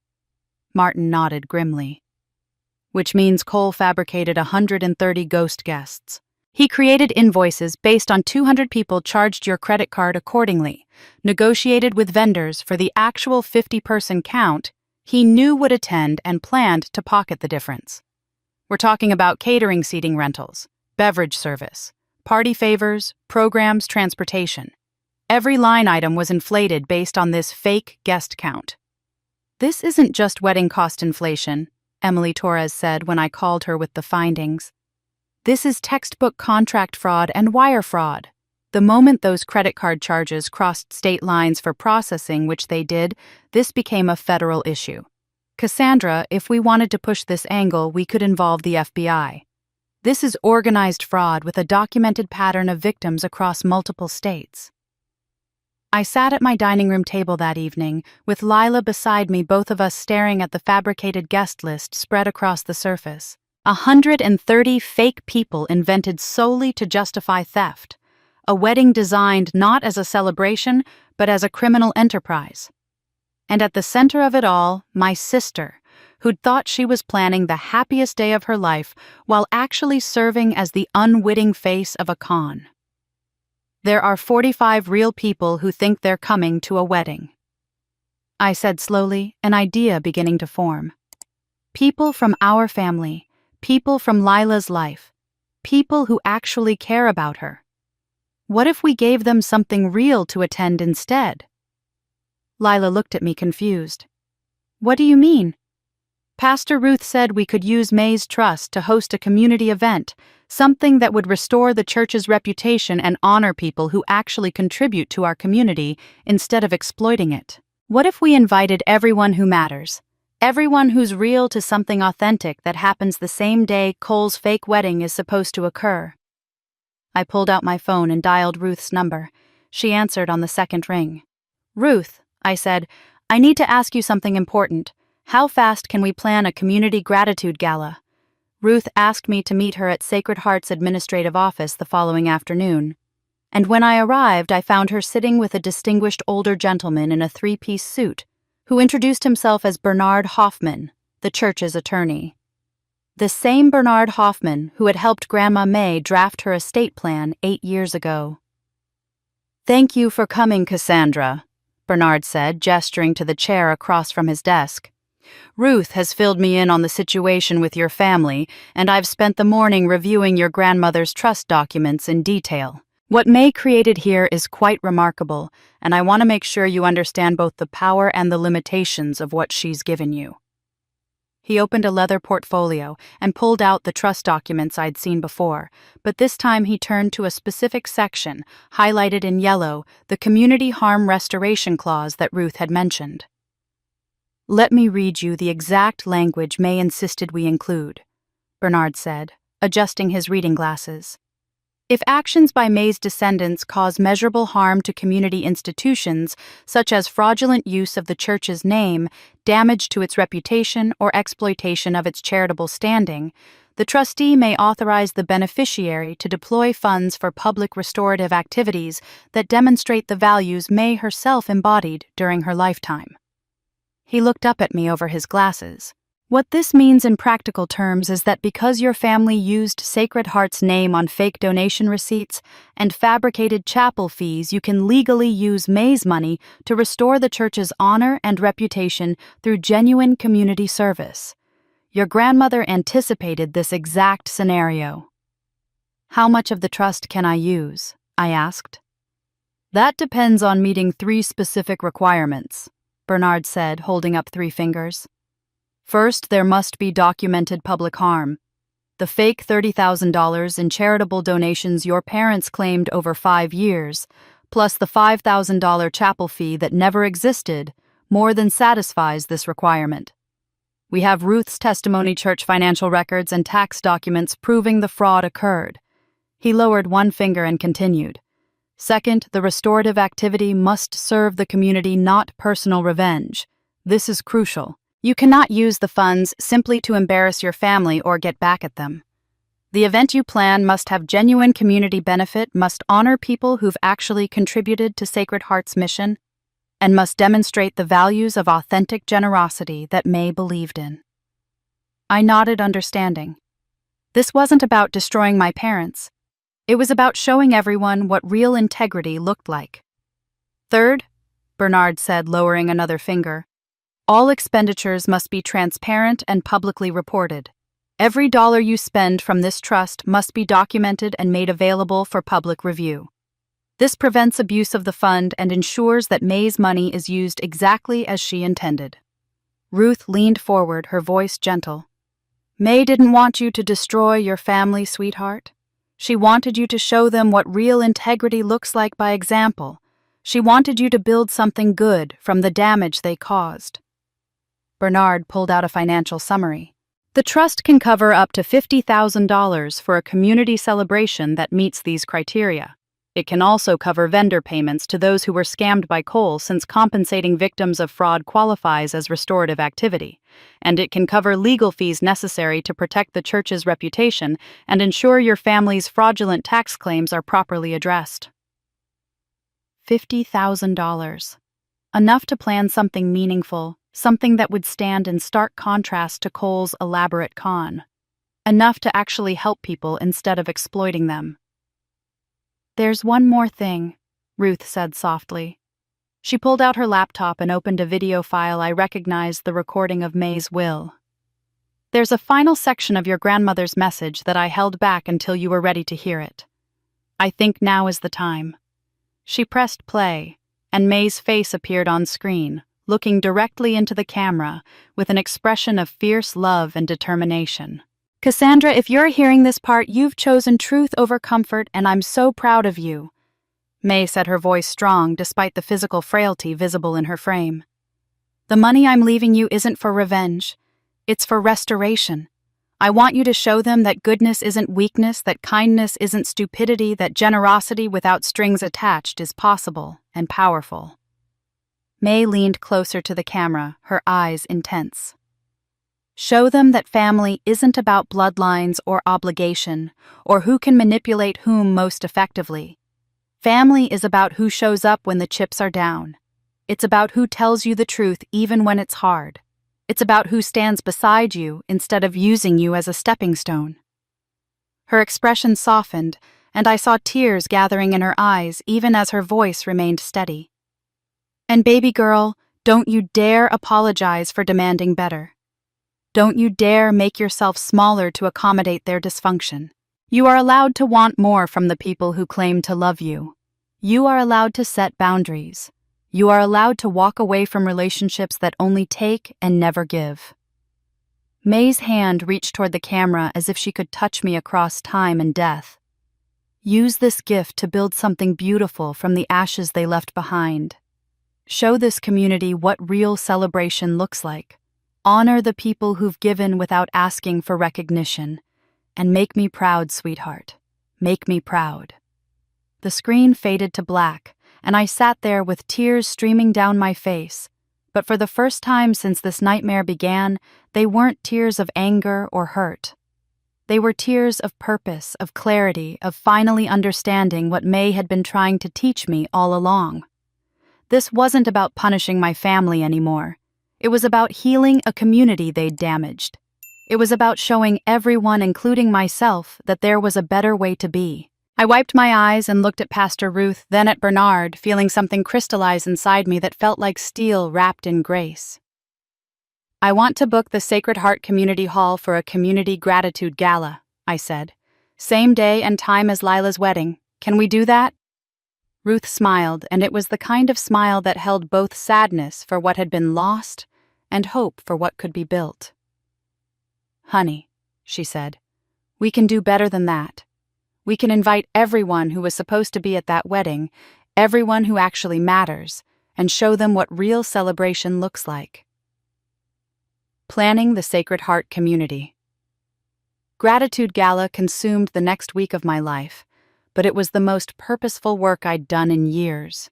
Speaker 1: Martin nodded grimly. Which means Cole fabricated 130 ghost guests. He created invoices based on 200 people, charged your credit card accordingly, negotiated with vendors for the actual 50-person count he knew would attend, and planned to pocket the difference. We're talking about catering, seating rentals, beverage service, party favors, programs, transportation. Every line item was inflated based on this fake guest count. "This isn't just wedding cost inflation," Emily Torres said when I called her with the findings. "This is textbook contract fraud and wire fraud. The moment those credit card charges crossed state lines for processing, which they did, this became a federal issue. Cassandra, if we wanted to push this angle, we could involve the FBI. This is organized fraud with a documented pattern of victims across multiple states." I sat at my dining room table that evening, with Lila beside me, both of us staring at the fabricated guest list spread across the surface. 130 fake people invented solely to justify theft. A wedding designed not as a celebration, but as a criminal enterprise. And at the center of it all, my sister, who'd thought she was planning the happiest day of her life while actually serving as the unwitting face of a con. There are 45 real people who think they're coming to a wedding. I said slowly, an idea beginning to form. People from our family, people from Lila's life, people who actually care about her. What if we gave them something real to attend instead? Lila looked at me confused. What do you mean? Pastor Ruth said we could use May's Trust to host a community event, something that would restore the church's reputation and honor people who actually contribute to our community instead of exploiting it. What if we invited everyone who matters? Everyone who's real to something authentic that happens the same day Cole's fake wedding is supposed to occur. I pulled out my phone and dialed Ruth's number. She answered on the second ring. Ruth, I said, I need to ask you something important. How fast can we plan a community gratitude gala? Ruth asked me to meet her at Sacred Heart's administrative office the following afternoon. And when I arrived, I found her sitting with a distinguished older gentleman in a three-piece suit, who introduced himself as Bernard Hoffman, the church's attorney. The same Bernard Hoffman who had helped Grandma May draft her estate plan 8 years ago. Thank you for coming, Cassandra, Bernard said, gesturing to the chair across from his desk. Ruth has filled me in on the situation with your family, and I've spent the morning reviewing your grandmother's trust documents in detail. What May created here is quite remarkable, and I want to make sure you understand both the power and the limitations of what she's given you. He opened a leather portfolio and pulled out the trust documents I'd seen before, but this time he turned to a specific section, highlighted in yellow, the Community Harm Restoration Clause that Ruth had mentioned. Let me read you the exact language May insisted we include, Bernard said, adjusting his reading glasses. If actions by May's descendants cause measurable harm to community institutions, such as fraudulent use of the church's name, damage to its reputation, or exploitation of its charitable standing, the trustee may authorize the beneficiary to deploy funds for public restorative activities that demonstrate the values May herself embodied during her lifetime. He looked up at me over his glasses. What this means in practical terms is that because your family used Sacred Heart's name on fake donation receipts and fabricated chapel fees, you can legally use May's money to restore the church's honor and reputation through genuine community service. Your grandmother anticipated this exact scenario. How much of the trust can I use? I asked. That depends on meeting 3 specific requirements, Bernard said, holding up 3 fingers. First, there must be documented public harm. The fake $30,000 in charitable donations your parents claimed over 5 years, plus the $5,000 chapel fee that never existed, more than satisfies this requirement. We have Ruth's testimony, church financial records, and tax documents proving the fraud occurred. He lowered 1 finger and continued. Second, the restorative activity must serve the community, not personal revenge. This is crucial. You cannot use the funds simply to embarrass your family or get back at them. The event you plan must have genuine community benefit, must honor people who've actually contributed to Sacred Heart's mission, and must demonstrate the values of authentic generosity that May believed in. I nodded, understanding. This wasn't about destroying my parents. It was about showing everyone what real integrity looked like. Third, Bernard said, lowering another finger, all expenditures must be transparent and publicly reported. Every dollar you spend from this trust must be documented and made available for public review. This prevents abuse of the fund and ensures that May's money is used exactly as she intended. Ruth leaned forward, her voice gentle. May didn't want you to destroy your family, sweetheart. She wanted you to show them what real integrity looks like by example. She wanted you to build something good from the damage they caused. Bernard pulled out a financial summary. The trust can cover up to $50,000 for a community celebration that meets these criteria. It can also cover vendor payments to those who were scammed by Cole, since compensating victims of fraud qualifies as restorative activity. And it can cover legal fees necessary to protect the church's reputation and ensure your family's fraudulent tax claims are properly addressed. $50,000. Enough to plan something meaningful, something that would stand in stark contrast to Cole's elaborate con. Enough to actually help people instead of exploiting them. "There's one more thing," Ruth said softly. She pulled out her laptop and opened a video file I recognized the recording of May's will. "There's a final section of your grandmother's message that I held back until you were ready to hear it. I think now is the time." She pressed play, and May's face appeared on screen, looking directly into the camera with an expression of fierce love and determination. "Cassandra, if you're hearing this part, you've chosen truth over comfort, and I'm so proud of you." May said, her voice strong despite the physical frailty visible in her frame. "The money I'm leaving you isn't for revenge. It's for restoration. I want you to show them that goodness isn't weakness, that kindness isn't stupidity, that generosity without strings attached is possible and powerful." May leaned closer to the camera, her eyes intense. "Show them that family isn't about bloodlines or obligation, or who can manipulate whom most effectively. Family is about who shows up when the chips are down. It's about who tells you the truth even when it's hard. It's about who stands beside you instead of using you as a stepping stone." Her expression softened, and I saw tears gathering in her eyes even as her voice remained steady. "And baby girl, don't you dare apologize for demanding better. Don't you dare make yourself smaller to accommodate their dysfunction. You are allowed to want more from the people who claim to love you. You are allowed to set boundaries. You are allowed to walk away from relationships that only take and never give." May's hand reached toward the camera as if she could touch me across time and death. "Use this gift to build something beautiful from the ashes they left behind. Show this community what real celebration looks like. Honor the people who've given without asking for recognition. And make me proud, sweetheart. Make me proud." The screen faded to black, and I sat there with tears streaming down my face. But for the first time since this nightmare began, they weren't tears of anger or hurt. They were tears of purpose, of clarity, of finally understanding what May had been trying to teach me all along. This wasn't about punishing my family anymore. It was about healing a community they'd damaged. It was about showing everyone, including myself, that there was a better way to be. I wiped my eyes and looked at Pastor Ruth, then at Bernard, feeling something crystallize inside me that felt like steel wrapped in grace. "I want to book the Sacred Heart Community Hall for a Community Gratitude Gala," I said. "Same day and time as Lila's wedding. Can we do that?" Ruth smiled, and it was the kind of smile that held both sadness for what had been lost and hope for what could be built. "Honey," she said, "we can do better than that. We can invite everyone who was supposed to be at that wedding, everyone who actually matters, and show them what real celebration looks like." Planning the Sacred Heart Community. Gratitude Gala consumed the next week of my life, but it was the most purposeful work I'd done in years.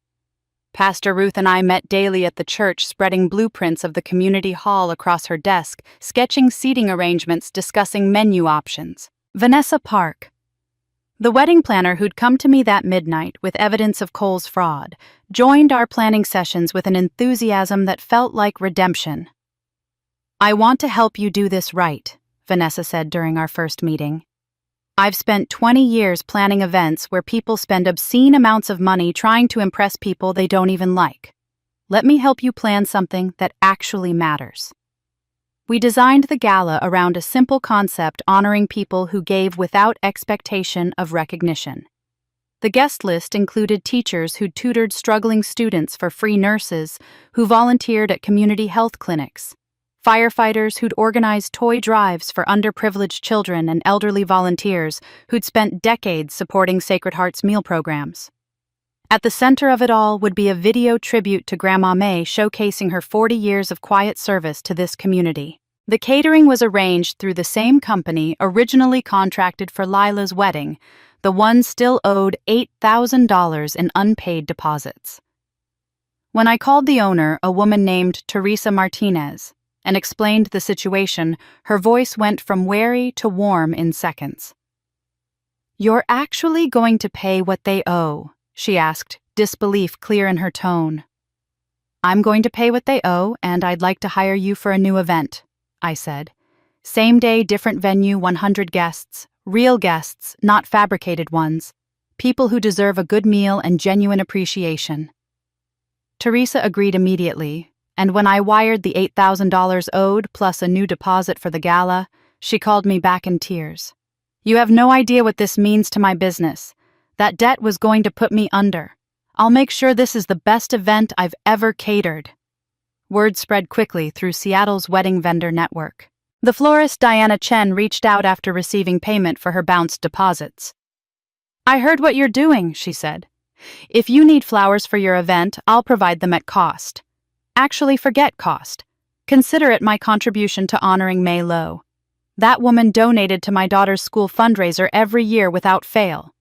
Speaker 1: Pastor Ruth and I met daily at the church, spreading blueprints of the community hall across her desk, sketching seating arrangements, discussing menu options. Vanessa Park, the wedding planner who'd come to me that midnight with evidence of Cole's fraud, joined our planning sessions with an enthusiasm that felt like redemption. "I want to help you do this right," Vanessa said during our first meeting. "I've spent 20 years planning events where people spend obscene amounts of money trying to impress people they don't even like. Let me help you plan something that actually matters." We designed the gala around a simple concept honoring people who gave without expectation of recognition. The guest list included teachers who tutored struggling students for free, nurses who volunteered at community health clinics, firefighters who'd organized toy drives for underprivileged children, and elderly volunteers who'd spent decades supporting Sacred Heart's meal programs. At the center of it all would be a video tribute to Grandma May showcasing her 40 years of quiet service to this community. The catering was arranged through the same company originally contracted for Lila's wedding. The one still owed $8,000 in unpaid deposits. When I called the owner, a woman named Teresa Martinez, and explained the situation, her voice went from wary to warm in seconds. "You're actually going to pay what they owe?" she asked, disbelief clear in her tone. "I'm going to pay what they owe, and I'd like to hire you for a new event," I said. "Same day, different venue, 100 guests. Real guests, not fabricated ones. people who deserve a good meal and genuine appreciation. Teresa agreed immediately, and when I wired the $8,000 owed plus a new deposit for the gala, she called me back in tears. "You have no idea what this means to my business. That debt was going to put me under. I'll make sure this is the best event I've ever catered." Word spread quickly through Seattle's wedding vendor network. The florist Diana Chen reached out after receiving payment for her bounced deposits. "I heard what you're doing," she said. "If you need flowers for your event, I'll provide them at cost. Actually, forget cost. Consider it my contribution to honoring May Lowe. That woman donated to my daughter's school fundraiser every year without fail."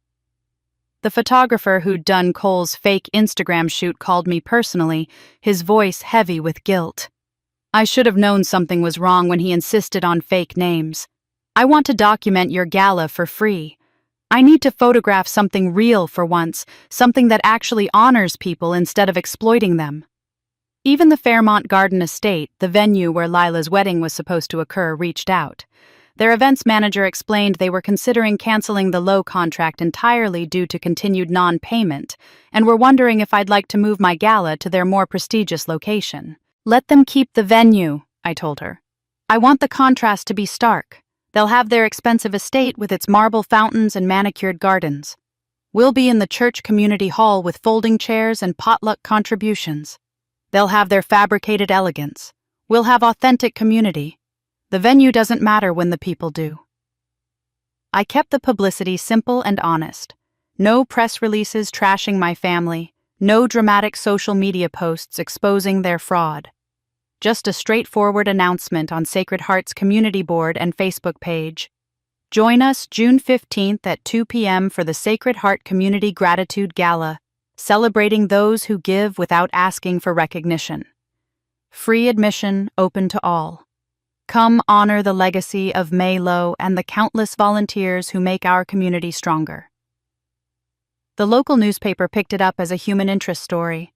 Speaker 1: The photographer who'd done Cole's fake Instagram shoot called me personally, his voice heavy with guilt. "I should have known something was wrong when he insisted on fake names. I want to document your gala for free. I need to photograph something real for once, something that actually honors people instead of exploiting them." Even the Fairmont Garden Estate, the venue where Lila's wedding was supposed to occur, reached out. Their events manager explained they were considering canceling the Lowe contract entirely due to continued non-payment, and were wondering if I'd like to move my gala to their more prestigious location. "Let them keep the venue," I told her. "I want the contrast to be stark. They'll have their expensive estate with its marble fountains and manicured gardens. We'll be in the church community hall with folding chairs and potluck contributions. They'll have their fabricated elegance. We'll have authentic community. The venue doesn't matter when the people do." I kept the publicity simple and honest. No press releases trashing my family, no dramatic social media posts exposing their fraud. Just a straightforward announcement on Sacred Heart's community board and Facebook page. "Join us June 15th at 2 p.m. for the Sacred Heart Community Gratitude Gala, celebrating those who give without asking for recognition. Free admission, open to all. Come honor the legacy of May Lowe and the countless volunteers who make our community stronger." The local newspaper picked it up as a human interest story.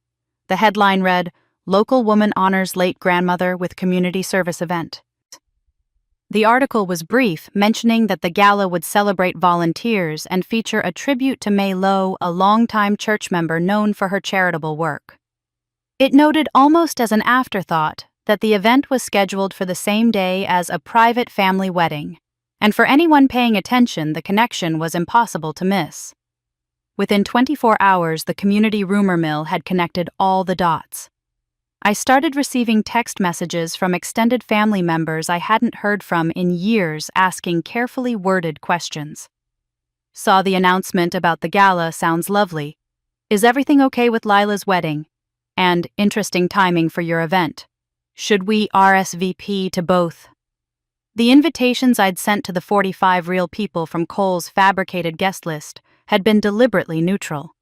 Speaker 1: The headline read, "Local woman honors late grandmother with community service event." The article was brief, mentioning that the gala would celebrate volunteers and feature a tribute to May Lowe, a longtime church member known for her charitable work. It noted almost as an afterthought that the event was scheduled for the same day as a private family wedding, and for anyone paying attention, the connection was impossible to miss. Within 24 hours, the community rumor mill had connected all the dots. I started receiving text messages from extended family members I hadn't heard from in years asking carefully worded questions. "Saw the announcement about the gala, sounds lovely. Is everything okay with Lila's wedding? And interesting timing for your event. Should we RSVP to both?" The invitations I'd sent to the 45 real people from Cole's fabricated guest list had been deliberately neutral.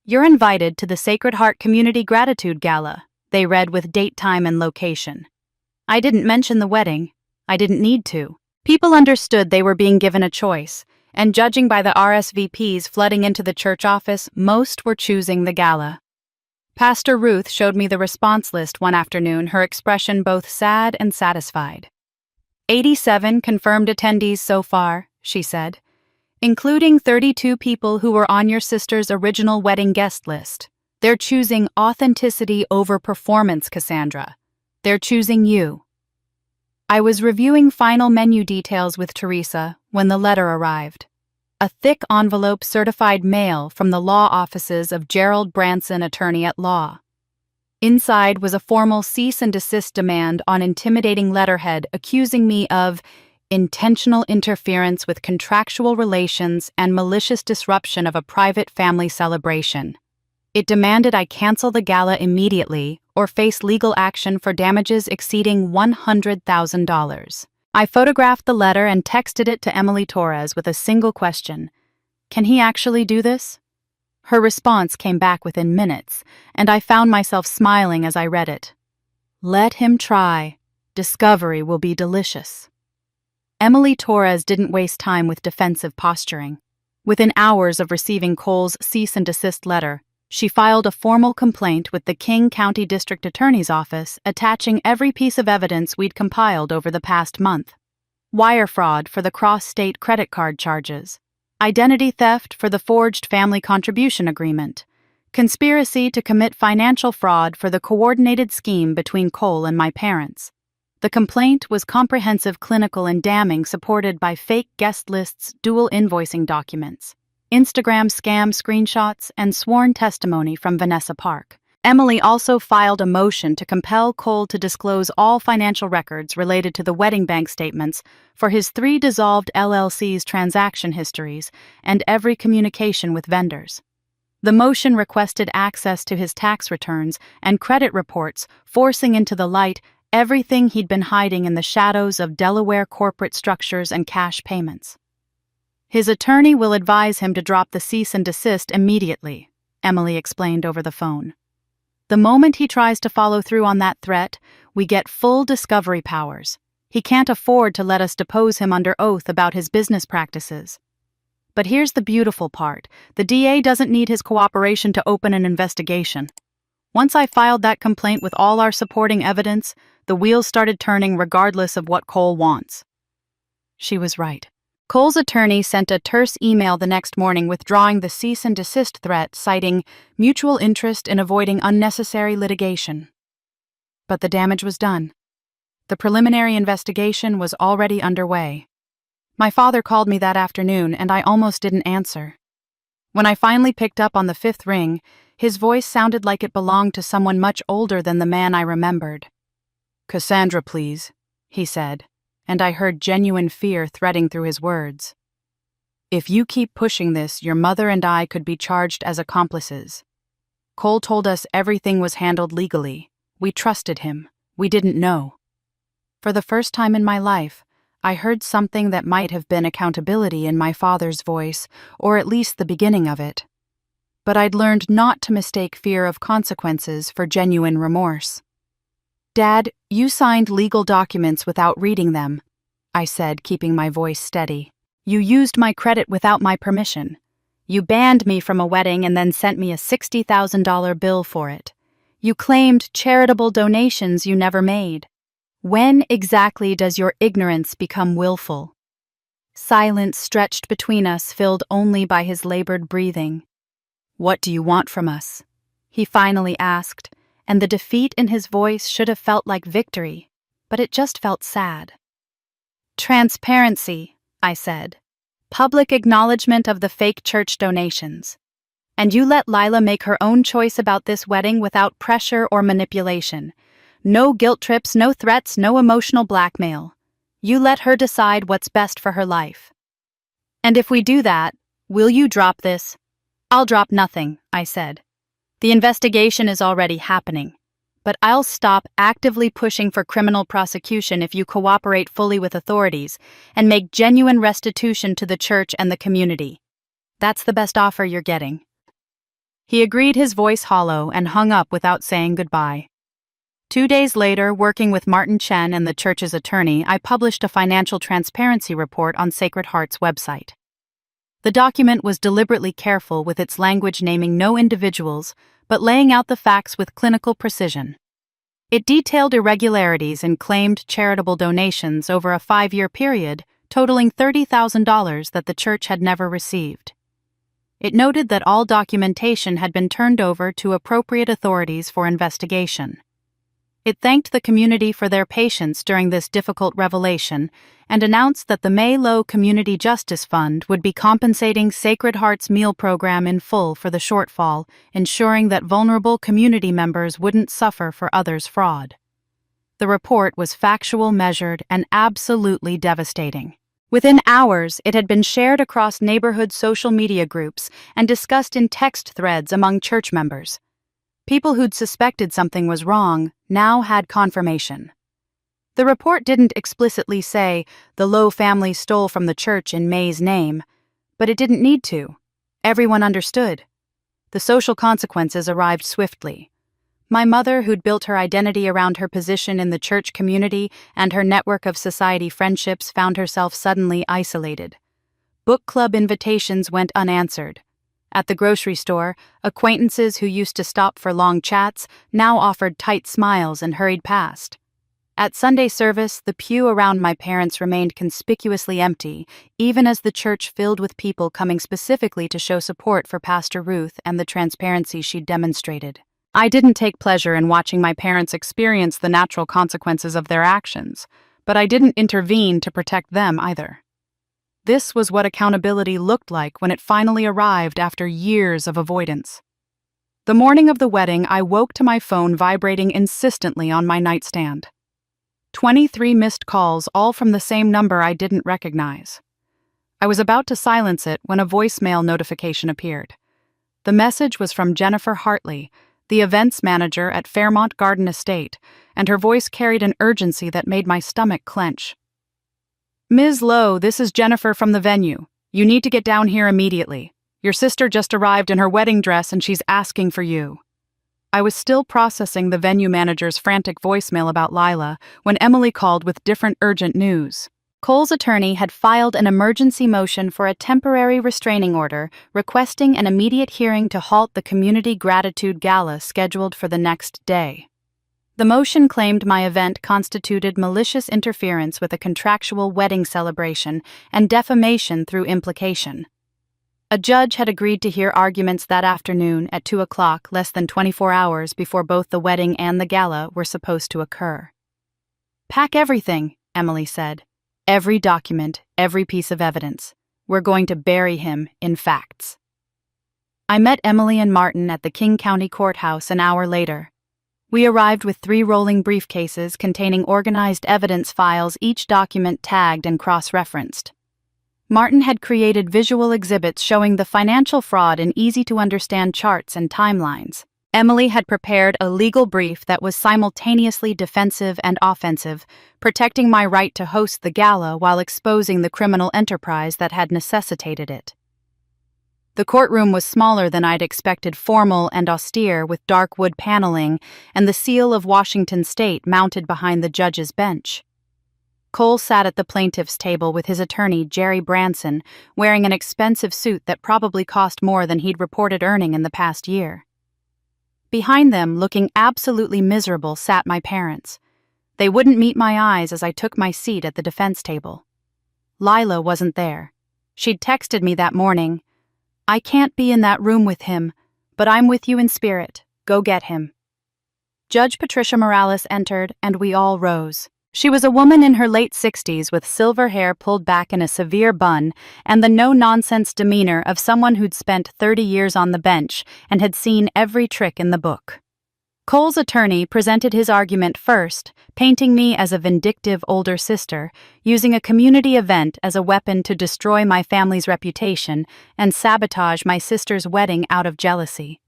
Speaker 1: "You're invited to the Sacred Heart Community Gratitude Gala," they read with date, time, and location. I didn't mention the wedding. I didn't need to. People understood they were being given a choice, and judging by the RSVPs flooding into the church office, most were choosing the gala. Pastor Ruth showed me the response list one afternoon, her expression both sad and satisfied. 87 confirmed attendees so far, she said, including 32 people who were on your sister's original wedding guest list. They're choosing authenticity over performance, Cassandra. They're choosing you. I was reviewing final menu details with Teresa when the letter arrived. A thick envelope certified mail from the law offices of Gerald Branson, attorney at law. Inside was a formal cease and desist demand on intimidating letterhead accusing me of intentional interference with contractual relations and malicious disruption of a private family celebration. It demanded I cancel the gala immediately or face legal action for damages exceeding $100,000. I photographed the letter and texted it to Emily Torres with a single question. Can he actually do this? Her response came back within minutes, and I found myself smiling as I read it. Let him try. Discovery will be delicious. Emily Torres didn't waste time with defensive posturing. Within hours of receiving Cole's cease and desist letter, she filed a formal complaint with the King County District Attorney's Office attaching every piece of evidence we'd compiled over the past month. Wire fraud for the cross-state credit card charges, identity theft for the forged family contribution agreement, conspiracy to commit financial fraud for the coordinated scheme between Cole and my parents. The complaint was comprehensive, clinical, and damning, supported by fake guest lists, dual invoicing documents, Instagram scam screenshots, and sworn testimony from Vanessa Park. Emily also filed a motion to compel Cole to disclose all financial records related to the wedding bank statements for his 3 dissolved LLCs' transaction histories and every communication with vendors. The motion requested access to his tax returns and credit reports, forcing into the light everything he'd been hiding in the shadows of Delaware corporate structures and cash payments. His attorney will advise him to drop the cease and desist immediately, Emily explained over the phone. The moment he tries to follow through on that threat, we get full discovery powers. He can't afford to let us depose him under oath about his business practices. But here's the beautiful part. The DA doesn't need his cooperation to open an investigation. Once I filed that complaint with all our supporting evidence, the wheels started turning regardless of what Cole wants. She was right. Cole's attorney sent a terse email the next morning withdrawing the cease and desist threat, citing mutual interest in avoiding unnecessary litigation. But the damage was done. The preliminary investigation was already underway. My father called me that afternoon, and I almost didn't answer. When I finally picked up on the 5th ring, his voice sounded like it belonged to someone much older than the man I remembered. "Cassandra, please," he said, and I heard genuine fear threading through his words. "If you keep pushing this, your mother and I could be charged as accomplices. Cole told us everything was handled legally. We trusted him. We didn't know." For the first time in my life, I heard something that might have been accountability in my father's voice, or at least the beginning of it. But I'd learned not to mistake fear of consequences for genuine remorse. "Dad, you signed legal documents without reading them," I said, keeping my voice steady. "You used my credit without my permission. You banned me from a wedding and then sent me a $60,000 bill for it. You claimed charitable donations you never made. When exactly does your ignorance become willful?" Silence stretched between us, filled only by his labored breathing. "What do you want from us?" he finally asked, and the defeat in his voice should have felt like victory, but it just felt sad. "Transparency," I said. "Public acknowledgement of the fake church donations. And you let Lila make her own choice about this wedding without pressure or manipulation. No guilt trips, no threats, no emotional blackmail. You let her decide what's best for her life. And if we do that, will you drop this?" "I'll drop nothing," I said. "The investigation is already happening. But I'll stop actively pushing for criminal prosecution if you cooperate fully with authorities and make genuine restitution to the church and the community. That's the best offer you're getting." He agreed, his voice hollow, and hung up without saying goodbye. 2 days later, working with Martin Chen and the church's attorney, I published a financial transparency report on Sacred Heart's website. The document was deliberately careful with its language, naming no individuals, but laying out the facts with clinical precision. It detailed irregularities in claimed charitable donations over a 5-year period, totaling $30,000 that the church had never received. It noted that all documentation had been turned over to appropriate authorities for investigation. It thanked the community for their patience during this difficult revelation and announced that the May Low Community Justice Fund would be compensating Sacred Heart's meal program in full for the shortfall, ensuring that vulnerable community members wouldn't suffer for others' fraud. The report was factual, measured, and absolutely devastating. Within hours, it had been shared across neighborhood social media groups and discussed in text threads among church members. People who'd suspected something was wrong now had confirmation. The report didn't explicitly say the Lowe family stole from the church in May's name, but it didn't need to. Everyone understood. The social consequences arrived swiftly. My mother, who'd built her identity around her position in the church community and her network of society friendships, found herself suddenly isolated. Book club invitations went unanswered. At the grocery store, acquaintances who used to stop for long chats now offered tight smiles and hurried past. At Sunday service, the pew around my parents remained conspicuously empty, even as the church filled with people coming specifically to show support for Pastor Ruth and the transparency she'd demonstrated. I didn't take pleasure in watching my parents experience the natural consequences of their actions, but I didn't intervene to protect them either. This was what accountability looked like when it finally arrived after years of avoidance. The morning of the wedding, I woke to my phone vibrating insistently on my nightstand. 23 missed calls, all from the same number I didn't recognize. I was about to silence it when a voicemail notification appeared. The message was from Jennifer Hartley, the events manager at Fairmont Garden Estate, and her voice carried an urgency that made my stomach clench. "Ms. Lowe, this is Jennifer from the venue. You need to get down here immediately. Your sister just arrived in her wedding dress and she's asking for you." I was still processing the venue manager's frantic voicemail about Lila when Emily called with different urgent news. Cole's attorney had filed an emergency motion for a temporary restraining order requesting an immediate hearing to halt the Community Gratitude Gala scheduled for the next day. The motion claimed my event constituted malicious interference with a contractual wedding celebration and defamation through implication. A judge had agreed to hear arguments that afternoon at 2 o'clock, less than 24 hours before both the wedding and the gala were supposed to occur. "Pack everything," Emily said. "Every document, every piece of evidence. We're going to bury him in facts." I met Emily and Martin at the King County Courthouse an hour later. We arrived with 3 rolling briefcases containing organized evidence files, each document tagged and cross-referenced. Martin had created visual exhibits showing the financial fraud in easy-to-understand charts and timelines. Emily had prepared a legal brief that was simultaneously defensive and offensive, protecting my right to host the gala while exposing the criminal enterprise that had necessitated it. The courtroom was smaller than I'd expected, formal and austere, with dark wood paneling and the seal of Washington State mounted behind the judge's bench. Cole sat at the plaintiff's table with his attorney, Jerry Branson, wearing an expensive suit that probably cost more than he'd reported earning in the past year. Behind them, looking absolutely miserable, sat my parents. They wouldn't meet my eyes as I took my seat at the defense table. Lila wasn't there. She'd texted me that morning, "I can't be in that room with him, but I'm with you in spirit. Go get him." Judge Patricia Morales entered, and we all rose. She was a woman in her late 60s with silver hair pulled back in a severe bun and the no-nonsense demeanor of someone who'd spent 30 years on the bench and had seen every trick in the book. Cole's attorney presented his argument first, painting me as a vindictive older sister, using a community event as a weapon to destroy my family's reputation and sabotage my sister's wedding out of jealousy.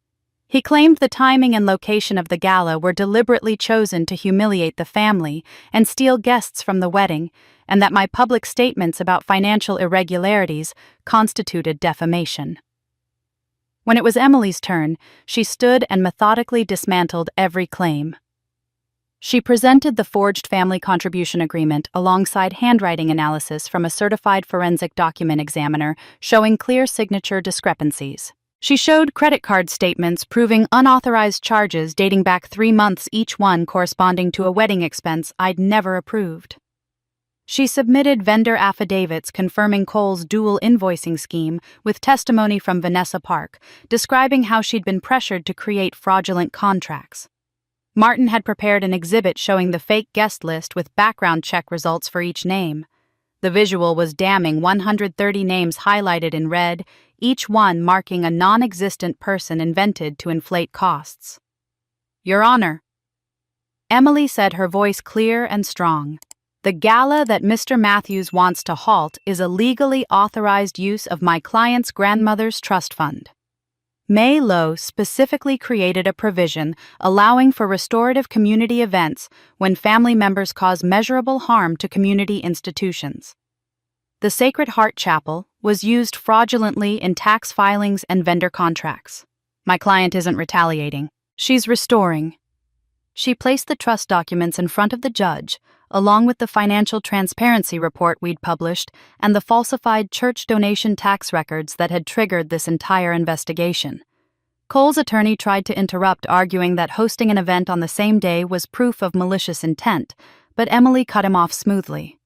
Speaker 1: He claimed the timing and location of the gala were deliberately chosen to humiliate the family and steal guests from the wedding, and that my public statements about financial irregularities constituted defamation. When it was Emily's turn, she stood and methodically dismantled every claim. She presented the forged family contribution agreement alongside handwriting analysis from a certified forensic document examiner showing clear signature discrepancies. She showed credit card statements proving unauthorized charges dating back 3 months, each one corresponding to a wedding expense I'd never approved. She submitted vendor affidavits confirming Cole's dual invoicing scheme with testimony from Vanessa Park, describing how she'd been pressured to create fraudulent contracts. Martin had prepared an exhibit showing the fake guest list with background check results for each name. The visual was damning, 130 names highlighted in red, each one marking a non-existent person invented to inflate costs. "Your Honor," Emily said, her voice clear and strong, "the gala that Mr. Matthews wants to halt is a legally authorized use of my client's grandmother's trust fund." May Lowe specifically created a provision allowing for restorative community events when family members cause measurable harm to community institutions. The Sacred Heart Chapel was used fraudulently in tax filings and vendor contracts. My client isn't retaliating. She's restoring. She placed the trust documents in front of the judge, along with the financial transparency report we'd published and the falsified church donation tax records that had triggered this entire investigation. Cole's attorney tried to interrupt, arguing that hosting an event on the same day was proof of malicious intent, but Emily cut him off smoothly.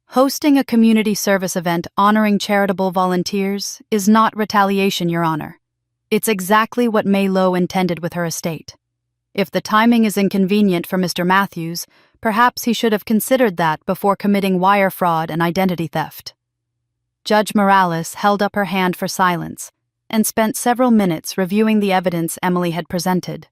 Speaker 1: Hosting a community service event honoring charitable volunteers is not retaliation, Your Honor. It's exactly what May Lowe intended with her estate. If the timing is inconvenient for Mr. Matthews, perhaps he should have considered that before committing wire fraud and identity theft. Judge Morales held up her hand for silence and spent several minutes reviewing the evidence Emily had presented.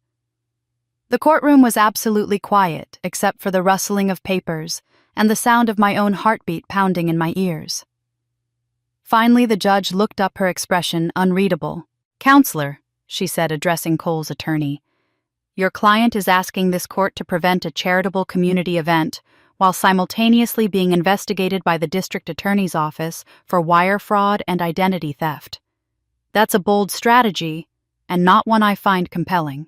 Speaker 1: The courtroom was absolutely quiet except for the rustling of papers and the sound of my own heartbeat pounding in my ears. Finally, the judge looked up, her expression unreadable. "Counselor," she said, addressing Cole's attorney, "your client is asking this court to prevent a charitable community event while simultaneously being investigated by the district attorney's office for wire fraud and identity theft. That's a bold strategy, and not one I find compelling."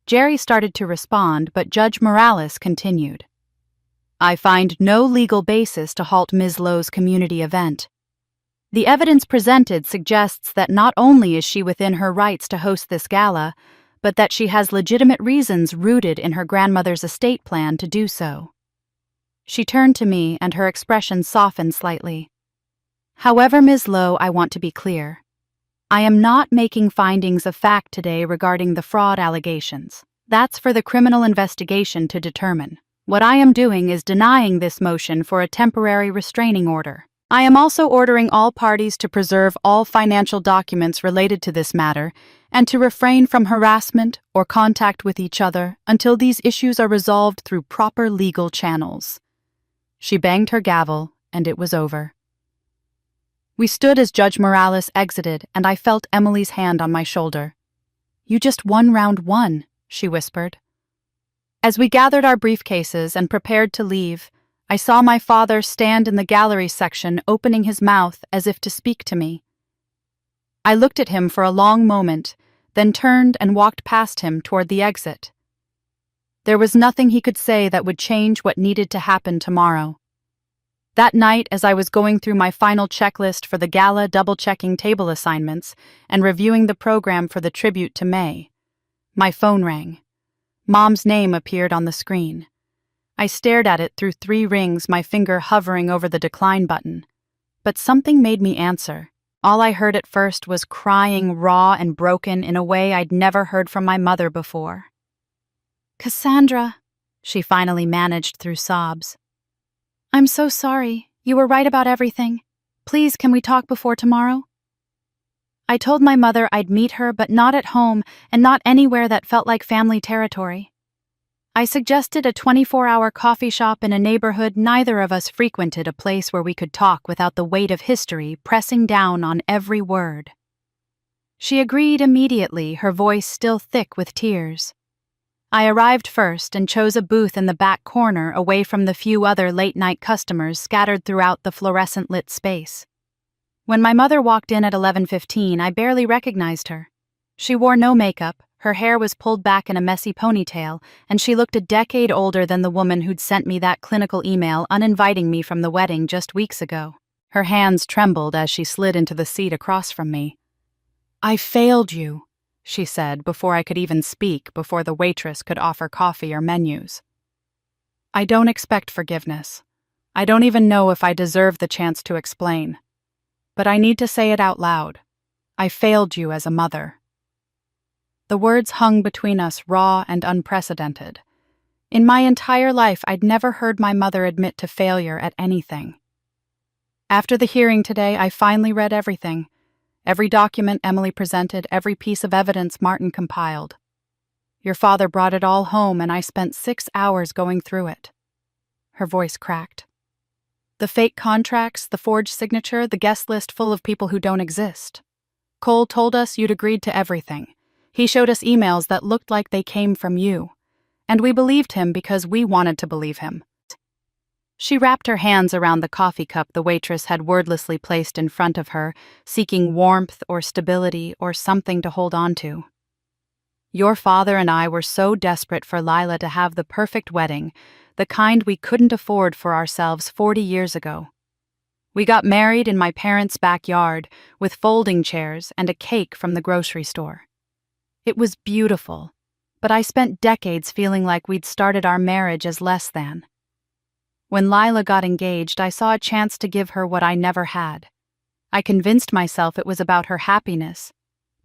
Speaker 1: Jerry started to respond, but Judge Morales continued. "I find no legal basis to halt Ms. Lowe's community event. The evidence presented suggests that not only is she within her rights to host this gala, but that she has legitimate reasons rooted in her grandmother's estate plan to do so." She turned to me, and her expression softened slightly. "However, Ms. Lowe, I want to be clear. I am not making findings of fact today regarding the fraud allegations. That's for the criminal investigation to determine. What I am doing is denying this motion for a temporary restraining order. I am also ordering all parties to preserve all financial documents related to this matter and to refrain from harassment or contact with each other until these issues are resolved through proper legal channels." She banged her gavel, and it was over. We stood as Judge Morales exited, and I felt Emily's hand on my shoulder. "You just won round one," she whispered. As we gathered our briefcases and prepared to leave, I saw my father stand in the gallery section, opening his mouth as if to speak to me. I looked at him for a long moment, then turned and walked past him toward the exit. There was nothing he could say that would change what needed to happen tomorrow. That night, as I was going through my final checklist for the gala, double-checking table assignments and reviewing the program for the tribute to May, my phone rang. Mom's name appeared on the screen. I stared at it through 3 rings, my finger hovering over the decline button. But something made me answer. All I heard at first was crying, raw and broken in a way I'd never heard from my mother before. "Cassandra," she finally managed through sobs. "I'm so sorry. You were right about everything. Please, can we talk before tomorrow?" I told my mother I'd meet her, but not at home and not anywhere that felt like family territory. I suggested a 24-hour coffee shop in a neighborhood neither of us frequented, a place where we could talk without the weight of history pressing down on every word. She agreed immediately, her voice still thick with tears. I arrived first and chose a booth in the back corner away from the few other late-night customers scattered throughout the fluorescent-lit space. When my mother walked in at 11:15, I barely recognized her. She wore no makeup, her hair was pulled back in a messy ponytail, and she looked a decade older than the woman who'd sent me that clinical email uninviting me from the wedding just weeks ago. Her hands trembled as she slid into the seat across from me. "I failed you," she said before I could even speak, before the waitress could offer coffee or menus. "I don't expect forgiveness. I don't even know if I deserve the chance to explain. But I need to say it out loud. I failed you as a mother." The words hung between us, raw and unprecedented. In my entire life, I'd never heard my mother admit to failure at anything. After the hearing today, I finally read everything. Every document Emily presented, every piece of evidence Martin compiled. Your father brought it all home, and I spent 6 hours going through it. Her voice cracked. The fake contracts, the forged signature, the guest list full of people who don't exist. Cole told us you'd agreed to everything. He showed us emails that looked like they came from you. And we believed him because we wanted to believe him. She wrapped her hands around the coffee cup the waitress had wordlessly placed in front of her, seeking warmth or stability or something to hold on to. Your father and I were so desperate for Lila to have the perfect wedding, the kind we couldn't afford for ourselves 40 years ago. We got married in my parents' backyard with folding chairs and a cake from the grocery store. It was beautiful, but I spent decades feeling like we'd started our marriage as less than. When Lila got engaged, I saw a chance to give her what I never had. I convinced myself it was about her happiness,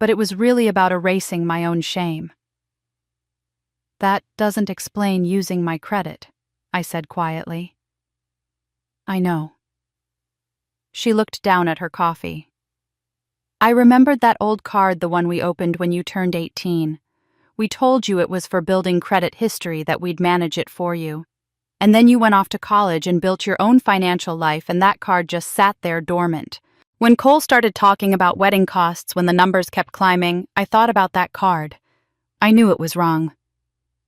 Speaker 1: but it was really about erasing my own shame. That doesn't explain using my credit, I said quietly. I know. She looked down at her coffee. I remembered that old card, the one we opened when you turned 18. We told you it was for building credit history, that we'd manage it for you. And then you went off to college and built your own financial life, and that card just sat there dormant. When Cole started talking about wedding costs when the numbers kept climbing, I thought about that card. I knew it was wrong.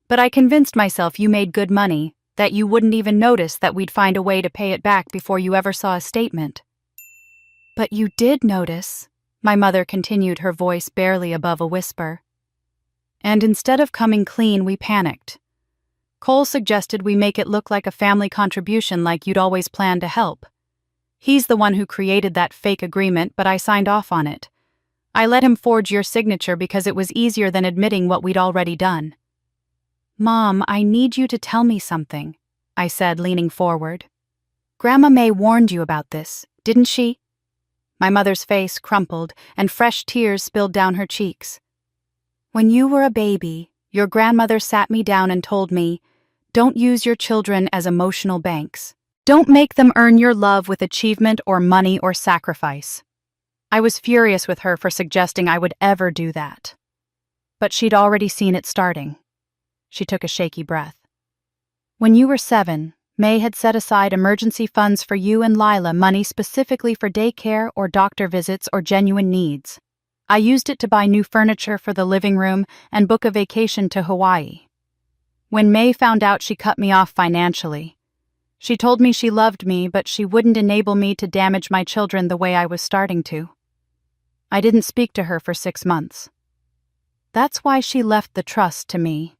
Speaker 1: But I convinced myself you made good money, that you wouldn't even notice that we'd find a way to pay it back before you ever saw a statement. But you did notice, my mother continued, her voice barely above a whisper. And instead of coming clean, we panicked. Cole suggested we make it look like a family contribution, like you'd always planned to help. He's the one who created that fake agreement, but I signed off on it. I let him forge your signature because it was easier than admitting what we'd already done. Mom, I need you to tell me something, I said, leaning forward. Grandma May warned you about this, didn't she? My mother's face crumpled, and fresh tears spilled down her cheeks. When you were a baby, your grandmother sat me down and told me, don't use your children as emotional banks. Don't make them earn your love with achievement or money or sacrifice. I was furious with her for suggesting I would ever do that. But she'd already seen it starting. She took a shaky breath. When you were 7, May had set aside emergency funds for you and Lila, money specifically for daycare or doctor visits or genuine needs. I used it to buy new furniture for the living room and book a vacation to Hawaii. When May found out, she cut me off financially. She told me she loved me, but she wouldn't enable me to damage my children the way I was starting to. I didn't speak to her for 6 months. That's why she left the trust to me,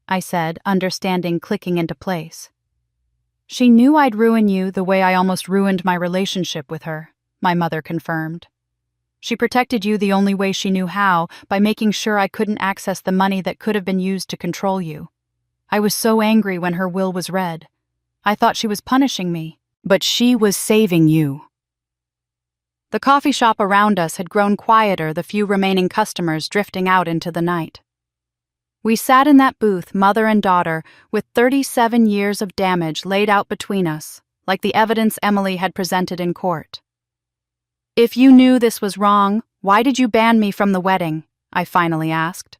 Speaker 1: I said, understanding clicking into place. She knew I'd ruin you the way I almost ruined my relationship with her, my mother confirmed. She protected you the only way she knew how, by making sure I couldn't access the money that could have been used to control you. I was so angry when her will was read. I thought she was punishing me, but she was saving you. The coffee shop around us had grown quieter, the few remaining customers drifting out into the night. We sat in that booth, mother and daughter, with 37 years of damage laid out between us, like the evidence Emily had presented in court. If you knew this was wrong, why did you ban me from the wedding? I finally asked.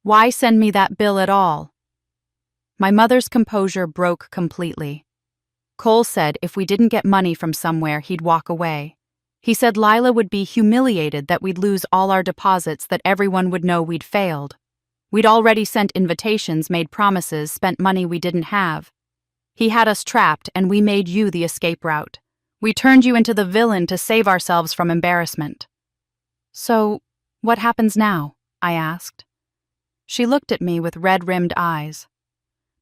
Speaker 1: Why send me that bill at all? My mother's composure broke completely. Cole said if we didn't get money from somewhere, he'd walk away. He said Lila would be humiliated, that we'd lose all our deposits, that everyone would know we'd failed. We'd already sent invitations, made promises, spent money we didn't have. He had us trapped, and we made you the escape route. We turned you into the villain to save ourselves from embarrassment. So, what happens now? I asked. She looked at me with red-rimmed eyes.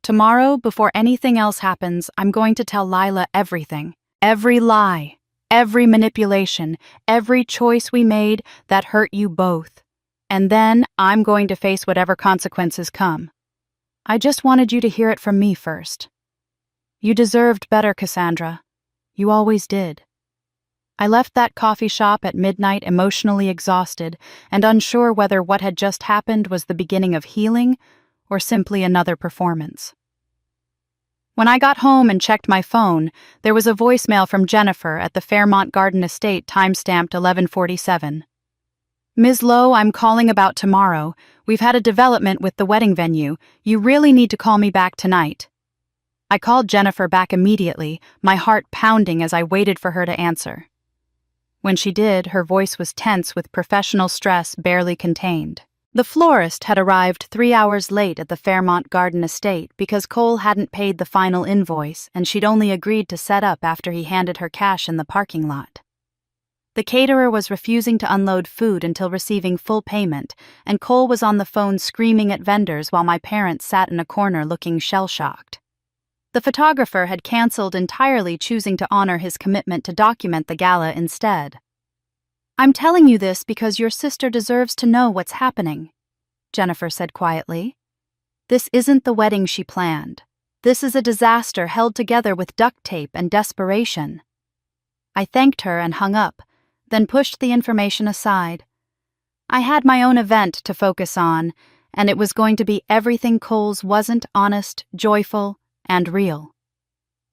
Speaker 1: Tomorrow, before anything else happens, I'm going to tell Lila everything. Every lie, every manipulation, every choice we made that hurt you both. And then I'm going to face whatever consequences come. I just wanted you to hear it from me first. You deserved better, Cassandra. You always did. I left that coffee shop at midnight emotionally exhausted and unsure whether what had just happened was the beginning of healing or simply another performance. When I got home and checked my phone, there was a voicemail from Jennifer at the Fairmont Garden Estate, time-stamped 11:47. Ms. Lowe, I'm calling about tomorrow. We've had a development with the wedding venue. You really need to call me back tonight. I called Jennifer back immediately, my heart pounding as I waited for her to answer. When she did, her voice was tense with professional stress barely contained. The florist had arrived 3 hours late at the Fairmont Garden Estate because Cole hadn't paid the final invoice, and she'd only agreed to set up after he handed her cash in the parking lot. The caterer was refusing to unload food until receiving full payment, and Cole was on the phone screaming at vendors while my parents sat in a corner looking shell-shocked. The photographer had canceled entirely, choosing to honor his commitment to document the gala instead. I'm telling you this because your sister deserves to know what's happening, Jennifer said quietly. This isn't the wedding she planned. This is a disaster held together with duct tape and desperation. I thanked her and hung up, then pushed the information aside. I had my own event to focus on, and it was going to be everything Cole's wasn't honest, joyful, and real.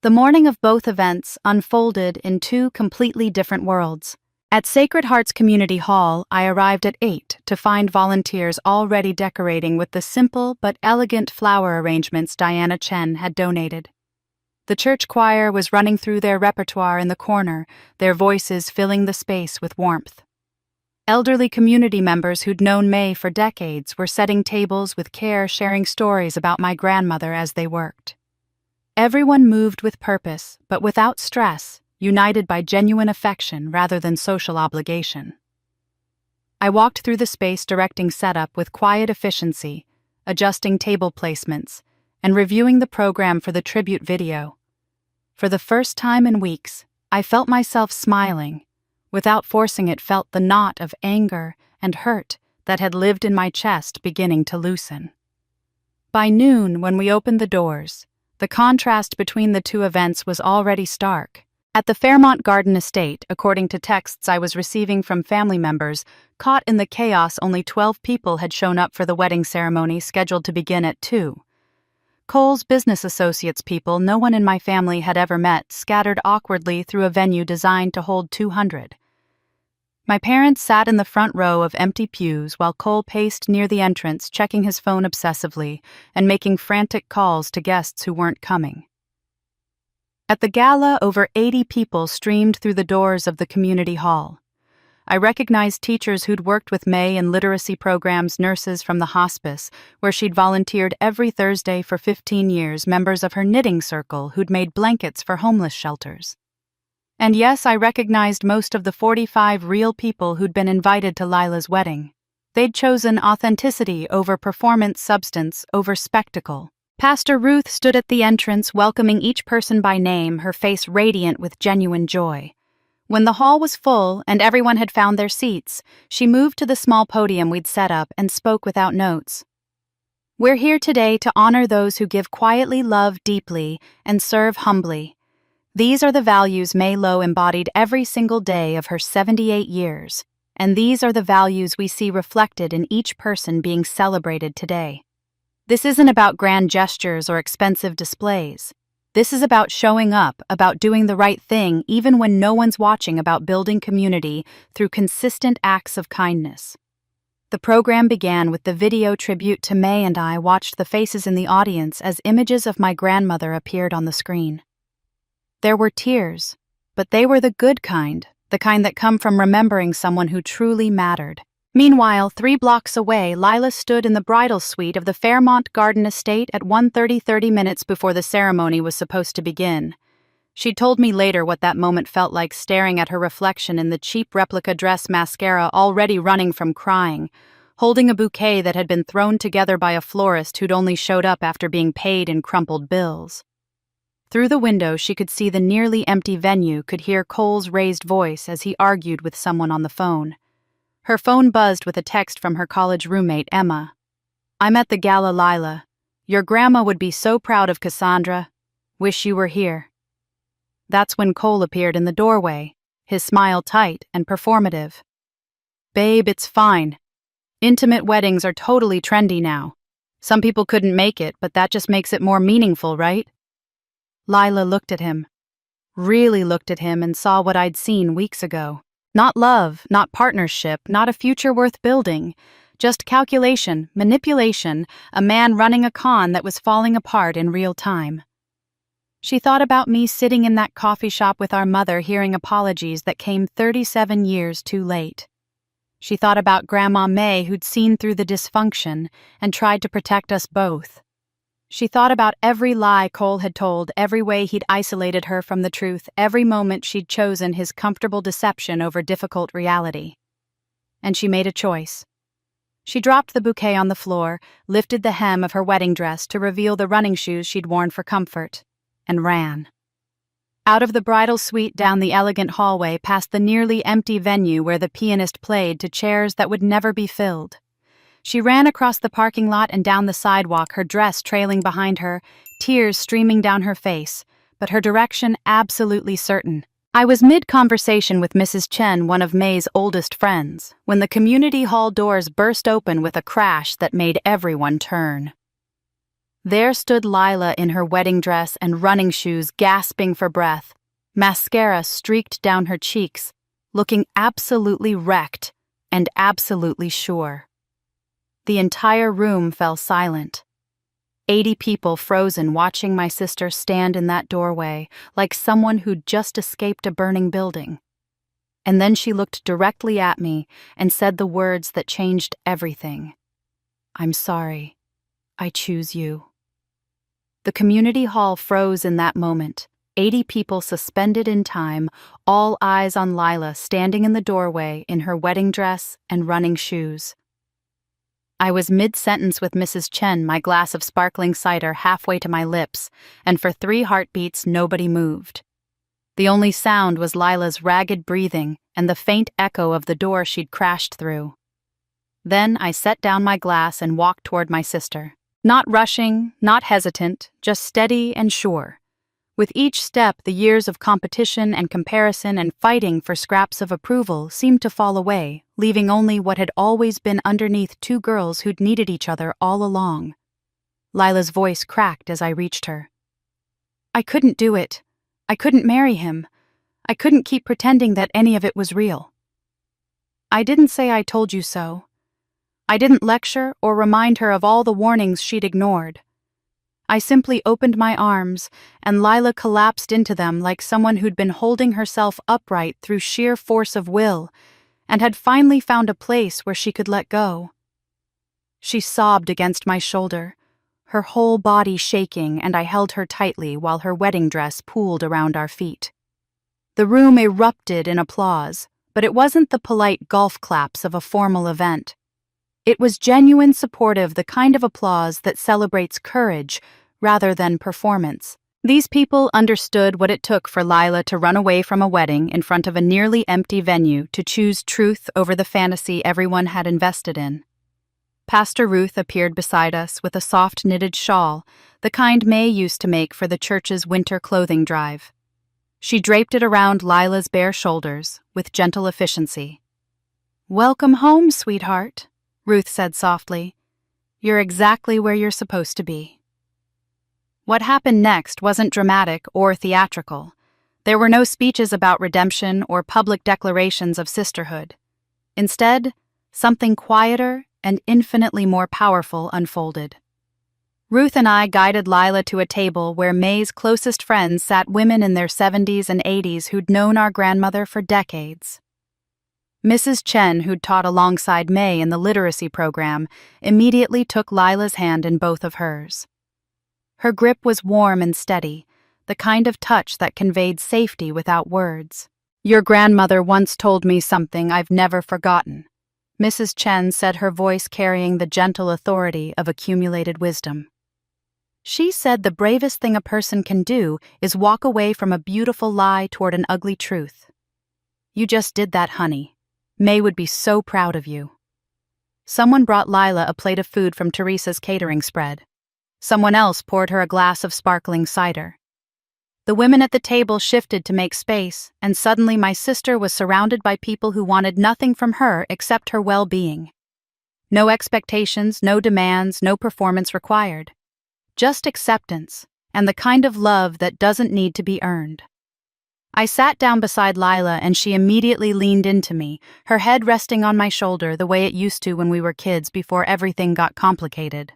Speaker 1: The morning of both events unfolded in two completely different worlds. At Sacred Hearts Community Hall, I arrived at 8 to find volunteers already decorating with the simple but elegant flower arrangements Diana Chen had donated. The church choir was running through their repertoire in the corner, their voices filling the space with warmth. Elderly community members who'd known May for decades were setting tables with care, sharing stories about my grandmother as they worked. Everyone moved with purpose, but without stress, united by genuine affection rather than social obligation. I walked through the space directing setup with quiet efficiency, adjusting table placements, and reviewing the program for the tribute video. For the first time in weeks, I felt myself smiling. Without forcing it, felt the knot of anger and hurt that had lived in my chest beginning to loosen. By noon, when we opened the doors, the contrast between the two events was already stark. At the Fairmont Garden Estate, according to texts I was receiving from family members, caught in the chaos, only 12 people had shown up for the wedding ceremony scheduled to begin at 2. Cole's business associates, people no one in my family had ever met, scattered awkwardly through a venue designed to hold 200. My parents sat in the front row of empty pews while Cole paced near the entrance, checking his phone obsessively and making frantic calls to guests who weren't coming. At the gala, over 80 people streamed through the doors of the community hall. I recognized teachers who'd worked with May in literacy programs, nurses from the hospice, where she'd volunteered every Thursday for 15 years, members of her knitting circle who'd made blankets for homeless shelters. And yes, I recognized most of the 45 real people who'd been invited to Lila's wedding. They'd chosen authenticity over performance, substance over spectacle. Pastor Ruth stood at the entrance, welcoming each person by name, her face radiant with genuine joy. When the hall was full and everyone had found their seats, she moved to the small podium we'd set up and spoke without notes. "We're here today to honor those who give quietly, love deeply, and serve humbly. These are the values May Lowe embodied every single day of her 78 years, and these are the values we see reflected in each person being celebrated today. This isn't about grand gestures or expensive displays. This is about showing up, about doing the right thing even when no one's watching, about building community through consistent acts of kindness." The program began with the video tribute to May, and I watched the faces in the audience as images of my grandmother appeared on the screen. There were tears, but they were the good kind, the kind that come from remembering someone who truly mattered. Meanwhile, 3 blocks away, Lila stood in the bridal suite of the Fairmont Garden Estate at 1:30 minutes before the ceremony was supposed to begin. She told me later what that moment felt like, staring at her reflection in the cheap replica dress, mascara already running from crying, holding a bouquet that had been thrown together by a florist who'd only showed up after being paid in crumpled bills. Through the window, she could see the nearly empty venue, could hear Cole's raised voice as he argued with someone on the phone. Her phone buzzed with a text from her college roommate, Emma. "I'm at the gala, Lila. Your grandma would be so proud of Cassandra. Wish you were here." That's when Cole appeared in the doorway, his smile tight and performative. "Babe, it's fine. Intimate weddings are totally trendy now. Some people couldn't make it, but that just makes it more meaningful, right?" Lila looked at him, really looked at him, and saw what I'd seen weeks ago. Not love, not partnership, not a future worth building, just calculation, manipulation, a man running a con that was falling apart in real time. She thought about me sitting in that coffee shop with our mother, hearing apologies that came 37 years too late. She thought about Grandma May, who'd seen through the dysfunction and tried to protect us both. She thought about every lie Cole had told, every way he'd isolated her from the truth, every moment she'd chosen his comfortable deception over difficult reality. And she made a choice. She dropped the bouquet on the floor, lifted the hem of her wedding dress to reveal the running shoes she'd worn for comfort, and ran. Out of the bridal suite, down the elegant hallway, past the nearly empty venue where the pianist played, to chairs that would never be filled. She ran across the parking lot and down the sidewalk, her dress trailing behind her, tears streaming down her face, but her direction absolutely certain. I was mid-conversation with Mrs. Chen, one of May's oldest friends, when the community hall doors burst open with a crash that made everyone turn. There stood Lila in her wedding dress and running shoes, gasping for breath, mascara streaked down her cheeks, looking absolutely wrecked and absolutely sure. The entire room fell silent. 80 people frozen watching my sister stand in that doorway like someone who'd just escaped a burning building. And then she looked directly at me and said the words that changed everything. "I'm sorry. I choose you." The community hall froze in that moment, 80 people suspended in time, all eyes on Lila standing in the doorway in her wedding dress and running shoes. I was mid-sentence with Mrs. Chen, my glass of sparkling cider halfway to my lips, and for 3 heartbeats nobody moved. The only sound was Lila's ragged breathing and the faint echo of the door she'd crashed through. Then I set down my glass and walked toward my sister. Not rushing, not hesitant, just steady and sure. With each step, the years of competition and comparison and fighting for scraps of approval seemed to fall away, leaving only what had always been underneath 2 girls who'd needed each other all along. Lila's voice cracked as I reached her. "I couldn't do it. I couldn't marry him. I couldn't keep pretending that any of it was real." I didn't say I told you so. I didn't lecture or remind her of all the warnings she'd ignored. I simply opened my arms, and Lila collapsed into them like someone who'd been holding herself upright through sheer force of will, and had finally found a place where she could let go. She sobbed against my shoulder, her whole body shaking, and I held her tightly while her wedding dress pooled around our feet. The room erupted in applause, but it wasn't the polite golf claps of a formal event. It was genuine, supportive, the kind of applause that celebrates courage rather than performance. These people understood what it took for Lila to run away from a wedding in front of a nearly empty venue to choose truth over the fantasy everyone had invested in. Pastor Ruth appeared beside us with a soft knitted shawl, the kind May used to make for the church's winter clothing drive. She draped it around Lila's bare shoulders with gentle efficiency. "Welcome home, sweetheart," Ruth said softly. "You're exactly where you're supposed to be." What happened next wasn't dramatic or theatrical. There were no speeches about redemption or public declarations of sisterhood. Instead, something quieter and infinitely more powerful unfolded. Ruth and I guided Lila to a table where May's closest friends sat, women in their 70s and 80s who'd known our grandmother for decades. Mrs. Chen, who'd taught alongside May in the literacy program, immediately took Lila's hand in both of hers. Her grip was warm and steady, the kind of touch that conveyed safety without words. "Your grandmother once told me something I've never forgotten," Mrs. Chen said, her voice carrying the gentle authority of accumulated wisdom. "She said the bravest thing a person can do is walk away from a beautiful lie toward an ugly truth. You just did that, honey. May would be so proud of you." Someone brought Lila a plate of food from Teresa's catering spread. Someone else poured her a glass of sparkling cider. The women at the table shifted to make space, and suddenly my sister was surrounded by people who wanted nothing from her except her well-being. No expectations, no demands, no performance required. Just acceptance, and the kind of love that doesn't need to be earned. I sat down beside Lila and she immediately leaned into me, her head resting on my shoulder the way it used to when we were kids before everything got complicated.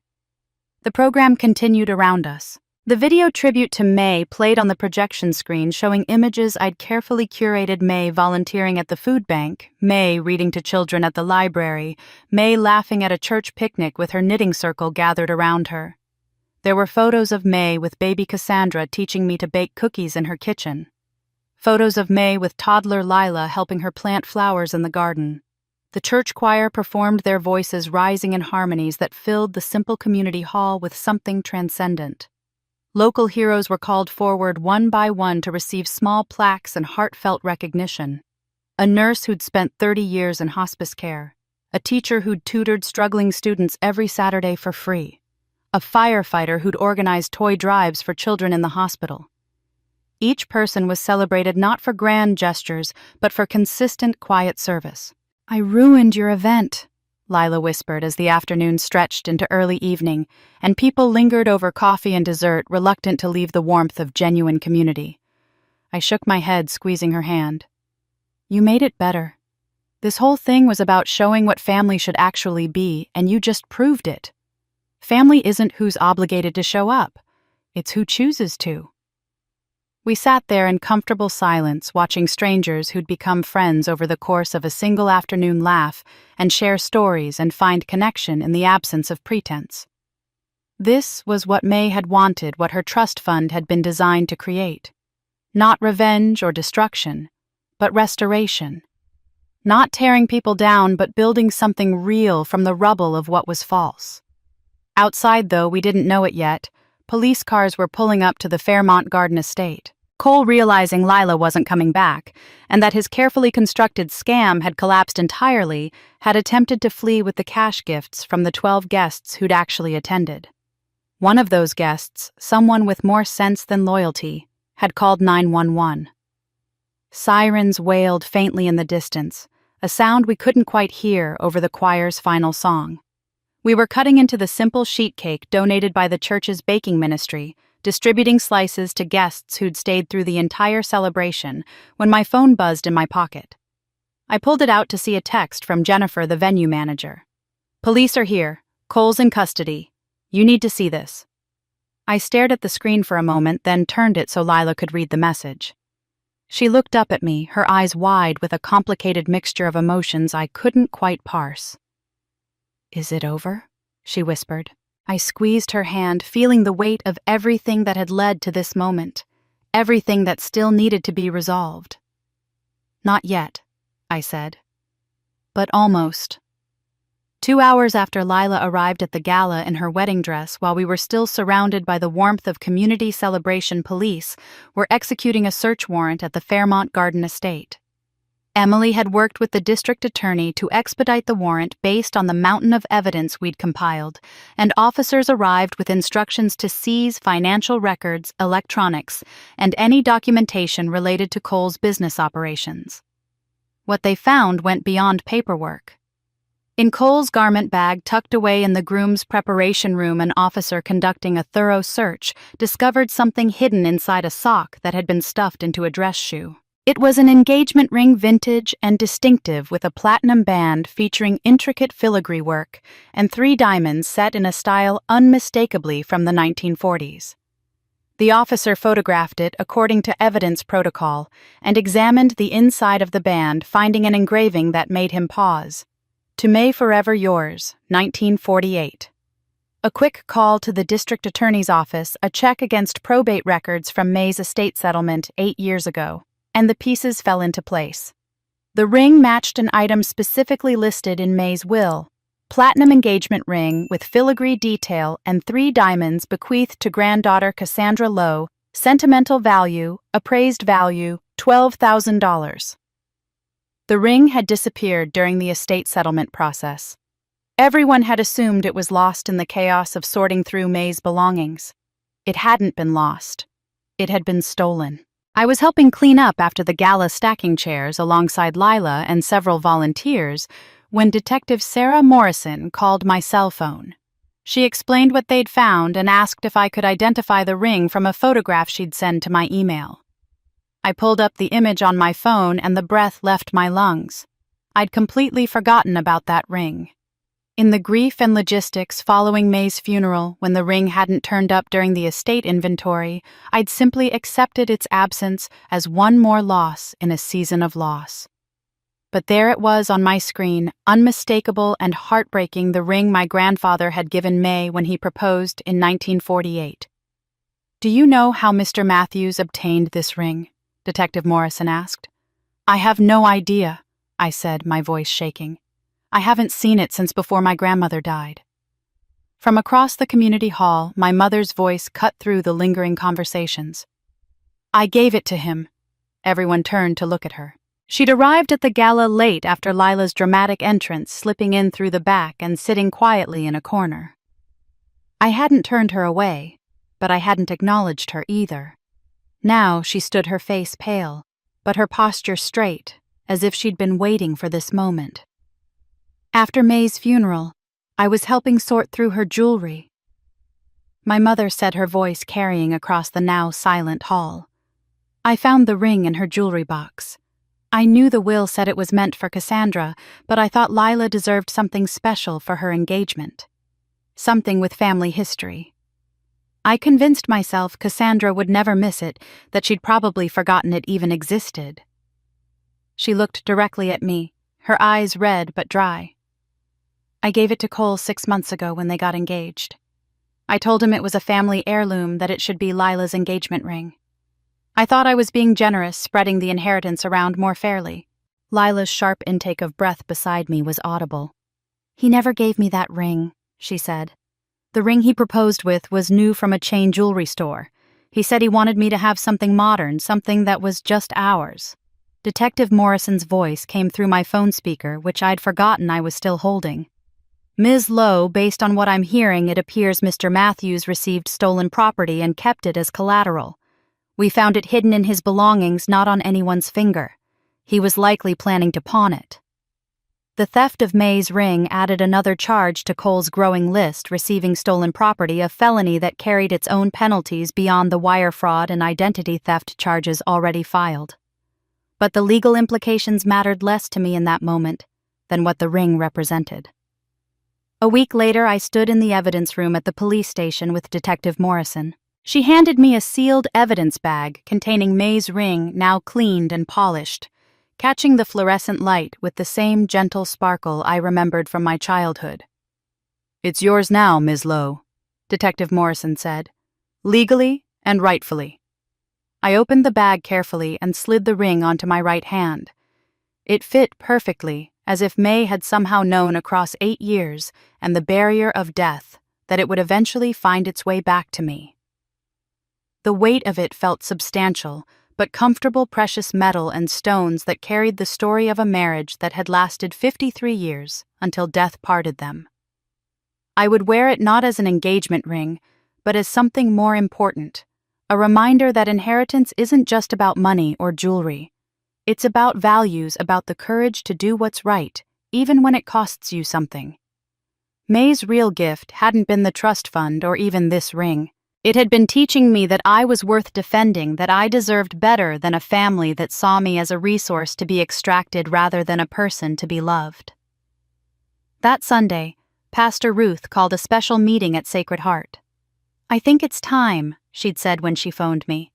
Speaker 1: The program continued around us. The video tribute to May played on the projection screen, showing images I'd carefully curated: May volunteering at the food bank, May reading to children at the library, May laughing at a church picnic with her knitting circle gathered around her. There were photos of May with baby Cassandra teaching me to bake cookies in her kitchen. Photos of May with toddler Lila helping her plant flowers in the garden. The church choir performed, their voices rising in harmonies that filled the simple community hall with something transcendent. Local heroes were called forward one by one to receive small plaques and heartfelt recognition. A nurse who'd spent 30 years in hospice care, a a teacher who'd tutored struggling students every Saturday for free, a firefighter who'd organized toy drives for children in the hospital. Each person was celebrated not for grand gestures, but for consistent, quiet service. "I ruined your event," Lila whispered as the afternoon stretched into early evening, and people lingered over coffee and dessert, reluctant to leave the warmth of genuine community. I shook my head, squeezing her hand. "You made it better. This whole thing was about showing what family should actually be, and you just proved it. Family isn't who's obligated to show up. It's who chooses to." We sat there in comfortable silence, watching strangers who'd become friends over the course of a single afternoon laugh and share stories and find connection in the absence of pretense. This was what May had wanted, what her trust fund had been designed to create. Not revenge or destruction, but restoration. Not tearing people down, but building something real from the rubble of what was false. Outside, though we didn't know it yet, police cars were pulling up to the Fairmont Garden estate. Cole, realizing Lila wasn't coming back, and that his carefully constructed scam had collapsed entirely, had attempted to flee with the cash gifts from the 12 guests who'd actually attended. One of those guests, someone with more sense than loyalty, had called 911. Sirens wailed faintly in the distance, a sound we couldn't quite hear over the choir's final song. We were cutting into the simple sheet cake donated by the church's baking ministry, distributing slices to guests who'd stayed through the entire celebration, when my phone buzzed in my pocket. I pulled it out to see a text from Jennifer, the venue manager. "Police are here. Cole's in custody. You need to see this." I stared at the screen for a moment, then turned it so Lila could read the message. She looked up at me, her eyes wide with a complicated mixture of emotions I couldn't quite parse. "Is it over?" she whispered. I squeezed her hand, feeling the weight of everything that had led to this moment, everything that still needed to be resolved. "Not yet," I said. "But almost." 2 hours after Lila arrived at the gala in her wedding dress, while we were still surrounded by the warmth of community celebration, police were executing a search warrant at the Fairmont Garden estate. Emily had worked with the district attorney to expedite the warrant based on the mountain of evidence we'd compiled, and officers arrived with instructions to seize financial records, electronics, and any documentation related to Cole's business operations. What they found went beyond paperwork. In Cole's garment bag tucked away in the groom's preparation room, an officer conducting a thorough search discovered something hidden inside a sock that had been stuffed into a dress shoe. It was an engagement ring, vintage and distinctive, with a platinum band featuring intricate filigree work and 3 diamonds set in a style unmistakably from the 1940s. The officer photographed it according to evidence protocol and examined the inside of the band, finding an engraving that made him pause. "To May Forever Yours, 1948. A quick call to the district attorney's office, a check against probate records from May's estate settlement 8 years ago. And the pieces fell into place. The ring matched an item specifically listed in May's will: platinum engagement ring with filigree detail and 3 diamonds bequeathed to granddaughter Cassandra Lowe, sentimental value, appraised value, $12,000. The ring had disappeared during the estate settlement process. Everyone had assumed it was lost in the chaos of sorting through May's belongings. It hadn't been lost. It had been stolen. I was helping clean up after the gala stacking chairs alongside Lila and several volunteers when Detective Sarah Morrison called my cell phone. She explained what they'd found and asked if I could identify the ring from a photograph she'd send to my email. I pulled up the image on my phone and the breath left my lungs. I'd completely forgotten about that ring. In the grief and logistics following May's funeral, when the ring hadn't turned up during the estate inventory, I'd simply accepted its absence as one more loss in a season of loss. But there it was on my screen, unmistakable and heartbreaking, the ring my grandfather had given May when he proposed in 1948. "Do you know how Mr. Matthews obtained this ring?" Detective Morrison asked. "I have no idea," I said, my voice shaking. "I haven't seen it since before my grandmother died." From across the community hall, my mother's voice cut through the lingering conversations. "I gave it to him." Everyone turned to look at her. She'd arrived at the gala late after Lila's dramatic entrance, slipping in through the back and sitting quietly in a corner. I hadn't turned her away, but I hadn't acknowledged her either. Now she stood, her face pale, but her posture straight, as if she'd been waiting for this moment. After May's funeral, I was helping sort through her jewelry. My mother said, her voice carrying across the now silent hall. I found the ring in her jewelry box. I knew the will said it was meant for Cassandra, but I thought Lila deserved something special for her engagement. Something with family history. I convinced myself Cassandra would never miss it, that she'd probably forgotten it even existed. She looked directly at me, her eyes red but dry. I gave it to Cole 6 months ago when they got engaged. I told him it was a family heirloom, that it should be Lila's engagement ring. I thought I was being generous, spreading the inheritance around more fairly. Lila's sharp intake of breath beside me was audible. "He never gave me that ring," she said. "The ring he proposed with was new from a chain jewelry store. He said he wanted me to have something modern, something that was just ours." Detective Morrison's voice came through my phone speaker, which I'd forgotten I was still holding. "Ms. Lowe, based on what I'm hearing, it appears Mr. Matthews received stolen property and kept it as collateral. We found it hidden in his belongings, not on anyone's finger. He was likely planning to pawn it." The theft of May's ring added another charge to Cole's growing list, receiving stolen property, a felony that carried its own penalties beyond the wire fraud and identity theft charges already filed. But the legal implications mattered less to me in that moment than what the ring represented. A week later, I stood in the evidence room at the police station with Detective Morrison. She handed me a sealed evidence bag containing May's ring, now cleaned and polished, catching the fluorescent light with the same gentle sparkle I remembered from my childhood. "It's yours now, Ms. Lowe," Detective Morrison said, "legally and rightfully." I opened the bag carefully and slid the ring onto my right hand. It fit perfectly, as if May had somehow known across 8 years and the barrier of death that it would eventually find its way back to me. The weight of it felt substantial, but comfortable, precious metal and stones that carried the story of a marriage that had lasted 53 years until death parted them. I would wear it not as an engagement ring, but as something more important, a reminder that inheritance isn't just about money or jewelry. It's about values, about the courage to do what's right, even when it costs you something. May's real gift hadn't been the trust fund or even this ring. It had been teaching me that I was worth defending, that I deserved better than a family that saw me as a resource to be extracted rather than a person to be loved. That Sunday, Pastor Ruth called a special meeting at Sacred Heart. "I think it's time," she'd said when she phoned me.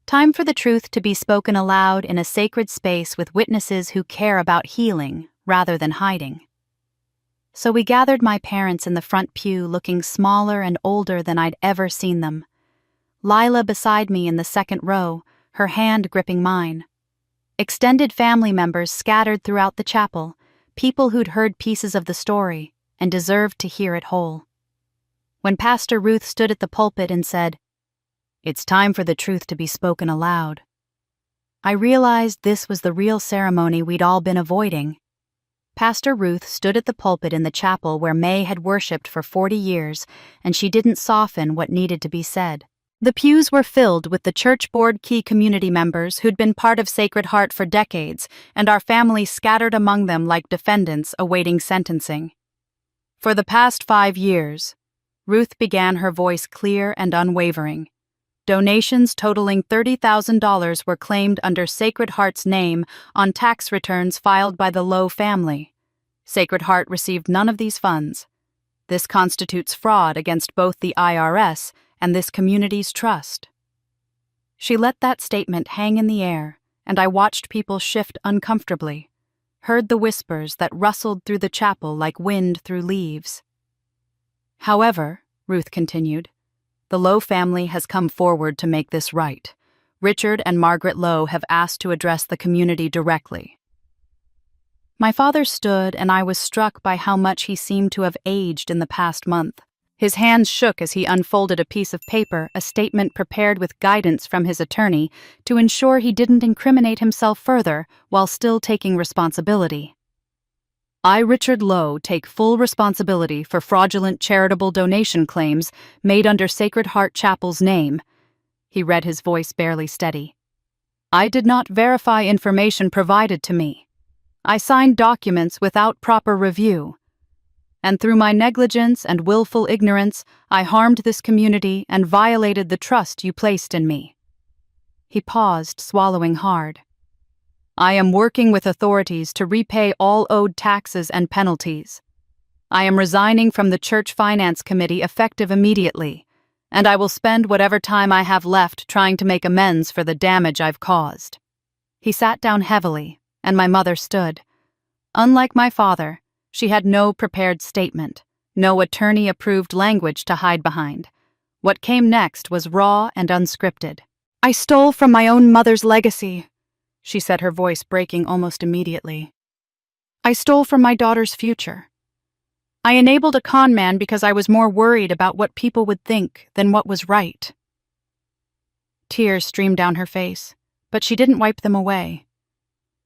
Speaker 1: "Time for the truth to be spoken aloud in a sacred space with witnesses who care about healing rather than hiding." So we gathered my parents in the front pew, looking smaller and older than I'd ever seen them. Lila beside me in the second row, her hand gripping mine. Extended family members scattered throughout the chapel, people who'd heard pieces of the story and deserved to hear it whole. When Pastor Ruth stood at the pulpit and said, "It's time for the truth to be spoken aloud," I realized this was the real ceremony we'd all been avoiding. Pastor Ruth stood at the pulpit in the chapel where May had worshipped for 40 years, and she didn't soften what needed to be said. The pews were filled with the church board key community members who'd been part of Sacred Heart for decades, and our family scattered among them like defendants awaiting sentencing. "For the past 5 years," Ruth began, her voice clear and unwavering, "donations totaling $30,000 were claimed under Sacred Heart's name on tax returns filed by the Lowe family. Sacred Heart received none of these funds. This constitutes fraud against both the IRS and this community's trust." She let that statement hang in the air, and I watched people shift uncomfortably, heard the whispers that rustled through the chapel like wind through leaves. "However," Ruth continued, "the Lowe family has come forward to make this right. Richard and Margaret Lowe have asked to address the community directly." My father stood, and I was struck by how much he seemed to have aged in the past month. His hands shook as he unfolded a piece of paper, a statement prepared with guidance from his attorney to ensure he didn't incriminate himself further while still taking responsibility. I, Richard Lowe, take full responsibility for fraudulent charitable donation claims made under Sacred Heart Chapel's name. He read, his voice barely steady. I did not verify information provided to me. I signed documents without proper review. And through my negligence and willful ignorance, I harmed this community and violated the trust you placed in me. He paused, swallowing hard. I am working with authorities to repay all owed taxes and penalties. I am resigning from the Church Finance Committee effective immediately, and I will spend whatever time I have left trying to make amends for the damage I've caused. He sat down heavily, and my mother stood. Unlike my father, she had no prepared statement, no attorney-approved language to hide behind. What came next was raw and unscripted. I stole from my own mother's legacy, she said, her voice breaking almost immediately. I stole from my daughter's future. I enabled a con man because I was more worried about what people would think than what was right. Tears streamed down her face, but she didn't wipe them away.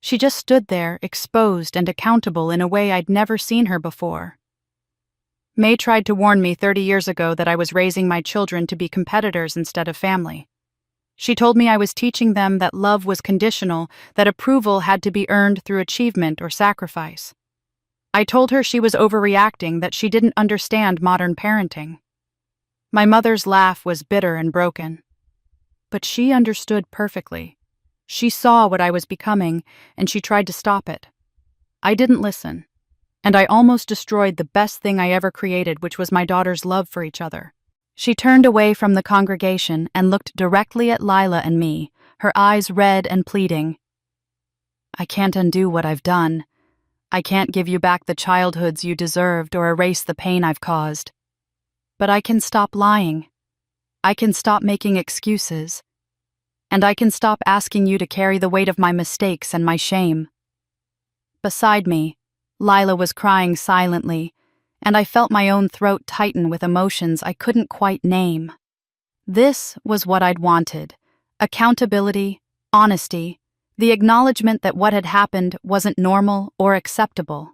Speaker 1: She just stood there, exposed and accountable in a way I'd never seen her before. May tried to warn me 30 years ago that I was raising my children to be competitors instead of family. She told me I was teaching them that love was conditional, that approval had to be earned through achievement or sacrifice. I told her she was overreacting, that she didn't understand modern parenting. My mother's laugh was bitter and broken. But she understood perfectly. She saw what I was becoming, and she tried to stop it. I didn't listen, and I almost destroyed the best thing I ever created, which was my daughter's love for each other. She turned away from the congregation and looked directly at Lila and me, her eyes red and pleading. I can't undo what I've done. I can't give you back the childhoods you deserved or erase the pain I've caused. But I can stop lying. I can stop making excuses. And I can stop asking you to carry the weight of my mistakes and my shame. Beside me, Lila was crying silently, and I felt my own throat tighten with emotions I couldn't quite name. This was what I'd wanted: accountability, honesty, the acknowledgement that what had happened wasn't normal or acceptable.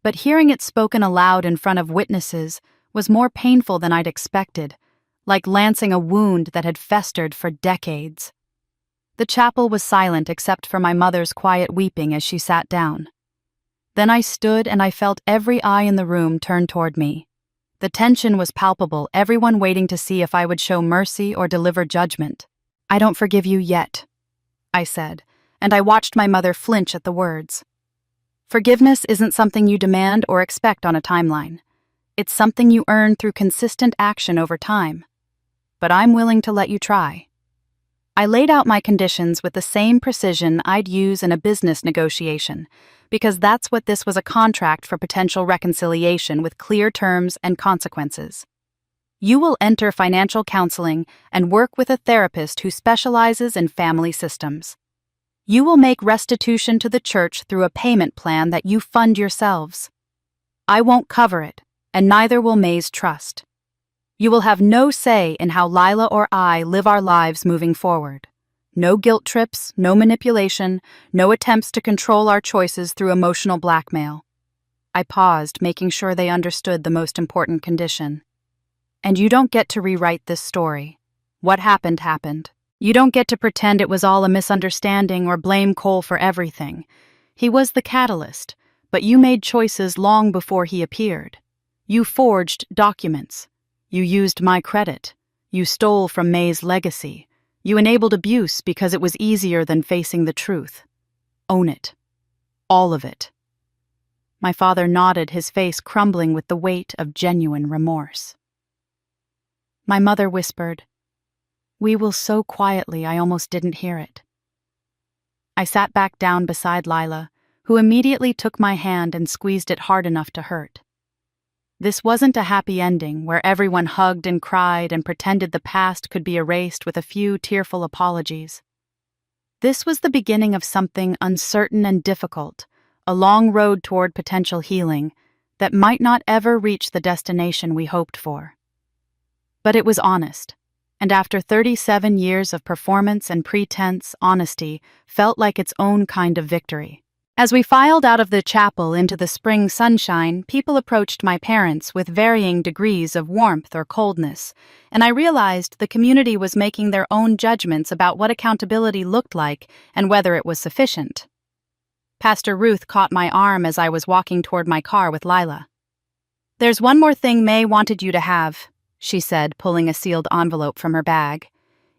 Speaker 1: But hearing it spoken aloud in front of witnesses was more painful than I'd expected, like lancing a wound that had festered for decades. The chapel was silent except for my mother's quiet weeping as she sat down. Then I stood and I felt every eye in the room turn toward me. The tension was palpable, everyone waiting to see if I would show mercy or deliver judgment. I don't forgive you yet, I said, and I watched my mother flinch at the words. Forgiveness isn't something you demand or expect on a timeline. It's something you earn through consistent action over time. But I'm willing to let you try. I laid out my conditions with the same precision I'd use in a business negotiation, because that's what this was: a contract for potential reconciliation with clear terms and consequences. You will enter financial counseling and work with a therapist who specializes in family systems. You will make restitution to the church through a payment plan that you fund yourselves. I won't cover it, and neither will May's trust. You will have no say in how Lila or I live our lives moving forward. No guilt trips, no manipulation, no attempts to control our choices through emotional blackmail. I paused, making sure they understood the most important condition. And you don't get to rewrite this story. What happened, happened. You don't get to pretend it was all a misunderstanding or blame Cole for everything. He was the catalyst, but you made choices long before he appeared. You forged documents. You used my credit. You stole from May's legacy. You enabled abuse because it was easier than facing the truth. Own it. All of it. My father nodded, his face crumbling with the weight of genuine remorse. My mother whispered, "We will," so quietly I almost didn't hear it. I sat back down beside Lila, who immediately took my hand and squeezed it hard enough to hurt. This wasn't a happy ending where everyone hugged and cried and pretended the past could be erased with a few tearful apologies. This was the beginning of something uncertain and difficult, a long road toward potential healing that might not ever reach the destination we hoped for. But it was honest, and after 37 years of performance and pretense, honesty felt like its own kind of victory. As we filed out of the chapel into the spring sunshine, people approached my parents with varying degrees of warmth or coldness, and I realized the community was making their own judgments about what accountability looked like and whether it was sufficient. Pastor Ruth caught my arm as I was walking toward my car with Lila. "There's one more thing May wanted you to have," she said, pulling a sealed envelope from her bag.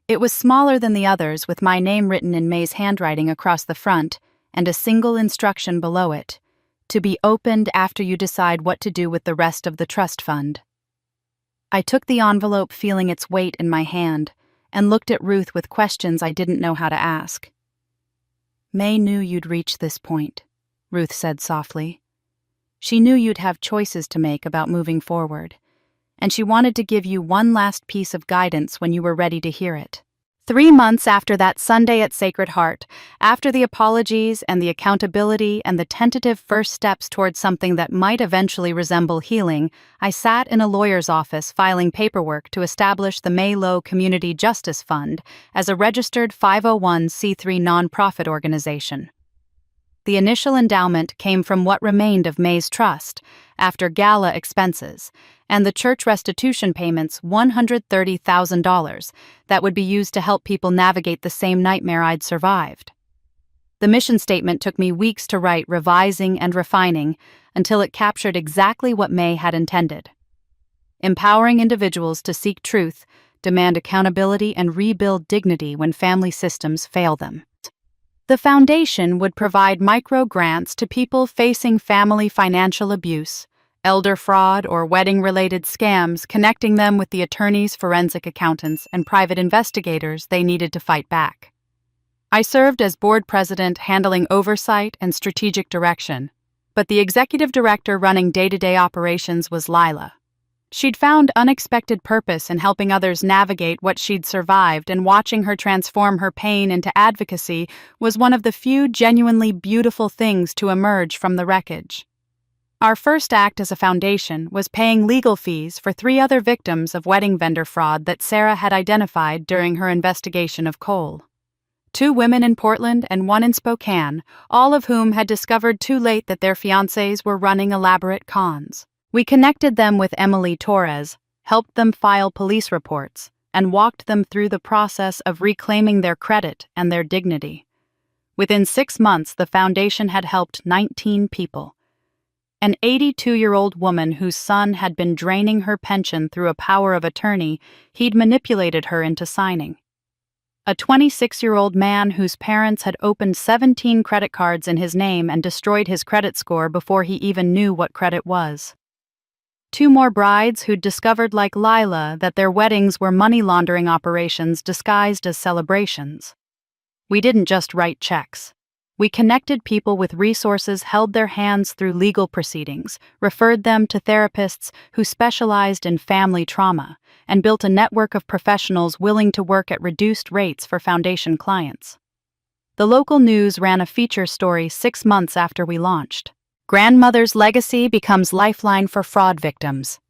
Speaker 1: It was smaller than the others, with my name written in May's handwriting across the front, and a single instruction below it: to be opened after you decide what to do with the rest of the trust fund. I took the envelope, feeling its weight in my hand, and looked at Ruth with questions I didn't know how to ask. "May knew you'd reach this point," Ruth said softly. "She knew you'd have choices to make about moving forward, and she wanted to give you one last piece of guidance when you were ready to hear it." 3 months after that Sunday at Sacred Heart, after the apologies and the accountability and the tentative first steps towards something that might eventually resemble healing, I sat in a lawyer's office filing paperwork to establish the May Low Community Justice Fund as a registered 501c3 nonprofit organization. The initial endowment came from what remained of May's trust, after gala expenses, and the church restitution payments $130,000 that would be used to help people navigate the same nightmare I'd survived. The mission statement took me weeks to write, revising and refining, until it captured exactly what May had intended: empowering individuals to seek truth, demand accountability, and rebuild dignity when family systems fail them. The foundation would provide micro-grants to people facing family financial abuse, elder fraud, or wedding-related scams, connecting them with the attorneys, forensic accountants, and private investigators they needed to fight back. I served as board president, handling oversight and strategic direction, but the executive director running day-to-day operations was Lila. She'd found unexpected purpose in helping others navigate what she'd survived, and watching her transform her pain into advocacy was one of the few genuinely beautiful things to emerge from the wreckage. Our first act as a foundation was paying legal fees for 3 other victims of wedding vendor fraud that Sarah had identified during her investigation of Cole. 2 women in Portland and 1 in Spokane, all of whom had discovered too late that their fiancés were running elaborate cons. We connected them with Emily Torres, helped them file police reports, and walked them through the process of reclaiming their credit and their dignity. Within 6 months, the foundation had helped 19 people. An 82-year-old woman whose son had been draining her pension through a power of attorney he'd manipulated her into signing. A 26-year-old man whose parents had opened 17 credit cards in his name and destroyed his credit score before he even knew what credit was. 2 more brides who'd discovered, like Lila, that their weddings were money laundering operations disguised as celebrations. We didn't just write checks. We connected people with resources, held their hands through legal proceedings, referred them to therapists who specialized in family trauma, and built a network of professionals willing to work at reduced rates for foundation clients. The local news ran a feature story 6 months after we launched. "Grandmother's Legacy Becomes Lifeline for Fraud Victims."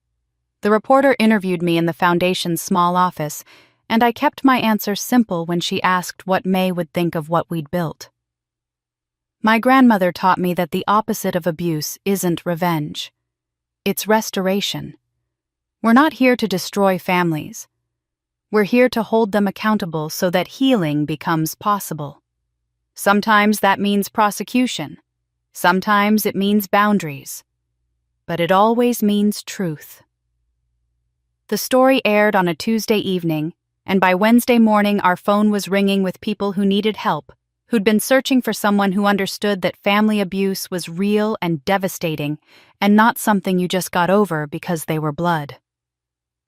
Speaker 1: The reporter interviewed me in the foundation's small office, and I kept my answer simple when she asked what May would think of what we'd built. My grandmother taught me that the opposite of abuse isn't revenge. It's restoration. We're not here to destroy families. We're here to hold them accountable so that healing becomes possible. Sometimes that means prosecution. Sometimes it means boundaries. But it always means truth. The story aired on a Tuesday evening, and by Wednesday morning our phone was ringing with people who needed help, who'd been searching for someone who understood that family abuse was real and devastating, and not something you just got over because they were blood.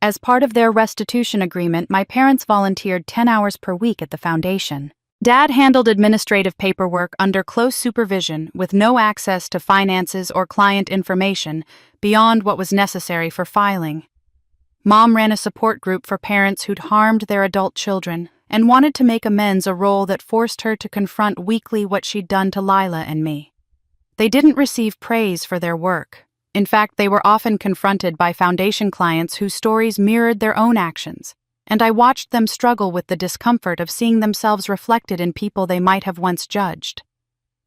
Speaker 1: As part of their restitution agreement, my parents volunteered 10 hours per week at the foundation. Dad handled administrative paperwork under close supervision with no access to finances or client information beyond what was necessary for filing. Mom ran a support group for parents who'd harmed their adult children and wanted to make amends, a role that forced her to confront weekly what she'd done to Lila and me. They didn't receive praise for their work, In fact, they were often confronted by foundation clients whose stories mirrored their own actions, and I watched them struggle with the discomfort of seeing themselves reflected in people they might have once judged.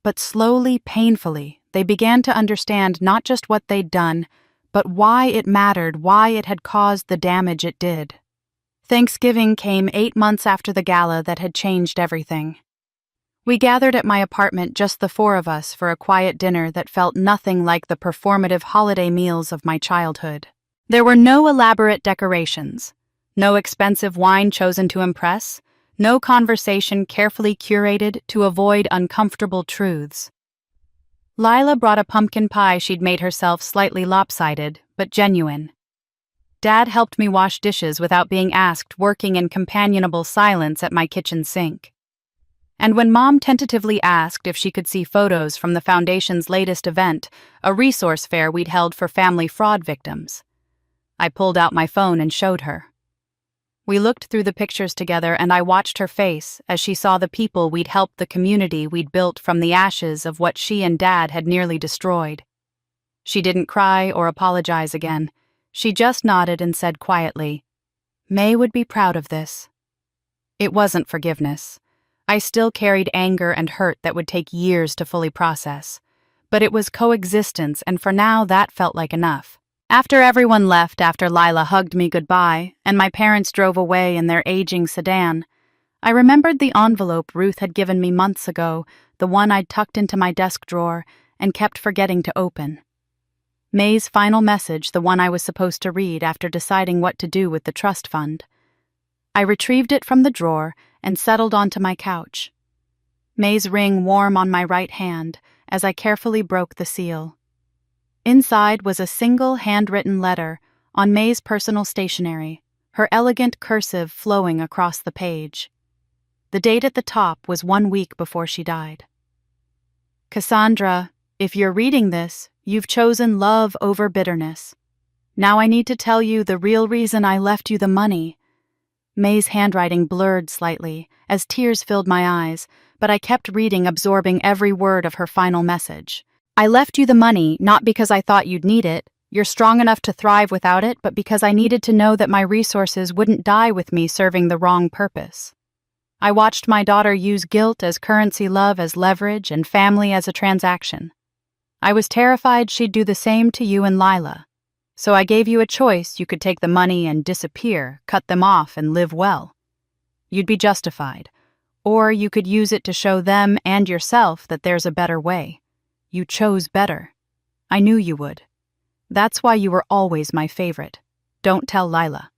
Speaker 1: But slowly, painfully, they began to understand not just what they'd done, but why it mattered, why it had caused the damage it did. Thanksgiving came 8 months after the gala that had changed everything. We gathered at my apartment, just the four of us, for a quiet dinner that felt nothing like the performative holiday meals of my childhood. There were no elaborate decorations, no expensive wine chosen to impress, no conversation carefully curated to avoid uncomfortable truths. Lila brought a pumpkin pie she'd made herself, slightly lopsided, but genuine. Dad helped me wash dishes without being asked, working in companionable silence at my kitchen sink. And when Mom tentatively asked if she could see photos from the Foundation's latest event, a resource fair we'd held for family fraud victims, I pulled out my phone and showed her. We looked through the pictures together, and I watched her face as she saw the people we'd helped, the community we'd built from the ashes of what she and Dad had nearly destroyed. She didn't cry or apologize again. She just nodded and said quietly, "May would be proud of this." It wasn't forgiveness. I still carried anger and hurt that would take years to fully process. But it was coexistence, and for now that felt like enough. After everyone left, after Lila hugged me goodbye, and my parents drove away in their aging sedan, I remembered the envelope Ruth had given me months ago, the one I'd tucked into my desk drawer and kept forgetting to open. May's final message, the one I was supposed to read after deciding what to do with the trust fund. I retrieved it from the drawer and settled onto my couch. May's ring warm on my right hand as I carefully broke the seal. Inside was a single handwritten letter on May's personal stationery, her elegant cursive flowing across the page. The date at the top was 1 week before she died. "Cassandra, if you're reading this, you've chosen love over bitterness. Now I need to tell you the real reason I left you the money." May's handwriting blurred slightly as tears filled my eyes, but I kept reading, absorbing every word of her final message. "I left you the money not because I thought you'd need it, you're strong enough to thrive without it, but because I needed to know that my resources wouldn't die with me serving the wrong purpose. I watched my daughter use guilt as currency, love as leverage, and family as a transaction. I was terrified she'd do the same to you and Lila. So I gave you a choice. You could take the money and disappear, cut them off, and live well. You'd be justified. Or you could use it to show them and yourself that there's a better way. You chose better. I knew you would. That's why you were always my favorite. Don't tell Lila."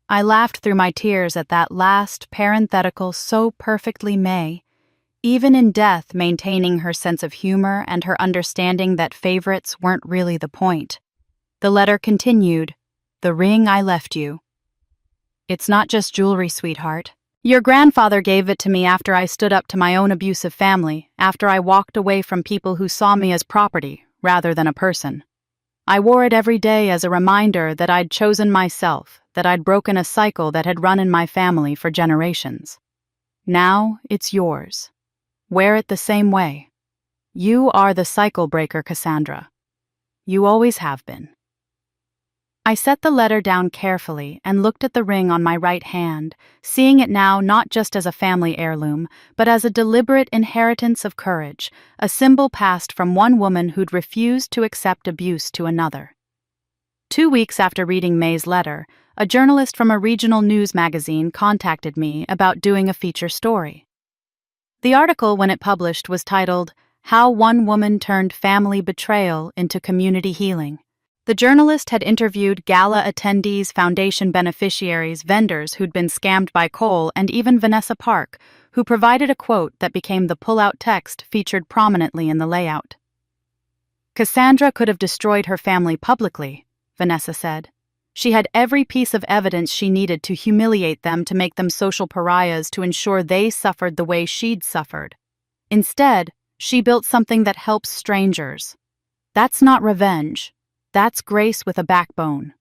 Speaker 1: I laughed through my tears at that last parenthetical, so perfectly May, even in death maintaining her sense of humor and her understanding that favorites weren't really the point. The letter continued, "The ring I left you. It's not just jewelry, sweetheart. Your grandfather gave it to me after I stood up to my own abusive family, after I walked away from people who saw me as property rather than a person. I wore it every day as a reminder that I'd chosen myself, that I'd broken a cycle that had run in my family for generations. Now it's yours. Wear it the same way. You are the cycle breaker, Cassandra. You always have been." I set the letter down carefully and looked at the ring on my right hand, seeing it now not just as a family heirloom, but as a deliberate inheritance of courage, a symbol passed from one woman who'd refused to accept abuse to another. 2 weeks after reading May's letter, a journalist from a regional news magazine contacted me about doing a feature story. The article, when it published, was titled, "How One Woman Turned Family Betrayal into Community Healing." The journalist had interviewed gala attendees, foundation beneficiaries, vendors who'd been scammed by Cole, and even Vanessa Park, who provided a quote that became the pull-out text featured prominently in the layout. "Cassandra could have destroyed her family publicly," Vanessa said. "She had every piece of evidence she needed to humiliate them, to make them social pariahs, to ensure they suffered the way she'd suffered. Instead, she built something that helps strangers. That's not revenge. That's grace with a backbone."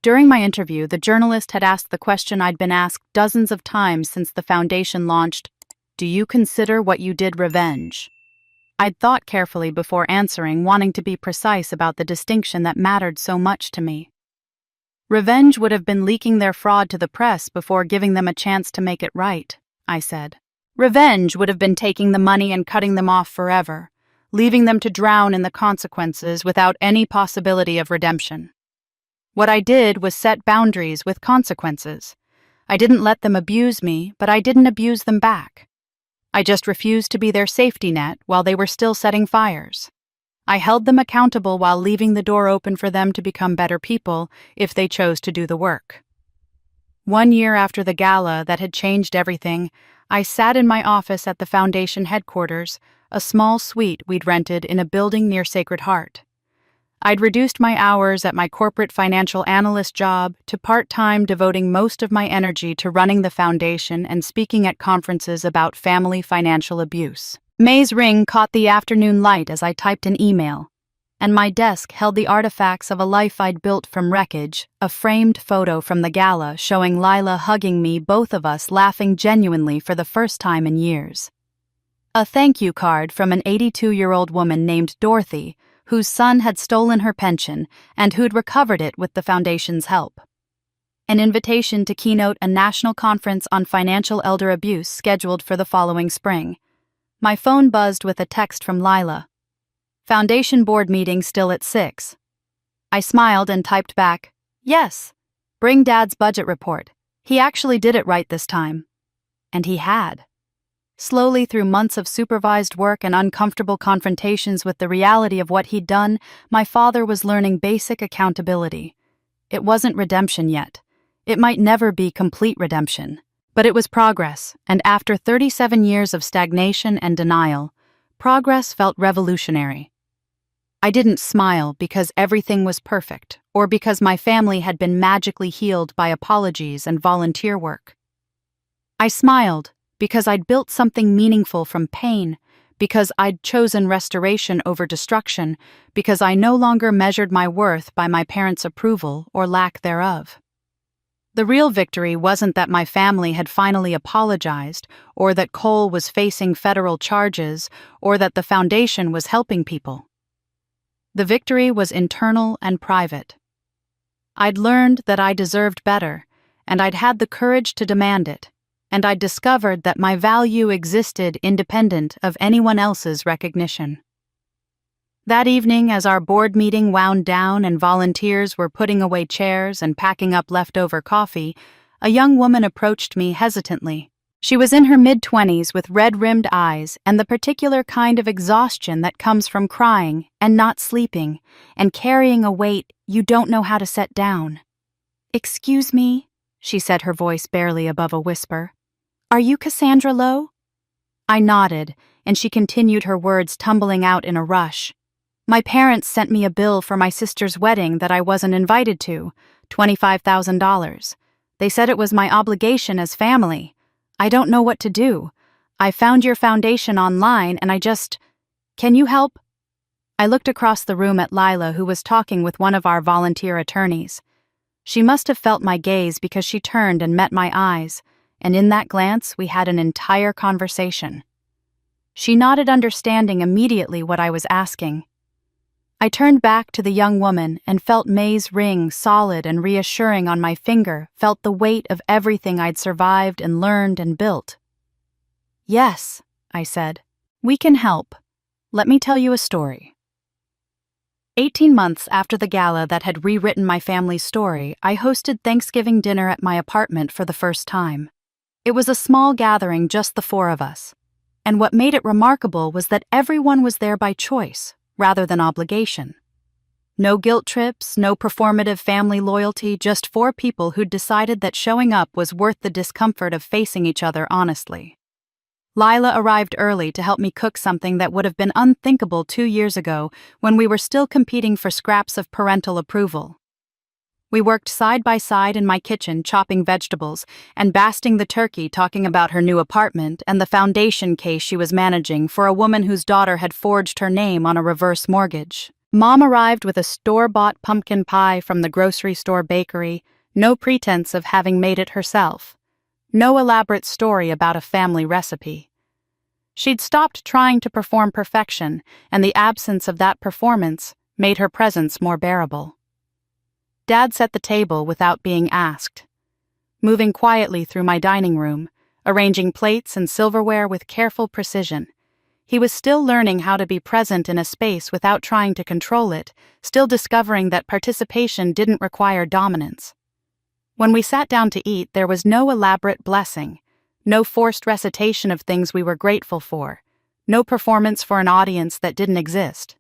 Speaker 1: During my interview, the journalist had asked the question I'd been asked dozens of times since the foundation launched, "Do you consider what you did revenge?" I'd thought carefully before answering, wanting to be precise about the distinction that mattered so much to me. Revenge would have been leaking their fraud to the press before giving them a chance to make it right, I said. Revenge would have been taking the money and cutting them off forever, leaving them to drown in the consequences without any possibility of redemption. What I did was set boundaries with consequences. I didn't let them abuse me, but I didn't abuse them back. I just refused to be their safety net while they were still setting fires. I held them accountable while leaving the door open for them to become better people if they chose to do the work. 1 year after the gala that had changed everything, I sat in my office at the foundation headquarters, a small suite we'd rented in a building near Sacred Heart. I'd reduced my hours at my corporate financial analyst job to part-time, devoting most of my energy to running the foundation and speaking at conferences about family financial abuse. May's ring caught the afternoon light as I typed an email, and my desk held the artifacts of a life I'd built from wreckage, a framed photo from the gala showing Lila hugging me, both of us laughing genuinely for the first time in years. A thank you card from an 82-year-old woman named Dorothy, whose son had stolen her pension and who'd recovered it with the foundation's help. An invitation to keynote a national conference on financial elder abuse scheduled for the following spring. My phone buzzed with a text from Lila. Foundation board meeting still at 6. I smiled and typed back, "Yes, bring Dad's budget report. He actually did it right this time." And he had. Slowly, through months of supervised work and uncomfortable confrontations with the reality of what he'd done, my father was learning basic accountability. It wasn't redemption yet. It might never be complete redemption. But it was progress, and after 37 years of stagnation and denial, progress felt revolutionary. I didn't smile because everything was perfect, or because my family had been magically healed by apologies and volunteer work. I smiled because I'd built something meaningful from pain, because I'd chosen restoration over destruction, because I no longer measured my worth by my parents' approval or lack thereof. The real victory wasn't that my family had finally apologized, or that Cole was facing federal charges, or that the foundation was helping people. The victory was internal and private. I'd learned that I deserved better, and I'd had the courage to demand it, and I'd discovered that my value existed independent of anyone else's recognition. That evening, as our board meeting wound down and volunteers were putting away chairs and packing up leftover coffee, a young woman approached me hesitantly. She was in her mid-20s with red-rimmed eyes and the particular kind of exhaustion that comes from crying and not sleeping and carrying a weight you don't know how to set down. "Excuse me," she said, her voice barely above a whisper. "Are you Cassandra Lowe?" I nodded, and she continued, her words tumbling out in a rush. "My parents sent me a bill for my sister's wedding that I wasn't invited to, $25,000. They said it was my obligation as family. I don't know what to do. I found your foundation online and Can you help?" I looked across the room at Lila, who was talking with one of our volunteer attorneys. She must have felt my gaze because she turned and met my eyes, and in that glance we had an entire conversation. She nodded, understanding immediately what I was asking. I turned back to the young woman and felt May's ring, solid and reassuring on my finger, felt the weight of everything I'd survived and learned and built. "Yes," I said, "we can help. Let me tell you a story." 18 months after the gala that had rewritten my family's story, I hosted Thanksgiving dinner at my apartment for the first time. It was a small gathering, just the four of us. And what made it remarkable was that everyone was there by choice, rather than obligation. No guilt trips, no performative family loyalty, just four people who'd decided that showing up was worth the discomfort of facing each other honestly. Lila arrived early to help me cook something that would have been unthinkable 2 years ago when we were still competing for scraps of parental approval. We worked side by side in my kitchen, chopping vegetables and basting the turkey, talking about her new apartment and the foundation case she was managing for a woman whose daughter had forged her name on a reverse mortgage. Mom arrived with a store-bought pumpkin pie from the grocery store bakery, no pretense of having made it herself. No elaborate story about a family recipe. She'd stopped trying to perform perfection, and the absence of that performance made her presence more bearable. Dad set the table without being asked. Moving quietly through my dining room, arranging plates and silverware with careful precision, he was still learning how to be present in a space without trying to control it, still discovering that participation didn't require dominance. When we sat down to eat, there was no elaborate blessing, no forced recitation of things we were grateful for, no performance for an audience that didn't exist.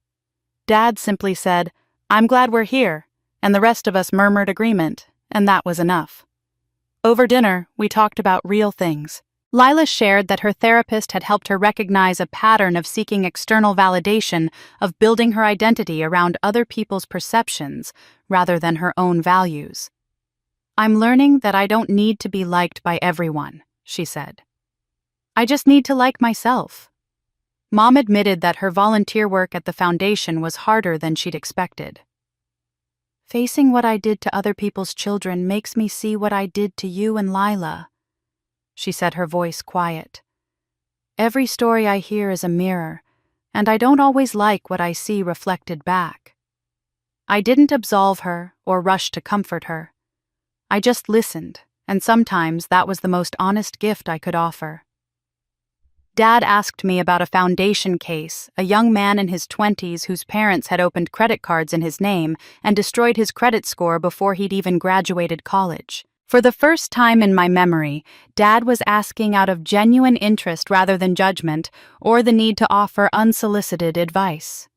Speaker 1: Dad simply said, "I'm glad we're here," and the rest of us murmured agreement, and that was enough. Over dinner, we talked about real things. Lila shared that her therapist had helped her recognize a pattern of seeking external validation, of building her identity around other people's perceptions rather than her own values. "I'm learning that I don't need to be liked by everyone," she said. "I just need to like myself." Mom admitted that her volunteer work at the foundation was harder than she'd expected. "Facing what I did to other people's children makes me see what I did to you and Lila," she said, her voice quiet. "Every story I hear is a mirror, and I don't always like what I see reflected back." I didn't absolve her or rush to comfort her. I just listened, and sometimes that was the most honest gift I could offer. Dad asked me about a foundation case, a young man in his 20s whose parents had opened credit cards in his name and destroyed his credit score before he'd even graduated college. For the first time in my memory, Dad was asking out of genuine interest rather than judgment, or the need to offer unsolicited advice.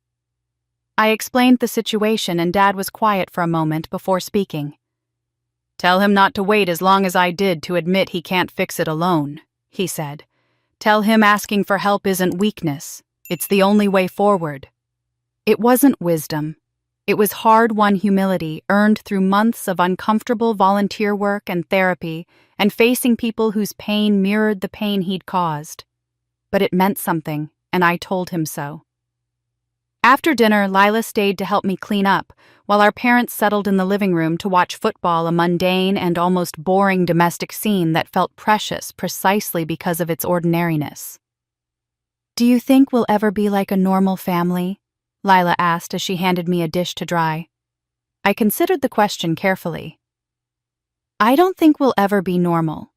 Speaker 1: I explained the situation, and Dad was quiet for a moment before speaking. "Tell him not to wait as long as I did to admit he can't fix it alone," he said. "Tell him asking for help isn't weakness. It's the only way forward." It wasn't wisdom. It was hard-won humility earned through months of uncomfortable volunteer work and therapy and facing people whose pain mirrored the pain he'd caused. But it meant something, and I told him so. After dinner, Lila stayed to help me clean up, while our parents settled in the living room to watch football, a mundane and almost boring domestic scene that felt precious precisely because of its ordinariness. "Do you think we'll ever be like a normal family?" Lila asked as she handed me a dish to dry. I considered the question carefully. "I don't think we'll ever be normal,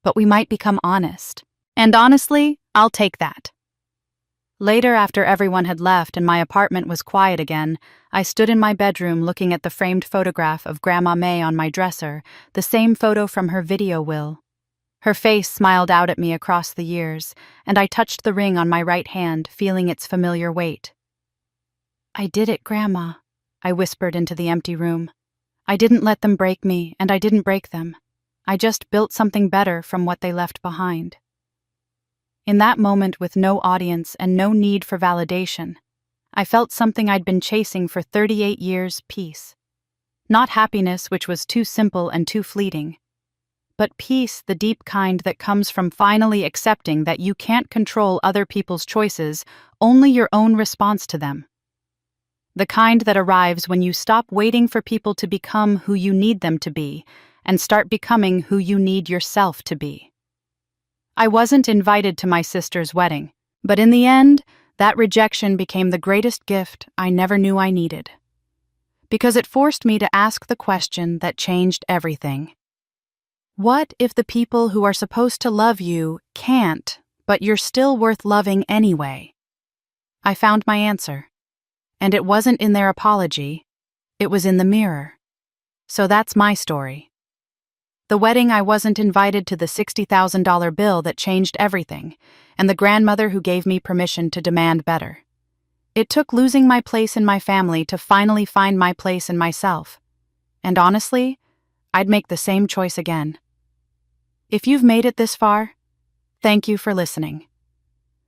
Speaker 1: but we might become honest. And honestly, I'll take that." Later, after everyone had left and my apartment was quiet again, I stood in my bedroom looking at the framed photograph of Grandma May on my dresser, the same photo from her video will. Her face smiled out at me across the years, and I touched the ring on my right hand, feeling its familiar weight. "I did it, Grandma," I whispered into the empty room. "I didn't let them break me, and I didn't break them. I just built something better from what they left behind." In that moment, with no audience and no need for validation, I felt something I'd been chasing for 38 years, peace. Not happiness, which was too simple and too fleeting, but peace, the deep kind that comes from finally accepting that you can't control other people's choices, only your own response to them. The kind that arrives when you stop waiting for people to become who you need them to be and start becoming who you need yourself to be. I wasn't invited to my sister's wedding, but in the end, that rejection became the greatest gift I never knew I needed. Because it forced me to ask the question that changed everything. What if the people who are supposed to love you can't, but you're still worth loving anyway? I found my answer. And it wasn't in their apology, it was in the mirror. So that's my story. The wedding I wasn't invited to, the $60,000 bill that changed everything, and the grandmother who gave me permission to demand better. It took losing my place in my family to finally find my place in myself. And honestly, I'd make the same choice again. If you've made it this far, thank you for listening.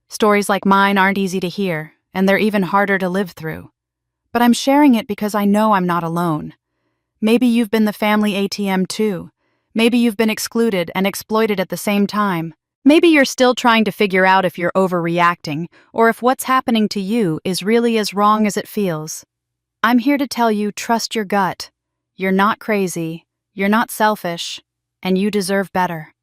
Speaker 1: Stories like mine aren't easy to hear, and they're even harder to live through. But I'm sharing it because I know I'm not alone. Maybe you've been the family ATM too. Maybe you've been excluded and exploited at the same time. Maybe you're still trying to figure out if you're overreacting, or if what's happening to you is really as wrong as it feels. I'm here to tell you, trust your gut. You're not crazy, you're not selfish, and you deserve better.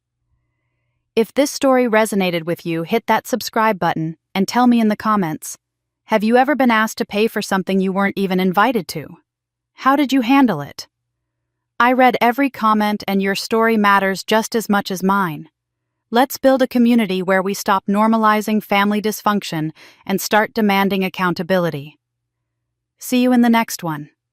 Speaker 1: If this story resonated with you, hit that subscribe button and tell me in the comments. Have you ever been asked to pay for something you weren't even invited to? How did you handle it? I read every comment, and your story matters just as much as mine. Let's build a community where we stop normalizing family dysfunction and start demanding accountability. See you in the next one.